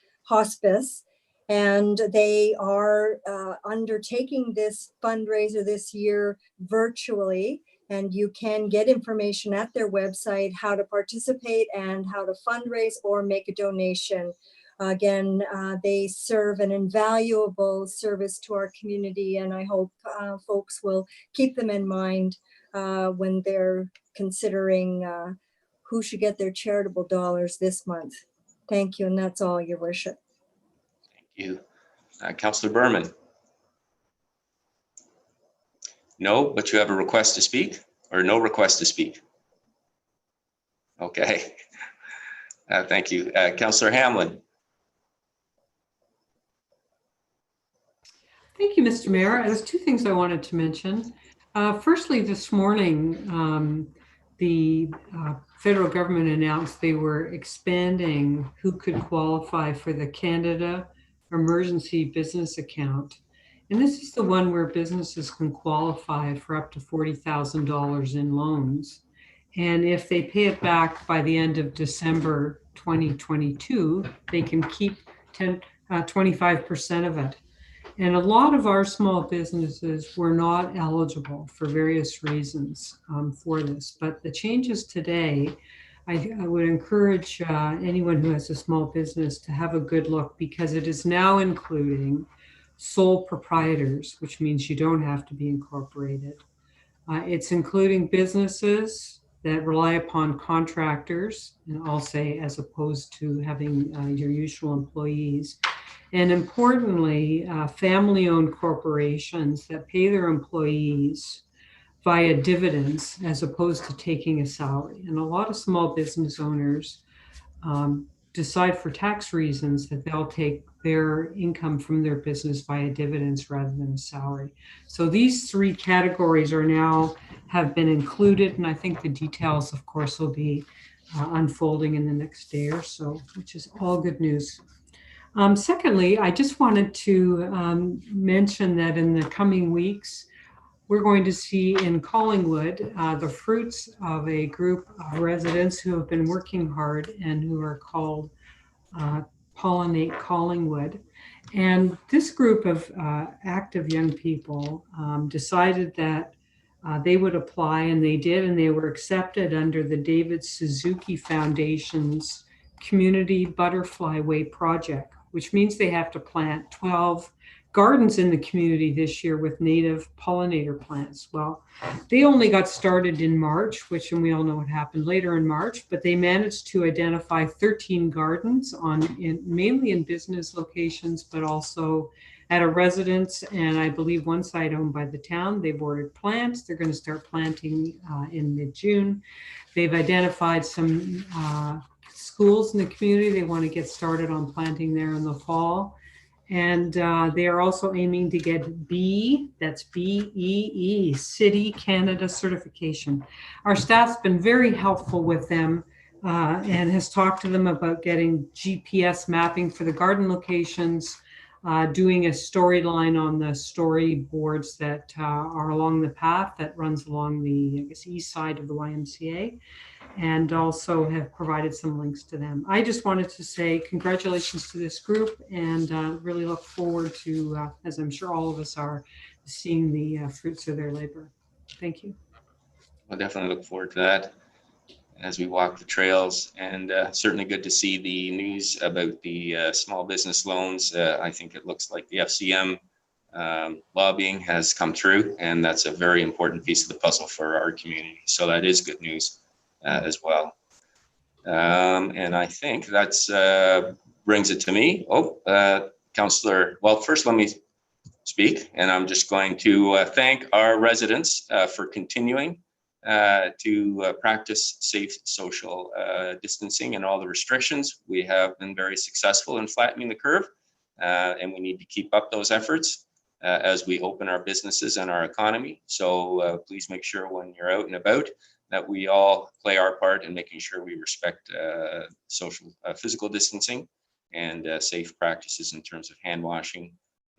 And they are undertaking this fundraiser this year virtually. And you can get information at their website, how to participate and how to fundraise or make a donation. Again, they serve an invaluable service to our community, and I hope folks will keep them in mind when they're considering who should get their charitable dollars this month. Thank you, and that's all, Your Worship. Thank you. Councillor Berman. No, but you have a request to speak, or no request to speak? Okay. Thank you. Councillor Hamlin. Thank you, Mr. Mayor. There's two things I wanted to mention. Firstly, this morning, the federal government announced they were expanding who could qualify for the Canada Emergency Business Account. And this is the one where businesses can qualify for up to $40,000 in loans. And if they pay it back by the end of December 2022, they can keep 25% of it. And a lot of our small businesses were not eligible for various reasons for this. But the changes today, I would encourage anyone who has a small business to have a good look, because it is now including sole proprietors, which means you don't have to be incorporated. It's including businesses that rely upon contractors, and I'll say as opposed to having your usual employees. And importantly, family-owned corporations that pay their employees via dividends as opposed to taking a salary. And a lot of small business owners decide for tax reasons that they'll take their income from their business via dividends rather than a salary. So these three categories are now have been included, and I think the details, of course, will be unfolding in the next day or so, which is all good news. Secondly, I just wanted to mention that in the coming weeks, we're going to see in Collingwood the fruits of a group of residents who have been working hard and who are called Pollinate Collingwood. And this group of active young people decided that they would apply, and they did, and they were accepted under the David Suzuki Foundation's Community Butterfly Way project, which means they have to plant 12 gardens in the community this year with native pollinator plants. Well, they only got started in March, and we all know what happened later in March, but they managed to identify 13 gardens mainly in business locations, but also at a residence, and I believe one site owned by the town. They've ordered plants. They're going to start planting in mid-June. They've identified some schools in the community. They want to get started on planting there in the fall. And they are also aiming to get BEE, that's BEE, City Canada certification. Our staff's been very helpful with them and has talked to them about getting GPS mapping for the garden locations, doing a storyline on the storyboards that are along the path that runs along the, I guess, east side of the YMCA, and also have provided some links to them. I just wanted to say congratulations to this group, and really look forward to, as I'm sure all of us are, seeing the fruits of their labor. Thank you. I'll definitely look forward to that as we walk the trails, and certainly good to see the news about the small business loans. I think it looks like the FCM lobbying has come through, and that's a very important piece of the puzzle for our community. So that is good news as well. And I think that's brings it to me. Councillor, well, first let me speak, and I'm just going to thank our residents for continuing to practice safe social distancing and all the restrictions. We have been very successful in flattening the curve, and we need to keep up those efforts as we open our businesses and our economy. So please make sure when you're out and about that we all play our part in making sure we respect social physical distancing and safe practices in terms of hand washing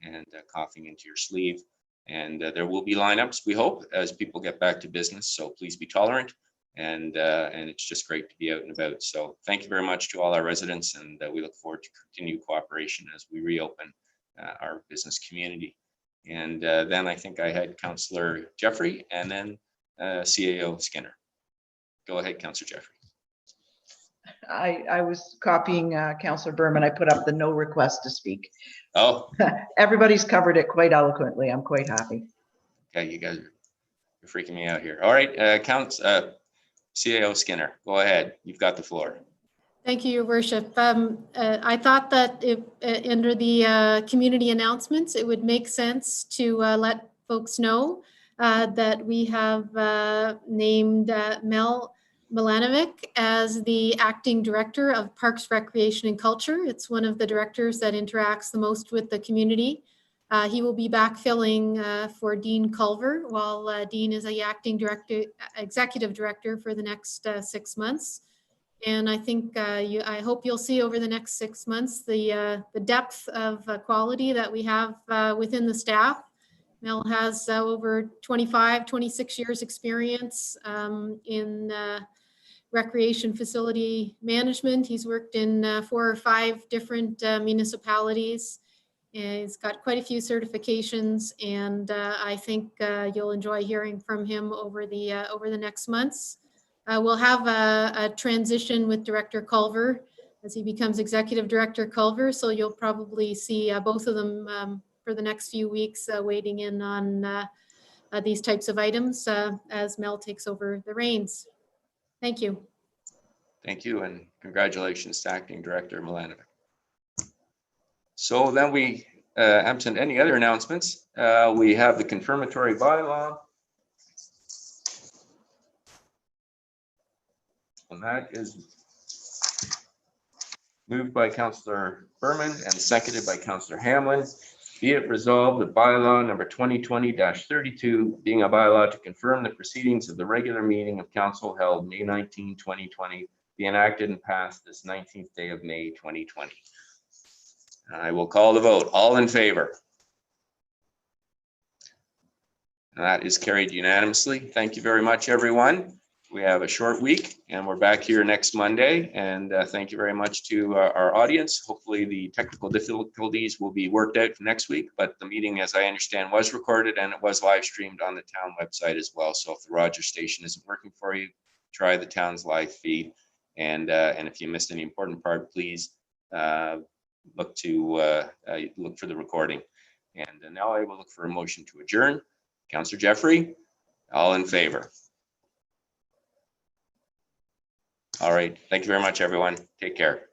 and coughing into your sleeve. And there will be lineups, we hope, as people get back to business. So please be tolerant, and it's just great to be out and about. So thank you very much to all our residents, and we look forward to continued cooperation as we reopen our business community. And then I think I had Councillor Jeffrey, and then CAO Skinner. Go ahead, Councillor Jeffrey. I was copying Councillor Berman. I put up the no request to speak. Oh. Everybody's covered it quite eloquently. I'm quite happy. Okay, you guys are freaking me out here. All right, CAO Skinner, go ahead. You've got the floor. Thank you, Your Worship. I thought that if, under the community announcements, it would make sense to let folks know that we have named Mel Milanovic as the Acting Director of Parks, Recreation and Culture. It's one of the directors that interacts the most with the community. He will be backfilling for Dean Culver while Dean is the acting executive director for the next 6 months. And I think I hope you'll see over the next 6 months the depth of quality that we have within the staff. Mel has over 25, 26 years experience in recreation facility management. He's worked in 4 or 5 different municipalities. And he's got quite a few certifications, and I think you'll enjoy hearing from him over the next months. We'll have a transition with Director Culver as he becomes Executive Director Culver, so you'll probably see both of them for the next few weeks waiting in on these types of items as Mel takes over the reins. Thank you. Thank you, and congratulations to Acting Director Milanovic. So then we, absent any other announcements, we have the confirmatory bylaw. And that is moved by Councillor Berman and seconded by Councillor Hamlin. Be it resolved that bylaw number 2020-32 being a bylaw to confirm the proceedings of the regular meeting of council held May 19, 2020 be enacted and passed this 19th day of May 2020. I will call the vote. All in favor? And that is carried unanimously. Thank you very much, everyone. We have a short week and we're back here next Monday. And thank you very much to our audience. Hopefully the technical difficulties will be worked out for next week, but the meeting, as I understand, was recorded and it was live streamed on the town website as well. So if the Rogers station isn't working for you, try the town's live feed. And if you missed any important part, please look for the recording. And now I will look for a motion to adjourn. Councillor Jeffrey, all in favor? All right. Thank you very much, everyone. Take care.